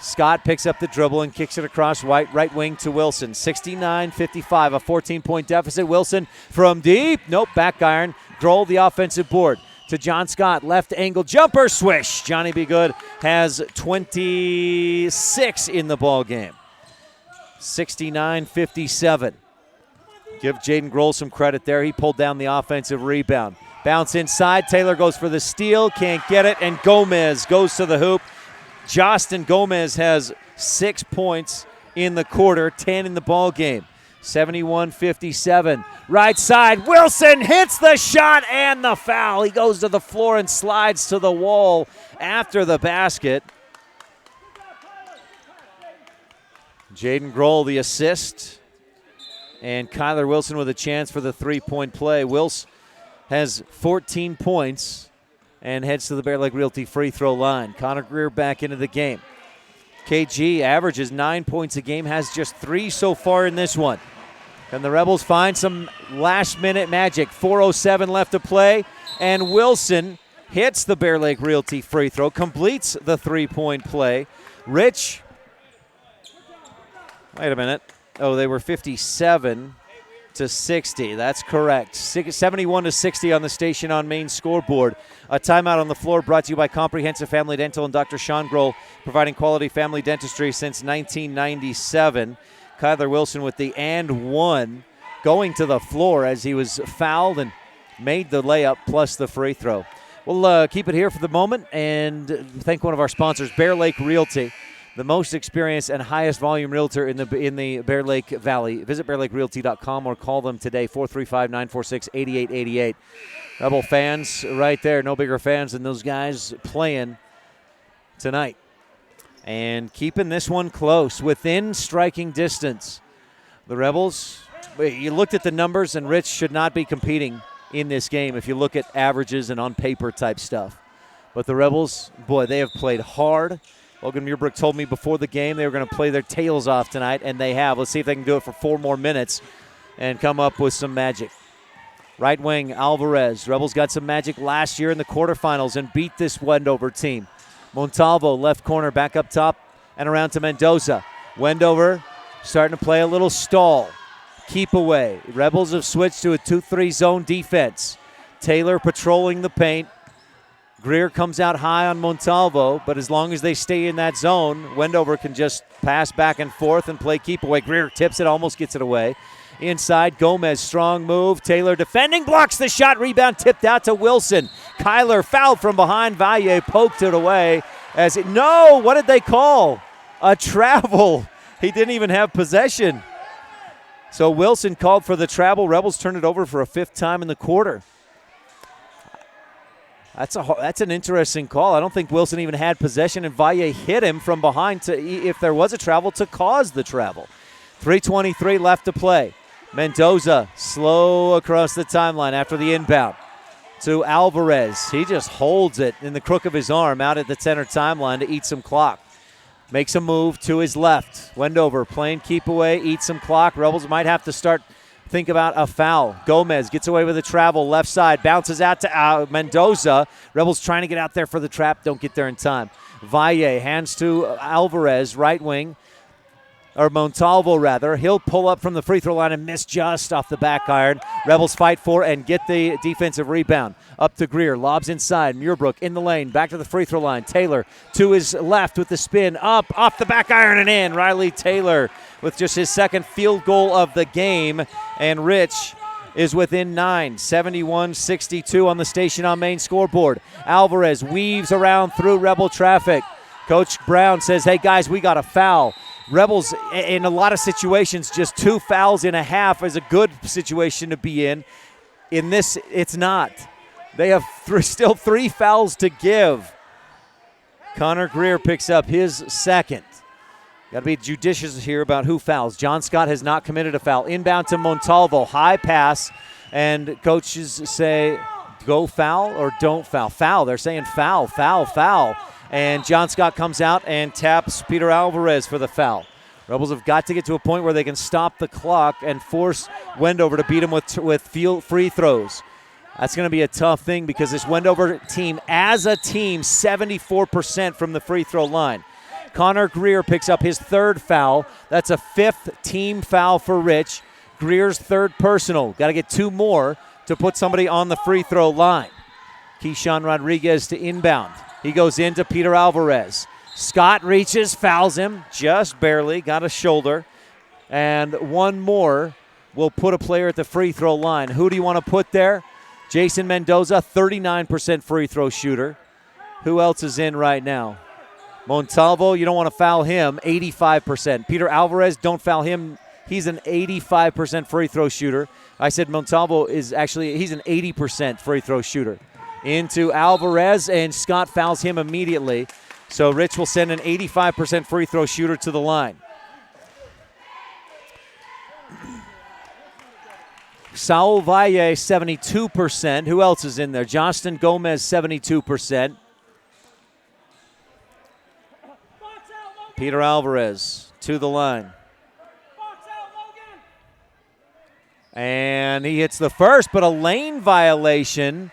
G: Scott picks up the dribble and kicks it across right wing to Wilson. 69-55, a 14-point deficit. Wilson from deep. Nope, back iron. Grohl, the offensive board. To John Scott, left angle jumper, swish. Johnny B. Good has 26 in the ball game. 69-57. Give Jaden Grohl some credit there. He pulled down the offensive rebound. Bounce inside. Taylor goes for the steal. Can't get it. And Gomez goes to the hoop. Justin Gomez has 6 points in the quarter, 10 in the ball game. 71-57. Right side. Wilson hits the shot and the foul. He goes to the floor and slides to the wall after the basket. Jaden Grohl, the assist. And Kyler Wilson with a chance for the three-point play. Wilson has 14 points and heads to the Bear Lake Realty free throw line. Connor Greer back into the game. KG averages 9 points a game, has just 3 so far in this one. Can the Rebels find some last-minute magic? 4:07 left to play, and Wilson hits the Bear Lake Realty free throw, completes the three-point play. Rich, wait a minute. Oh, they were 57-60. That's correct. 71-60 on the Station on Main scoreboard. A timeout on the floor brought to you by Comprehensive Family Dental and Dr. Sean Grohl, providing quality family dentistry since 1997. Kyler Wilson with the and one, going to the floor as he was fouled and made the layup plus the free throw. We'll keep it here for the moment and thank one of our sponsors, Bear Lake Realty, the most experienced and highest volume realtor in the Bear Lake Valley. Visit bearlakerealty.com or call them today, 435-946-8888. Rebel fans right there, no bigger fans than those guys playing tonight. And keeping this one close, within striking distance. The Rebels, you looked at the numbers, and Rich should not be competing in this game if you look at averages and on paper type stuff. But the Rebels, boy, they have played hard. Logan Muirbrook told me before the game they were going to play their tails off tonight, and they have. Let's see if they can do it for 4 more minutes and come up with some magic. Right wing, Alvarez. Rebels got some magic last year in the quarterfinals and beat this Wendover team. Montalvo, left corner, back up top and around to Mendoza. Wendover starting to play a little stall. Keep away. Rebels have switched to a 2-3 zone defense. Taylor patrolling the paint. Greer comes out high on Montalvo, but as long as they stay in that zone, Wendover can just pass back and forth and play keep away. Greer tips it, almost gets it away. Inside, Gomez, strong move. Taylor defending, blocks the shot. Rebound tipped out to Wilson. Kyler fouled from behind. Valle poked it away. No, what did they call? A travel. He didn't even have possession. So Wilson called for the travel. Rebels turned it over for a 5th time in the quarter. That's an interesting call. I don't think Wilson even had possession, and Valle hit him from behind if there was a travel, to cause the travel. 3:23 left to play. Mendoza slow across the timeline after the inbound. to Alvarez. He just holds it in the crook of his arm out at the center timeline to eat some clock. Makes a move to his left. Wendover playing keep away, eat some clock. Rebels might have to think about a foul. Gomez gets away with a travel left side, bounces out to Mendoza. Rebels trying to get out there for the trap, don't get there in time. Valle hands to Alvarez, right wing, or Montalvo rather. He'll pull up from the free throw line and miss just off the back iron. Rebels fight for and get the defensive rebound. Up to Greer, lobs inside. Muirbrook in the lane, back to the free throw line. Taylor to his left with the spin, up, off the back iron and in. Riley Taylor with just his second field goal of the game. And Rich is within 9, 71-62 on the Station on Main scoreboard. Alvarez weaves around through Rebel traffic. Coach Brown says, hey guys, we got a foul. Rebels, in a lot of situations, just 2 fouls in a half is a good situation to be in. In this, it's not. They have still 3 fouls to give. Connor Greer picks up his second. Got to be judicious here about who fouls. John Scott has not committed a foul. Inbound to Montalvo, high pass, and coaches say go foul or don't foul. Foul, they're saying foul, foul, foul. And John Scott comes out and taps Peter Alvarez for the foul. Rebels have got to get to a point where they can stop the clock and force Wendover to beat them with free throws. That's going to be a tough thing because this Wendover team, as a team, 74% from the free throw line. Connor Greer picks up his 3rd foul. That's a 5th team foul for Rich. Greer's 3rd personal. Got to get 2 more to put somebody on the free throw line. Keyshawn Rodriguez to inbound. He goes into Peter Alvarez. Scott reaches, fouls him, just barely, got a shoulder. And 1 more will put a player at the free throw line. Who do you want to put there? Jason Mendoza, 39% free throw shooter. Who else is in right now? Montalvo, you don't want to foul him, 85%. Peter Alvarez, don't foul him. He's an 85% free throw shooter. I said Montalvo he's an 80% free throw shooter. Into Alvarez, and Scott fouls him immediately. So Rich will send an 85% free throw shooter to the line. Saul Valle, 72%. Who else is in there? Johnston Gomez, 72%. Peter Alvarez to the line. And he hits the first, but a lane violation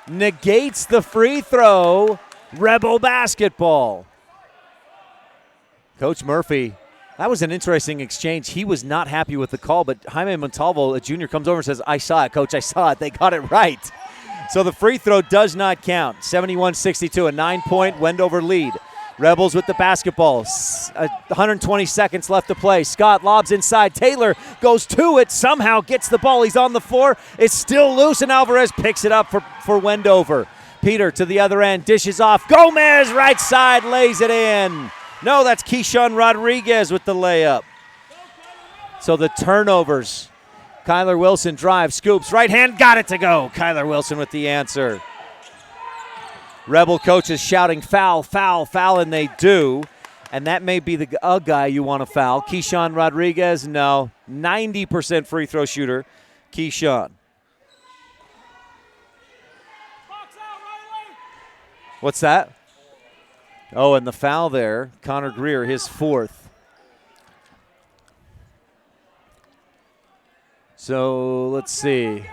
G: negates the free throw. Rebel basketball. Coach Murphy, that was an interesting exchange. He was not happy with the call, but Jaime Montalvo, a junior, comes over and says, I saw it, Coach, I saw it. They got it right. So the free throw does not count. 71-62, a 9-point Wendover lead. Rebels with the basketball. 120 seconds left to play. Scott lobs inside. Taylor goes to it. Somehow gets the ball. He's on the floor. It's still loose, and Alvarez picks it up for Wendover. Peter to the other end. Dishes off. Gomez, right side, lays it in. No, that's Keyshawn Rodriguez with the layup. So the turnovers. Kyler Wilson drives, scoops. Right hand, got it to go. Kyler Wilson with the answer. Rebel coaches shouting foul, foul, foul, and they do. And that may be a guy you want to foul. Keyshawn Rodriguez, no. 90% free throw shooter, Keyshawn. What's that? Oh, and the foul there, Connor Greer, his 4th. So let's see.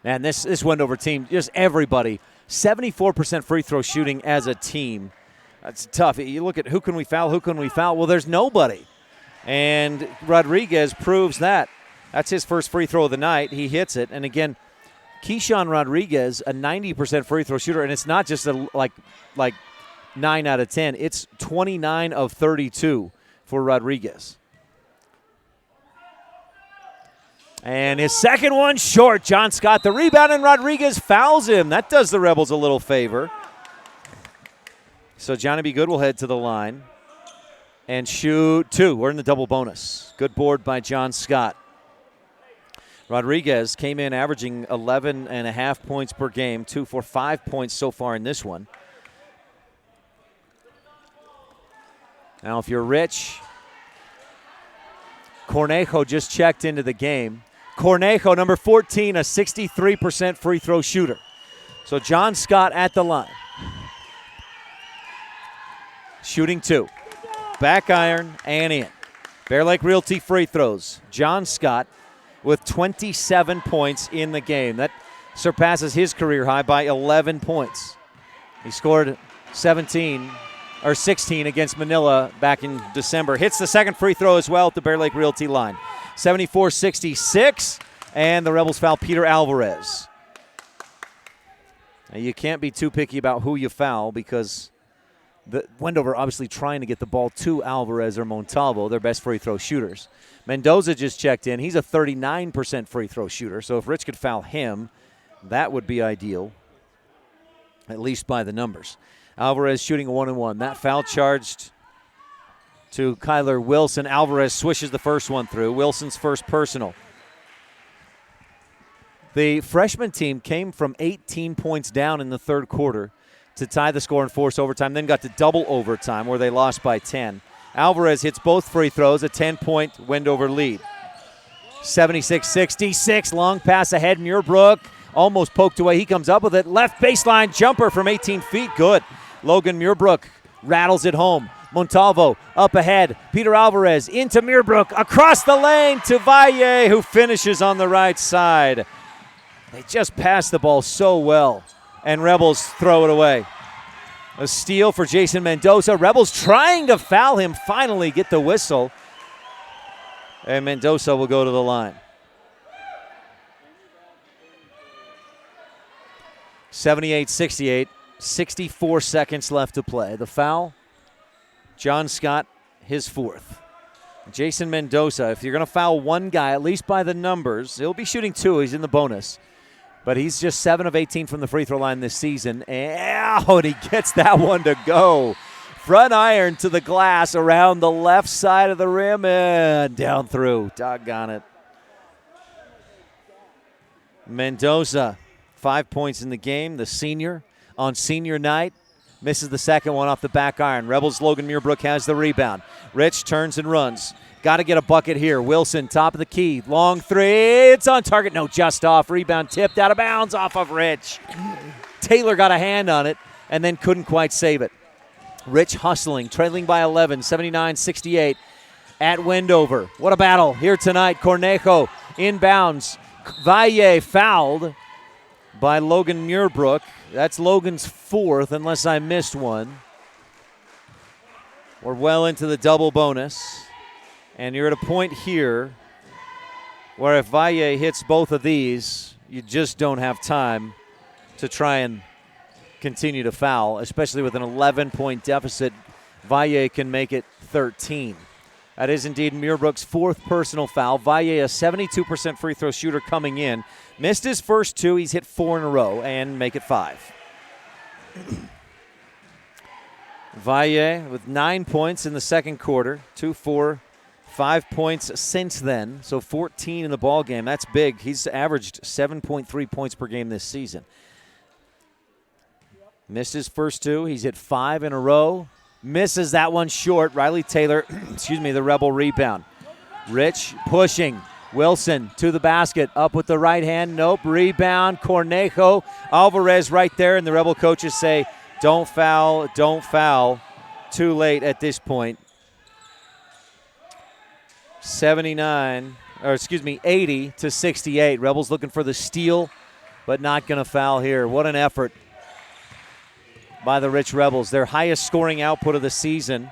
G: Man, this Wendover team, just everybody, 74% free throw shooting as a team. That's tough. You look at who can we foul, Well, there's nobody. And Rodriguez proves that. That's his first free throw of the night. He hits it. And again, Keyshawn Rodriguez, a 90% free throw shooter, and it's not just like 9 out of 10. It's 29 of 32 for Rodriguez. And his second one short. John Scott the rebound, and Rodriguez fouls him. That does the Rebels a little favor. So Johnny B. Good will head to the line and shoot 2. We're in the double bonus. Good board by John Scott. Rodriguez came in averaging 11.5 points per game, 2 for 5 points so far in this one. Now if you're Rich, Cornejo just checked into the game. Cornejo, number 14, a 63% free throw shooter. So John Scott at the line. Shooting 2. Back iron and in. Bear Lake Realty free throws. John Scott with 27 points in the game. That surpasses his career high by 11 points. He scored 16 against Manila back in December. Hits the second free throw as well at the Bear Lake Realty line. 74-66, and the Rebels foul Peter Alvarez. Now, you can't be too picky about who you foul because Wendover obviously trying to get the ball to Alvarez or Montalvo, their best free throw shooters. Mendoza just checked in. He's a 39% free throw shooter, so if Rich could foul him, that would be ideal, at least by the numbers. Alvarez shooting a 1-and-1. That foul charged to Kyler Wilson. Alvarez swishes the first one through. Wilson's first personal. The freshman team came from 18 points down in the third quarter to tie the score and force overtime, then got to double overtime where they lost by 10. Alvarez hits both free throws, a 10-point Wendover lead. 76-66, long pass ahead. Muirbrook almost poked away. He comes up with it. Left baseline jumper from 18 feet. Good. Logan Muirbrook rattles it home. Montalvo up ahead. Peter Alvarez into Muirbrook. Across the lane to Valle, who finishes on the right side. They just passed the ball so well, and Rebels throw it away. A steal for Jason Mendoza. Rebels trying to foul him, finally get the whistle. And Mendoza will go to the line. 78-68, 64 seconds left to play. The foul, John Scott, his fourth. Jason Mendoza, if you're going to foul one guy, at least by the numbers, he'll be shooting 2. He's in the bonus. But he's just 7 of 18 from the free throw line this season. And he gets that one to go. Front iron to the glass around the left side of the rim and down through. Doggone it. Mendoza, 5 points in the game. The senior on senior night misses the second one off the back iron. Rebels' Logan Muirbrook has the rebound. Rich turns and runs. Got to get a bucket here. Wilson, top of the key. Long three. It's on target. No, just off. Rebound tipped out of bounds off of Rich. Taylor got a hand on it and then couldn't quite save it. Rich hustling, trailing by 11, 79-68 at Wendover. What a battle here tonight. Cornejo inbounds. Valle fouled by Logan Muirbrook. That's Logan's fourth, unless I missed one. We're well into the double bonus. And you're at a point here where if Valle hits both of these, you just don't have time to try and continue to foul, especially with an 11-point deficit. Valle can make it 13. That is indeed Muirbrook's fourth personal foul. Valle, a 72% free throw shooter coming in. Missed his first 2. He's hit 4 in a row and make it 5. Valle with 9 points in the second quarter. 2, 4, 5 points since then, so 14 in the ball game. That's big. He's averaged 7.3 points per game this season. Missed his first 2. He's hit 5 in a row. Misses that one short. Riley Taylor, the Rebel rebound. Rich pushing. Wilson to the basket. Up with the right hand. Nope. Rebound. Cornejo. Alvarez right there, and the Rebel coaches say, don't foul, don't foul. Too late at this point. 80-68. Rebels looking for the steal, but not going to foul here. What an effort by the Rich Rebels. Their highest scoring output of the season.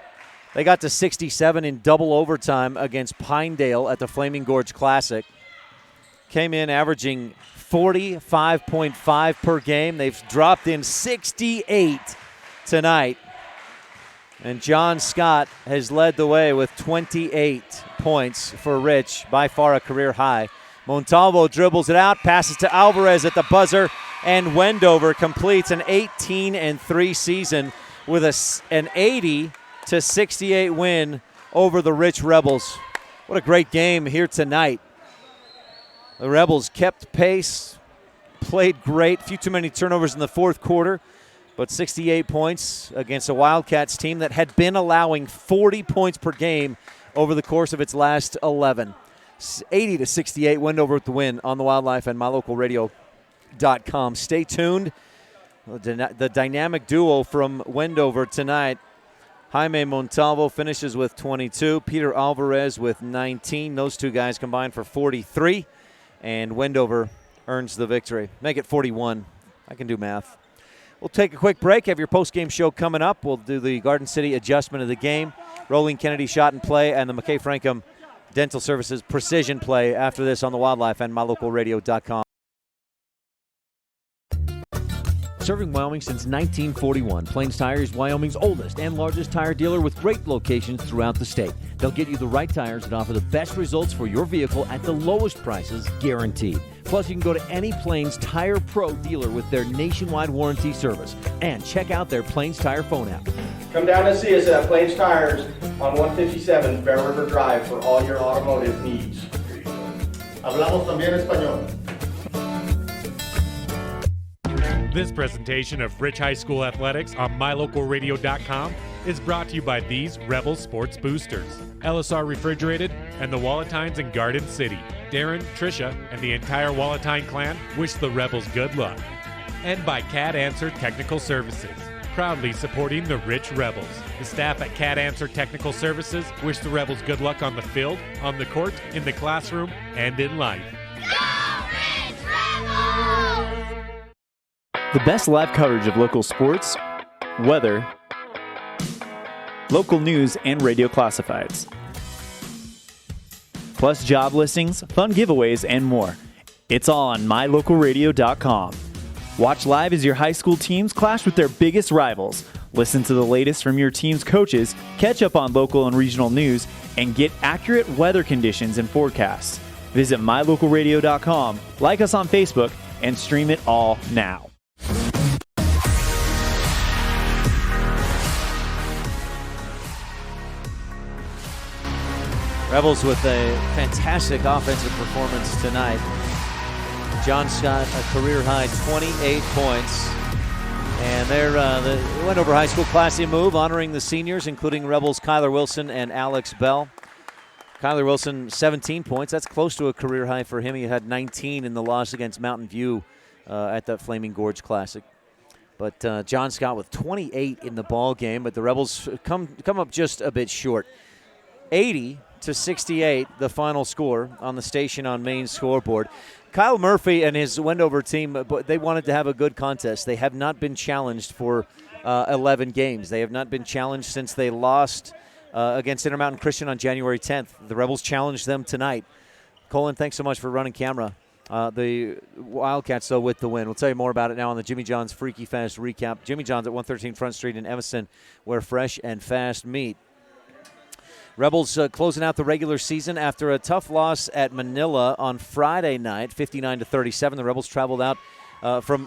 G: They got to 67 in double overtime against Pinedale at the Flaming Gorge Classic. Came in averaging 45.5 per game. They've dropped in 68 tonight. And John Scott has led the way with 28 points for Rich, by far a career high. Montalvo dribbles it out, passes to Alvarez at the buzzer, and Wendover completes an 18-3 season with an 80-68 win over the Rich Rebels. What a great game here tonight. The Rebels kept pace, played great. A few too many turnovers in the fourth quarter, but 68 points against a Wildcats team that had been allowing 40 points per game over the course of its last 11. 80-68, Wendover with the win on the Wildlife and mylocalradio.com. Stay tuned. The dynamic duo from Wendover tonight. Jaime Montalvo finishes with 22. Peter Alvarez with 19. Those two guys combined for 43. And Wendover earns the victory. Make it 41. I can do math. We'll take a quick break. Have your post-game show coming up. We'll do the Garden City adjustment of the game, Rolling Kennedy shot and play, and the McKay Frankham Dental Services precision play after this on the Wildlife and mylocalradio.com.
B: Serving Wyoming since 1941, Plains Tire is Wyoming's oldest and largest tire dealer with great locations throughout the state. They'll get you the right tires that offer the best results for your vehicle at the lowest prices, guaranteed. Plus, you can go to any Plains Tire Pro dealer with their nationwide warranty service. And check out their Plains Tire phone app.
O: Come down and see us at Plains Tires on 157 Bear River Drive for all your automotive needs. Hablamos también español.
P: This presentation of Rich High School Athletics on mylocalradio.com is brought to you by these Rebel Sports Boosters, LSR Refrigerated, and the Walletines in Garden City. Darren, Tricia, and the entire Walletine clan wish the Rebels good luck. And by CAD Answer Technical Services, proudly supporting the Rich Rebels. The staff at CAD Answer Technical Services wish the Rebels good luck on the field, on the court, in the classroom, and in life.
K: The best live coverage of local sports, weather, local news, and radio classifieds. Plus job listings, fun giveaways, and more. It's all on mylocalradio.com. Watch live as your high school teams clash with their biggest rivals. Listen to the latest from your team's coaches, catch up on local and regional news, and get accurate weather conditions and forecasts. Visit mylocalradio.com, like us on Facebook, and stream it all now.
G: Rebels with a fantastic offensive performance tonight. John Scott, a career-high 28 points. And they're the Wendover High School classy move, honoring the seniors, including Rebels Kyler Wilson and Alex Bell. Kyler Wilson, 17 points. That's close to a career high for him. He had 19 in the loss against Mountain View at the Flaming Gorge Classic. But John Scott with 28 in the ball game, but the Rebels come up just a bit short. 80-68, the final score on the Station on Main scoreboard. Kyle Murphy and his Wendover team, they wanted to have a good contest. They have not been challenged for 11 games. They have not been challenged since they lost against Intermountain Christian on January 10th. The Rebels challenged them tonight. Colin, thanks so much for running camera. The Wildcats, though, with the win. We'll tell you more about it now on the Jimmy John's Freaky Fast recap. Jimmy John's at 113 Front Street in Evanston, where fresh and fast meet. Rebels closing out the regular season after a tough loss at Manila on Friday night, 59-37. The Rebels traveled out from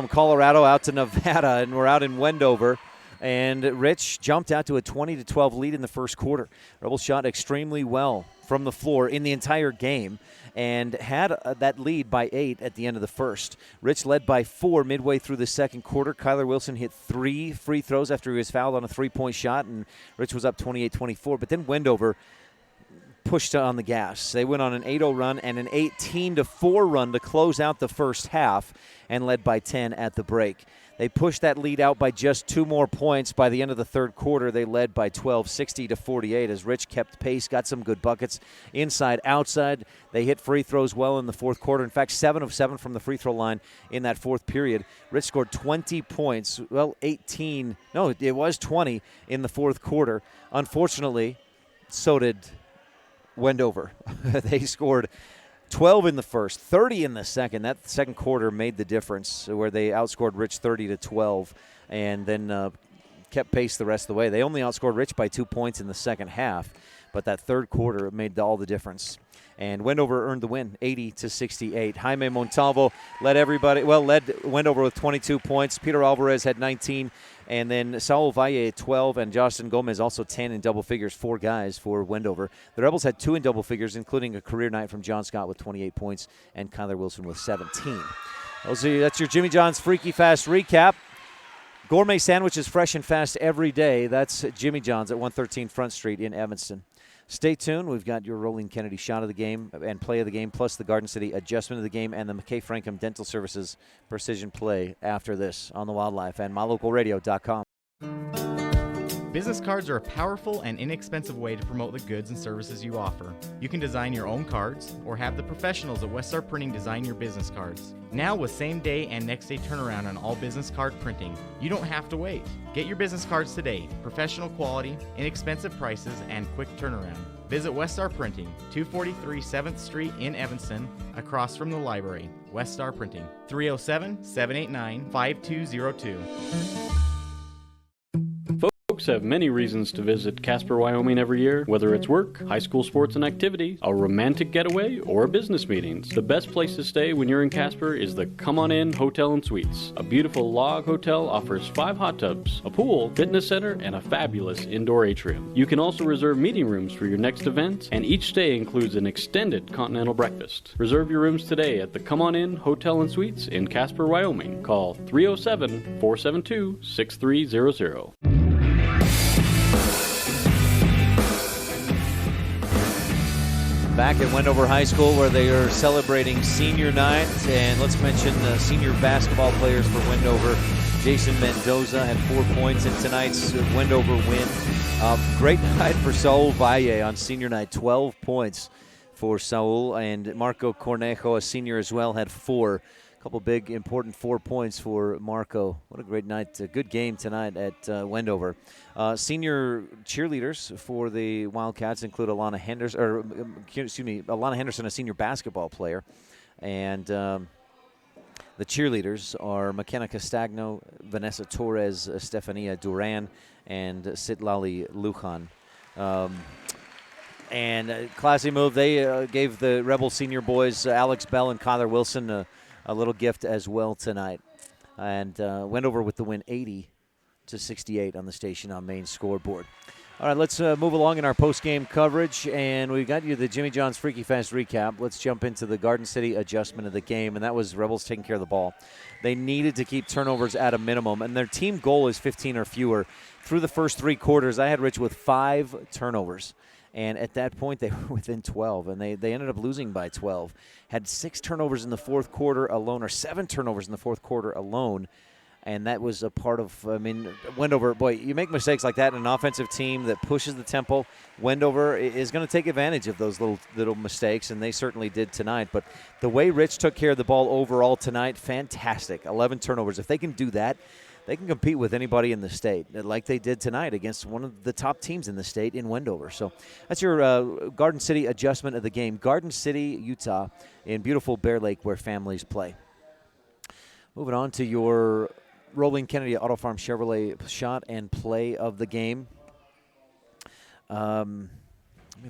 G: Colorado out to Nevada, and we're out in Wendover. And Rich jumped out to a 20-12 lead in the first quarter. Rebels shot extremely well from the floor in the entire game and had that lead by 8 at the end of the first. Rich led by 4 midway through the second quarter. Kyler Wilson hit 3 free throws after he was fouled on a 3-point shot, and Rich was up 28-24. But then Wendover pushed on the gas. They went on an 8-0 run and an 18-4 run to close out the first half and led by 10 at the break. They pushed that lead out by just 2 more points. By the end of the third quarter, they led by 12, 60-48, as Rich kept pace, got some good buckets inside, outside. They hit free throws well in the fourth quarter. In fact, 7 of 7 from the free throw line in that fourth period. Rich scored 20 points. Well, 20 in the fourth quarter. Unfortunately, so did Wendover. They scored 12 in the first, 30 in the second. That second quarter made the difference, where they outscored Rich 30-12 and then kept pace the rest of the way. They only outscored Rich by 2 points in the second half, but that third quarter made all the difference. And Wendover earned the win, 80-68. Jaime Montalvo led Wendover with 22 points. Peter Alvarez had 19, and then Saul Valle 12, and Justin Gomez also 10 in double figures, 4 guys for Wendover. The Rebels had 2 in double figures, including a career night from John Scott with 28 points and Kyler Wilson with 17. That's your Jimmy John's Freaky Fast recap. Gourmet sandwiches fresh and fast every day. That's Jimmy John's at 113 Front Street in Evanston. Stay tuned. We've got your Rolling Kennedy shot of the game and play of the game, plus the Garden City adjustment of the game and the McKay Frankham Dental Services precision play after this on the Wildlife and mylocalradio.com.
Q: Business cards are a powerful and inexpensive way to promote the goods and services you offer. You can design your own cards or have the professionals at Westar Printing design your business cards. Now with same-day and next-day turnaround on all business card printing, you don't have to wait. Get your business cards today. Professional quality, inexpensive prices, and quick turnaround. Visit Westar Printing, 243 7th Street in Evanston, across from the library. Westar Printing, 307-789-5202.
E: Folks have many reasons to visit Casper, Wyoming every year, whether it's work, high school sports and activity, a romantic getaway, or business meetings. The best place to stay when you're in Casper is the Come On In Hotel and Suites. A beautiful log hotel offers 5 hot tubs, a pool, fitness center, and a fabulous indoor atrium. You can also reserve meeting rooms for your next event, and each stay includes an extended continental breakfast. Reserve your rooms today at the Come On In Hotel and Suites in Casper, Wyoming. Call 307-472-6300.
G: Back at Wendover High School where they are celebrating senior night. And let's mention the senior basketball players for Wendover. Jason Mendoza had 4 points in tonight's Wendover win. Great night for Saul Valle on senior night, 12 points for Saul. And Marco Cornejo, a senior as well, had 4. A couple big, important 4 points for Marco. What a great night. A good game tonight at Wendover. Senior cheerleaders for the Wildcats include Alana Henderson, a senior basketball player. And the cheerleaders are McKenna Castagno, Vanessa Torres, Stefania Duran, and Sitlali Lujan. And classy move. They gave the Rebel senior boys, Alex Bell and Kyler Wilson, a little gift as well tonight. And Wendover with the win 80-68 on the station on main scoreboard. All right, let's move along in our post-game coverage. And we got you the Jimmy John's Freaky Fast recap. Let's jump into the Garden City adjustment of the game, and that was Rebels taking care of the ball. They needed to keep turnovers at a minimum, and their team goal is 15 or fewer. Through the first 3 quarters, I had Rich with 5 turnovers. And at that point, they were within 12, and they ended up losing by 12. Had 6 turnovers in the fourth quarter alone, or 7 turnovers in the fourth quarter alone. And that was a part of, Wendover, boy, you make mistakes like that in an offensive team that pushes the tempo. Wendover is going to take advantage of those little mistakes, and they certainly did tonight. But the way Rich took care of the ball overall tonight, fantastic. 11 turnovers. If they can do that, they can compete with anybody in the state, like they did tonight against one of the top teams in the state in Wendover. So that's your Garden City adjustment of the game. Garden City, Utah, in beautiful Bear Lake where families play. Moving on to your Rolling Kennedy Auto Farm Chevrolet shot and play of the game. Let me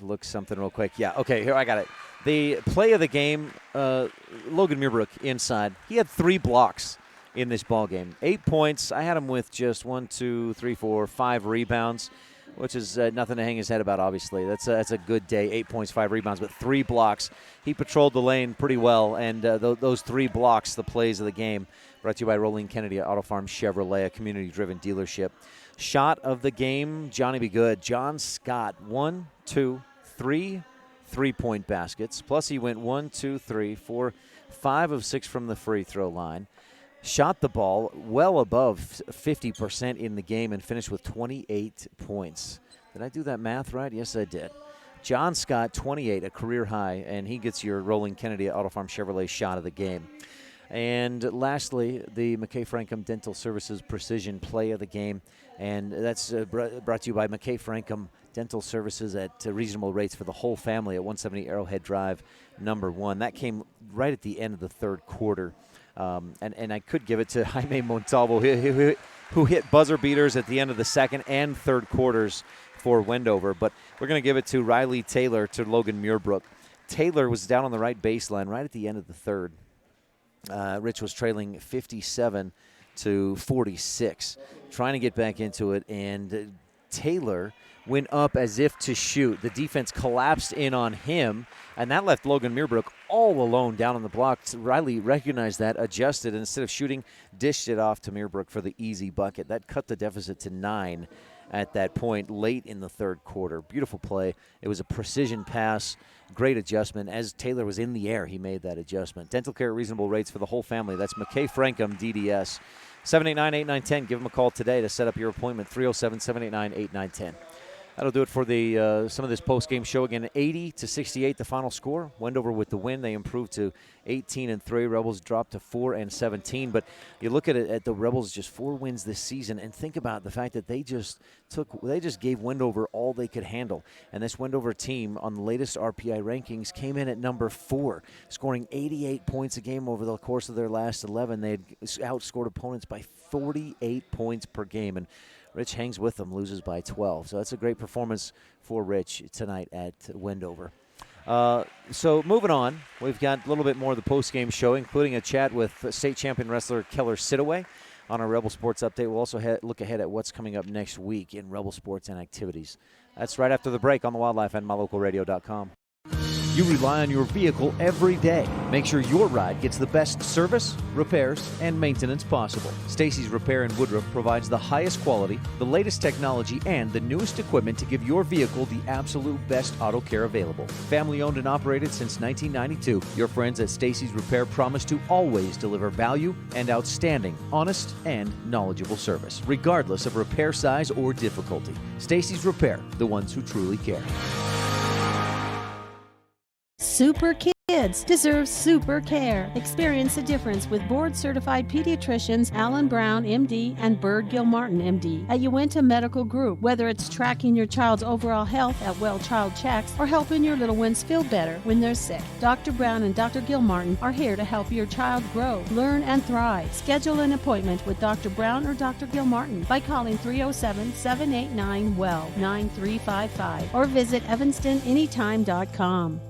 G: look something real quick. Yeah, okay, here I got it. The play of the game, Logan Muirbrook inside. He had 3 blocks in this ball game. 8 points. I had him with just 5 rebounds, which is nothing to hang his head about, obviously. That's a good day. 8 points, 5 rebounds, but 3 blocks. He patrolled the lane pretty well, and those 3 blocks, the plays of the game, brought to you by Rolling Kennedy Auto Farm Chevrolet, a community-driven dealership. Shot of the game, Johnny Be Good. John Scott, 1, 2, 3 3-point baskets. Plus he went 1, 2, 3, 4, 5 of 6 from the free throw line. Shot the ball well above 50% in the game and finished with 28 points. Did I do that math right? Yes, I did. John Scott, 28, a career high, and he gets your Rolling Kennedy Auto Farm Chevrolet shot of the game. And lastly, the McKay Frankham Dental Services Precision Play of the game, and that's brought to you by McKay Frankham Dental Services at reasonable rates for the whole family at 170 Arrowhead Drive, number 1. That came right at the end of the third quarter. And I could give it to Jaime Montalvo, who hit buzzer beaters at the end of the second and third quarters for Wendover. But we're going to give it to Riley Taylor to Logan Muirbrook. Taylor was down on the right baseline right at the end of the third. Rich was trailing 57-46, trying to get back into it. And Taylor went up as if to shoot. The defense collapsed in on him, and that left Logan Muirbrook all alone down on the block. Riley recognized that, adjusted, and instead of shooting, dished it off to Muirbrook for the easy bucket. That cut the deficit to 9 at that point late in the third quarter. Beautiful play. It was a precision pass, great adjustment. As Taylor was in the air, he made that adjustment. Dental care at reasonable rates for the whole family. That's McKay Frankham, DDS. 789-8910. Give them a call today to set up your appointment. 307-789-8910. That'll do it for the some of this post-game show. Again, 80-68, the final score. Wendover with the win. They improved to 18-3. Rebels dropped to 4-17. But you look at the Rebels, just 4 wins this season, and think about the fact that they just gave Wendover all they could handle. And this Wendover team on the latest RPI rankings came in at number 4, scoring 88 points a game over the course of their last 11. They had outscored opponents by 48 points per game. And Rich hangs with them, loses by 12. So that's a great performance for Rich tonight at Wendover. So moving on, we've got a little bit more of the post-game show, including a chat with state champion wrestler Keller Sidaway on our Rebel Sports Update. We'll also look ahead at what's coming up next week in Rebel Sports and activities. That's right after the break on the Wildlife and MyLocalRadio.com.
B: You rely on your vehicle every day. Make sure your ride gets the best service, repairs, and maintenance possible. Stacy's Repair in Woodruff provides the highest quality, the latest technology, and the newest equipment to give your vehicle the absolute best auto care available. Family owned and operated since 1992, your friends at Stacy's Repair promise to always deliver value and outstanding, honest, and knowledgeable service, regardless of repair size or difficulty. Stacy's Repair, the ones who truly care.
J: Super kids deserve super care. Experience the difference with board-certified pediatricians Alan Brown, MD, and Bird Gilmartin, MD, at Uinta Medical Group. Whether it's tracking your child's overall health at Well Child Checks or helping your little ones feel better when they're sick, Dr. Brown and Dr. Gilmartin are here to help your child grow, learn, and thrive. Schedule an appointment with Dr. Brown or Dr. Gilmartin by calling 307-789-WELL 9355 or visit evanstonanytime.com.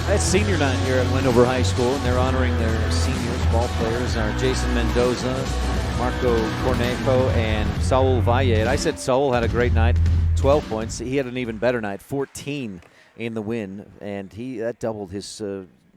B: It's senior night here at Wendover High School, and they're honoring their seniors, ball players, are Jason Mendoza, Marco Cornejo, and Saul Valle. And I said Saul had a great night, 12 points. He had an even better night, 14 in the win, and that doubled his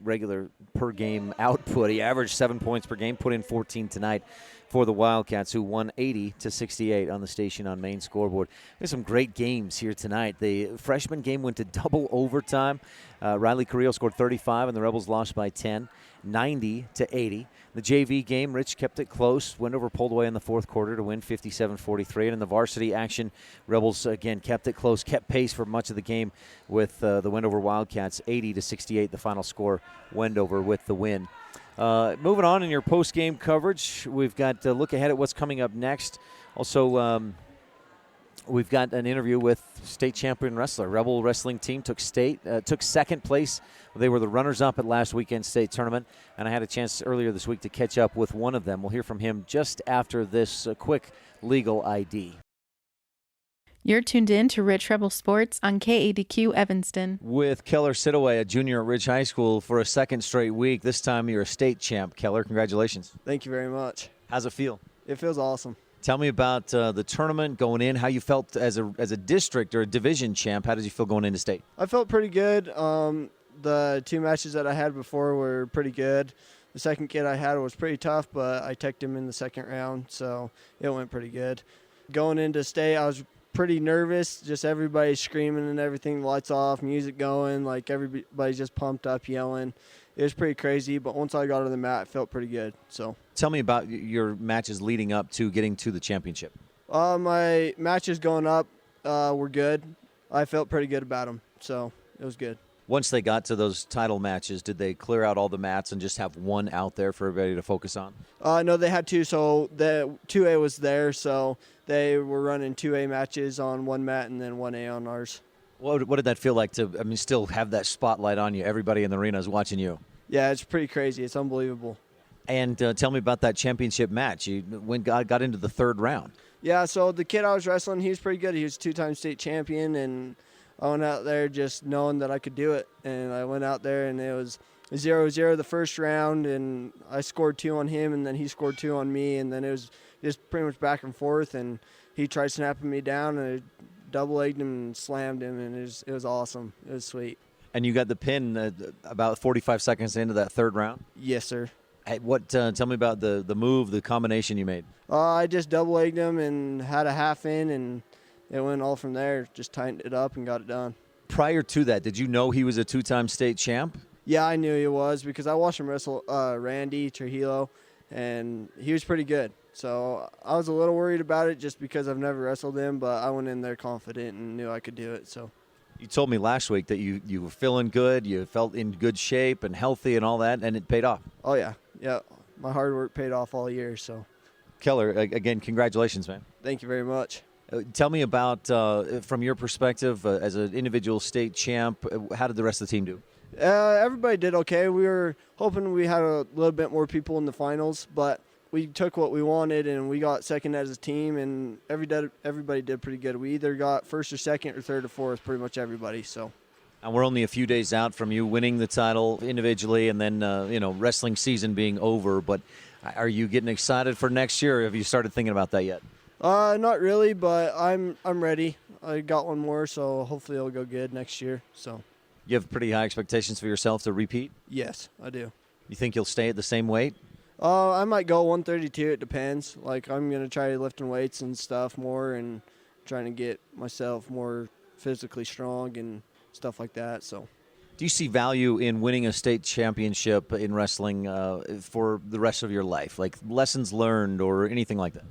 B: regular per-game output. He averaged 7 points per game, put in 14 tonight for the Wildcats, who won 80-68 on the Station on Main scoreboard. There's some great games here tonight. The freshman game went to double overtime. Riley Carrillo scored 35, and the Rebels lost by 10, 90-80. The JV game, Rich kept it close. Wendover pulled away in the fourth quarter to win 57-43. And in the varsity action, Rebels, again, kept it close, kept pace for much of the game with the Wendover Wildcats, 80-68, the final score, Wendover with the win. Moving on in your post-game coverage, we've got a look ahead at what's coming up next. Also, we've got an interview with state champion wrestler. Rebel wrestling team took second place. They were the runners-up at last weekend's state tournament, and I had a chance earlier this week to catch up with one of them. We'll hear from him just after this quick legal ID.
R: You're tuned in to Rich Rebel Sports on KADQ Evanston.
B: With Keller Sidaway, a junior at Ridge High School, for a second straight week. This time you're a state champ. Keller, congratulations.
S: Thank you very much.
B: How's it feel?
S: It feels awesome.
B: Tell me about the tournament going in, how you felt as a district or a division champ. How did you feel going into state?
S: I felt pretty good. The 2 matches that I had before were pretty good. The second kid I had was pretty tough, but I teched him in the second round, so it went pretty good. Going into state, I was pretty nervous, just everybody screaming and everything, lights off, music going, like everybody's just pumped up, yelling. It was pretty crazy, but once I got on the mat, it felt pretty good. So,
B: tell me about your matches leading up to getting to the championship.
S: My matches going up were good. I felt pretty good about them, so it was good.
B: Once they got to those title matches, did they clear out all the mats and just have one out there for everybody to focus on?
S: No, they had 2. So the 2A was there, so they were running 2A matches on one mat and then 1A on ours.
B: What did that feel like to, still have that spotlight on you? Everybody in the arena is watching you.
S: Yeah, it's pretty crazy. It's unbelievable.
B: And tell me about that championship match. You got into the third round.
S: Yeah, so the kid I was wrestling, he was pretty good. He was 2-time state champion, and I went out there just knowing that I could do it. And I went out there, and it was 0-0 the first round, and I scored 2 on him, and then he scored 2 on me, and then it was just pretty much back and forth, and he tried snapping me down, and I double-legged him and slammed him, and it was awesome. It was sweet.
G: And you got the pin about 45 seconds into that third round?
S: Yes, sir.
G: Hey, tell me about the move, the combination you made.
S: I just double-legged him and had a half in, and it went all from there. Just tightened it up and got it done.
G: Prior to that, did you know he was a two-time state champ?
S: Yeah, I knew he was because I watched him wrestle Randy Trujillo, and he was pretty good. So I was a little worried about it just because I've never wrestled him, but I went in there confident and knew I could do it. So.
G: You told me last week that you were feeling good, you felt in good shape and healthy and all that, and it paid off.
S: Oh, yeah. Yeah, my hard work paid off all year. So,
G: Keller, again, congratulations, man.
S: Thank you very much.
G: Tell me about, from your perspective, as an individual state champ, how did the rest of the team do?
S: Everybody did okay. We were hoping we had a little bit more people in the finals, but we took what we wanted, and we got second as a team, and everybody did pretty good. We either got first or second or third or fourth, pretty much everybody. So.
G: And we're only a few days out from you winning the title individually and then, wrestling season being over. But are you getting excited for next year, or have you started thinking about that yet?
S: Not really, but I'm ready. I got one more, so hopefully it'll go good next year. So.
G: You have pretty high expectations for yourself to repeat?
S: Yes, I do.
G: You think you'll stay at the same weight?
S: I might go 132. It depends. Like, I'm going to try lifting weights and stuff more and trying to get myself more physically strong and stuff like that. So,
G: do you see value in winning a state championship in wrestling for the rest of your life? Like lessons learned or anything like that?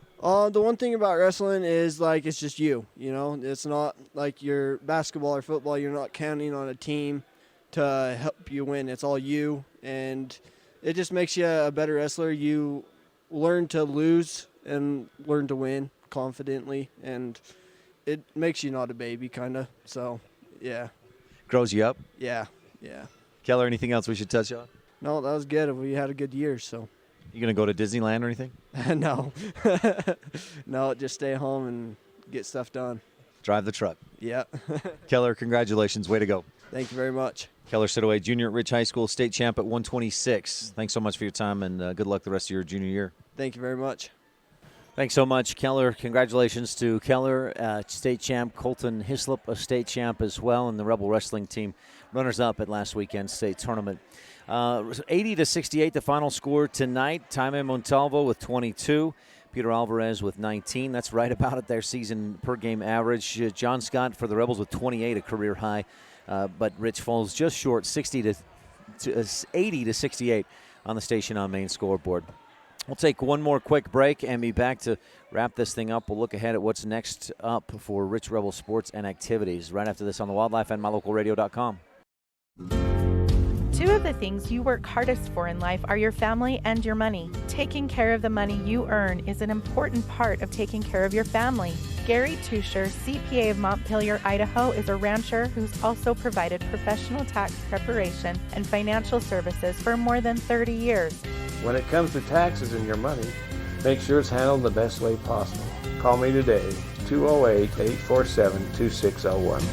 S: The one thing about wrestling is, like, it's just you. You know, it's not like your basketball or football. You're not counting on a team to help you win. It's all you, and it just makes you a better wrestler. You learn to lose and learn to win confidently, and it makes you not a baby, kind of. So, yeah.
G: Grows you up?
S: Yeah.
G: Keller, anything else we should touch on?
S: No, that was good. We had a good year, so.
G: You going to go to Disneyland or anything?
S: No. No, just stay home and get stuff done.
G: Drive the truck.
S: Yeah.
G: Keller, congratulations. Way to go.
S: Thank you very much.
G: Keller Sidaway, junior at Rich High School, state champ at 126. Thanks so much for your time, and good luck the rest of your junior year.
S: Thank you very much.
G: Thanks so much, Keller. Congratulations to Keller, state champ. Colton Hislop, a state champ as well, and the Rebel Wrestling team, runners-up at last weekend's state tournament. 80-68, the final score tonight. Jaime Montalvo with 22. Peter Alvarez with 19. That's right about at their season per game average. John Scott for the Rebels with 28, a career high. But Rich falls just short, 80-68 on the Station on Main scoreboard. We'll take one more quick break and be back to wrap this thing up. We'll look ahead at what's next up for Rich Rebel sports and activities right after this on the Wildlife and MyLocalRadio.com.
I: Two of the things you work hardest for in life are your family and your money. Taking care of the money you earn is an important part of taking care of your family. Gary Tusher, CPA of Montpelier, Idaho, is a rancher who's also provided professional tax preparation and financial services for more than 30 years.
T: When it comes to taxes and your money, make sure it's handled the best way possible. Call me today, 208-847-2601.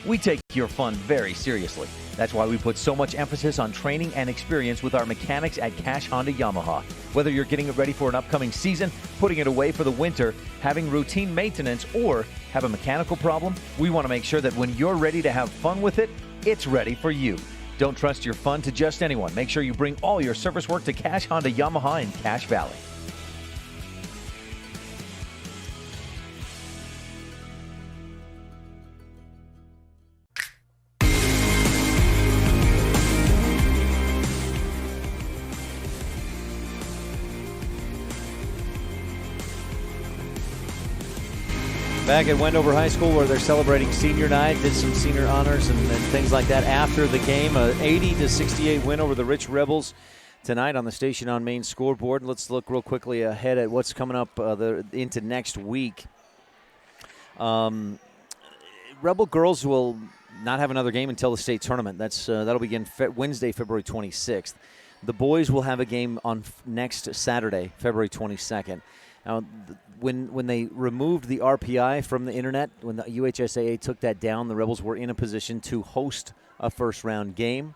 B: We take your fun very seriously. That's why we put so much emphasis on training and experience with our mechanics at Cash Honda Yamaha. Whether you're getting it ready for an upcoming season, putting it away for the winter, having routine maintenance, or have a mechanical problem, we want to make sure that when you're ready to have fun with it, it's ready for you. Don't trust your fun to just anyone. Make sure you bring all your service work to Cash Honda Yamaha in Cache Valley.
G: Back at Wendover High School where they're celebrating senior night, did some senior honors and things like that after the game. A 80-68 win over the Rich Rebels tonight on the Station on Main scoreboard. Let's look real quickly ahead at what's coming up into next week. Rebel girls will not have another game until the state tournament. That'll begin Wednesday, February 26th. The boys will have a game on next Saturday, February 22nd. Now, when they removed the RPI from the internet, when the UHSAA took that down, the Rebels were in a position to host a first-round game.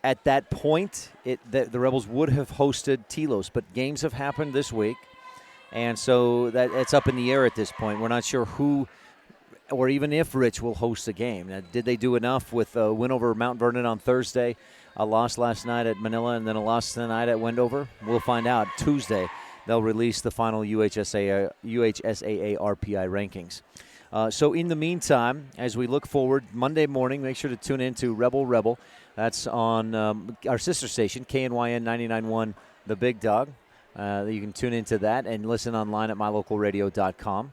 G: At that point, the Rebels would have hosted Telos, but games have happened this week, and so it's up in the air at this point. We're not sure who or even if Rich will host a game. Now, did they do enough with a win over Mount Vernon on Thursday, a loss last night at Manila, and then a loss tonight at Wendover? We'll find out. Tuesday, they'll release the final UHSAA RPI rankings. So in the meantime, as we look forward, Monday morning, make sure to tune in to Rebel. That's on our sister station, KNYN 99.1, The Big Dog. You can tune into that and listen online at mylocalradio.com.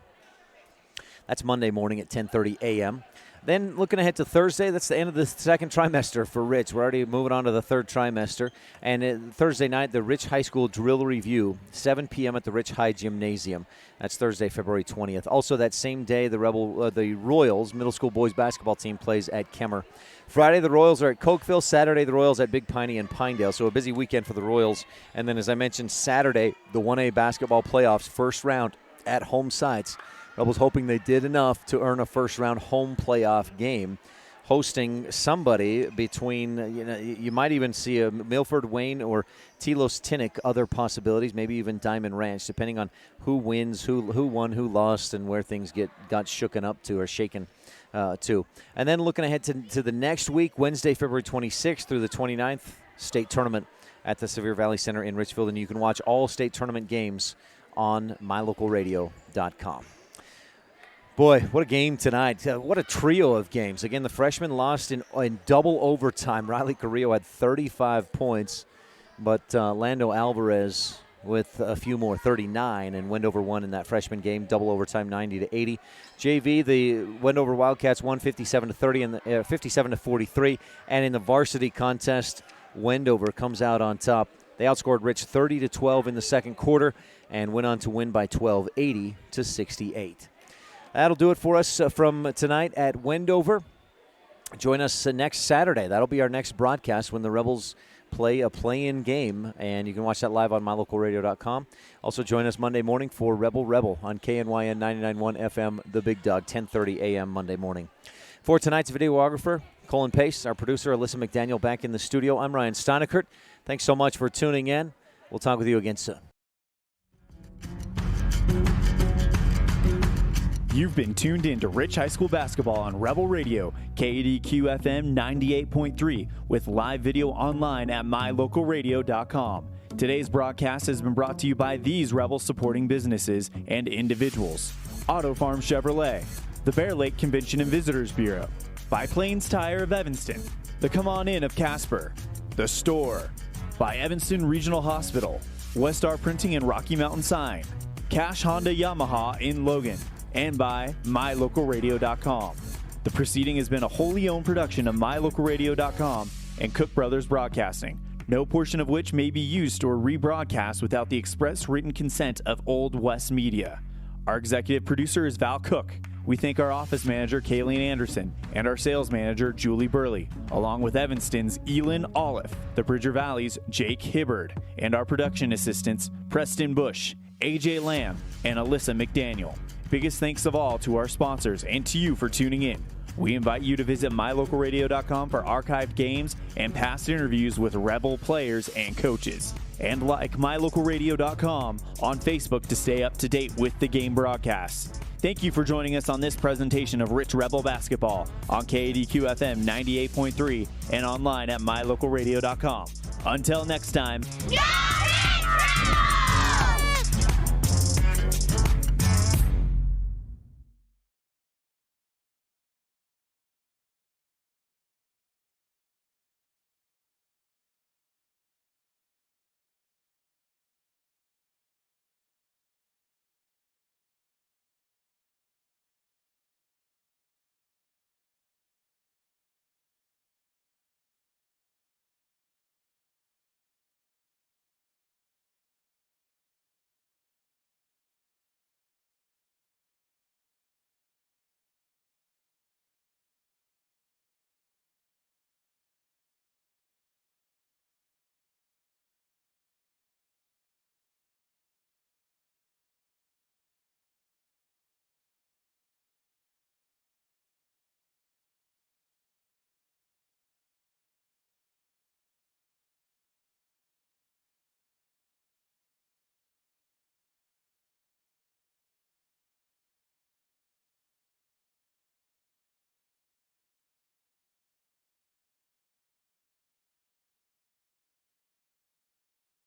G: That's Monday morning at 10:30 a.m. Then looking ahead to Thursday, that's the end of the second trimester for Rich. We're already moving on to the third trimester. And Thursday night, the Rich High School Drill Review, 7 p.m. at the Rich High Gymnasium. That's Thursday, February 20th. Also that same day, the Royals middle school boys basketball team plays at Kemmer. Friday, the Royals are at Cokeville. Saturday, the Royals at Big Piney and Pinedale. So a busy weekend for the Royals. And then, as I mentioned, Saturday, the 1A basketball playoffs, first round at home sites. Rebels hoping they did enough to earn a first-round home playoff game, hosting somebody between, you might even see a Milford, Wayne, or Telos Tinnick, other possibilities, maybe even Diamond Ranch, depending on who wins, who won, who lost, and where things got shooken up to or shaken to. And then looking ahead to the next week, Wednesday, February 26th through the 29th, state tournament at the Sevier Valley Center in Richfield, and you can watch all state tournament games on mylocalradio.com. Boy, what a game tonight. What a trio of games. Again, the freshmen lost in double overtime. Riley Carrillo had 35 points, but Lando Alvarez with a few more, 39, and Wendover won in that freshman game, double overtime, 90-80. JV, the Wendover Wildcats won 57-30 and 57-43, and in the varsity contest, Wendover comes out on top. They outscored Rich 30-12 in the second quarter and went on to win by 12, 80-68. That'll do it for us from tonight at Wendover. Join us next Saturday. That'll be our next broadcast when the Rebels play a play-in game, and you can watch that live on mylocalradio.com. Also join us Monday morning for Rebel on KNYN 99.1 FM, The Big Dog, 10:30 a.m. Monday morning. For tonight's videographer, Colin Pace, our producer, Alyssa McDaniel, back in the studio. I'm Ryan STEINECKERT. Thanks so much for tuning in. We'll talk with you again soon.
K: You've been tuned in to Rich High School basketball on Rebel Radio, KADQ FM 98.3, with live video online at mylocalradio.com. Today's broadcast has been brought to you by these Rebel supporting businesses and individuals: Auto Farm Chevrolet, the Bear Lake Convention and Visitors Bureau, by Plains Tire of Evanston, the Come On In of Casper, The Store, by Evanston Regional Hospital, Westar Printing and Rocky Mountain Sign, Cash Honda Yamaha in Logan, and by mylocalradio.com. The proceeding has been a wholly owned production of mylocalradio.com and Cook Brothers Broadcasting, no portion of which may be used or rebroadcast without the express written consent of Old West Media. Our executive producer is Val Cook. We thank our office manager, Kayleen Anderson, and our sales manager, Julie Burley, along with Evanston's Elin Olive, the Bridger Valley's Jake Hibbard, and our production assistants, Preston Bush, AJ Lamb, and Alyssa McDaniel. Biggest thanks of all to our sponsors and to you for tuning in. We invite you to visit mylocalradio.com for archived games and past interviews with Rebel players and coaches. And like mylocalradio.com on Facebook to stay up to date with the game broadcasts. Thank you for joining us on this presentation of Rich Rebel Basketball on KADQ FM 98.3 and online at mylocalradio.com. Until next time.
C: Yeah!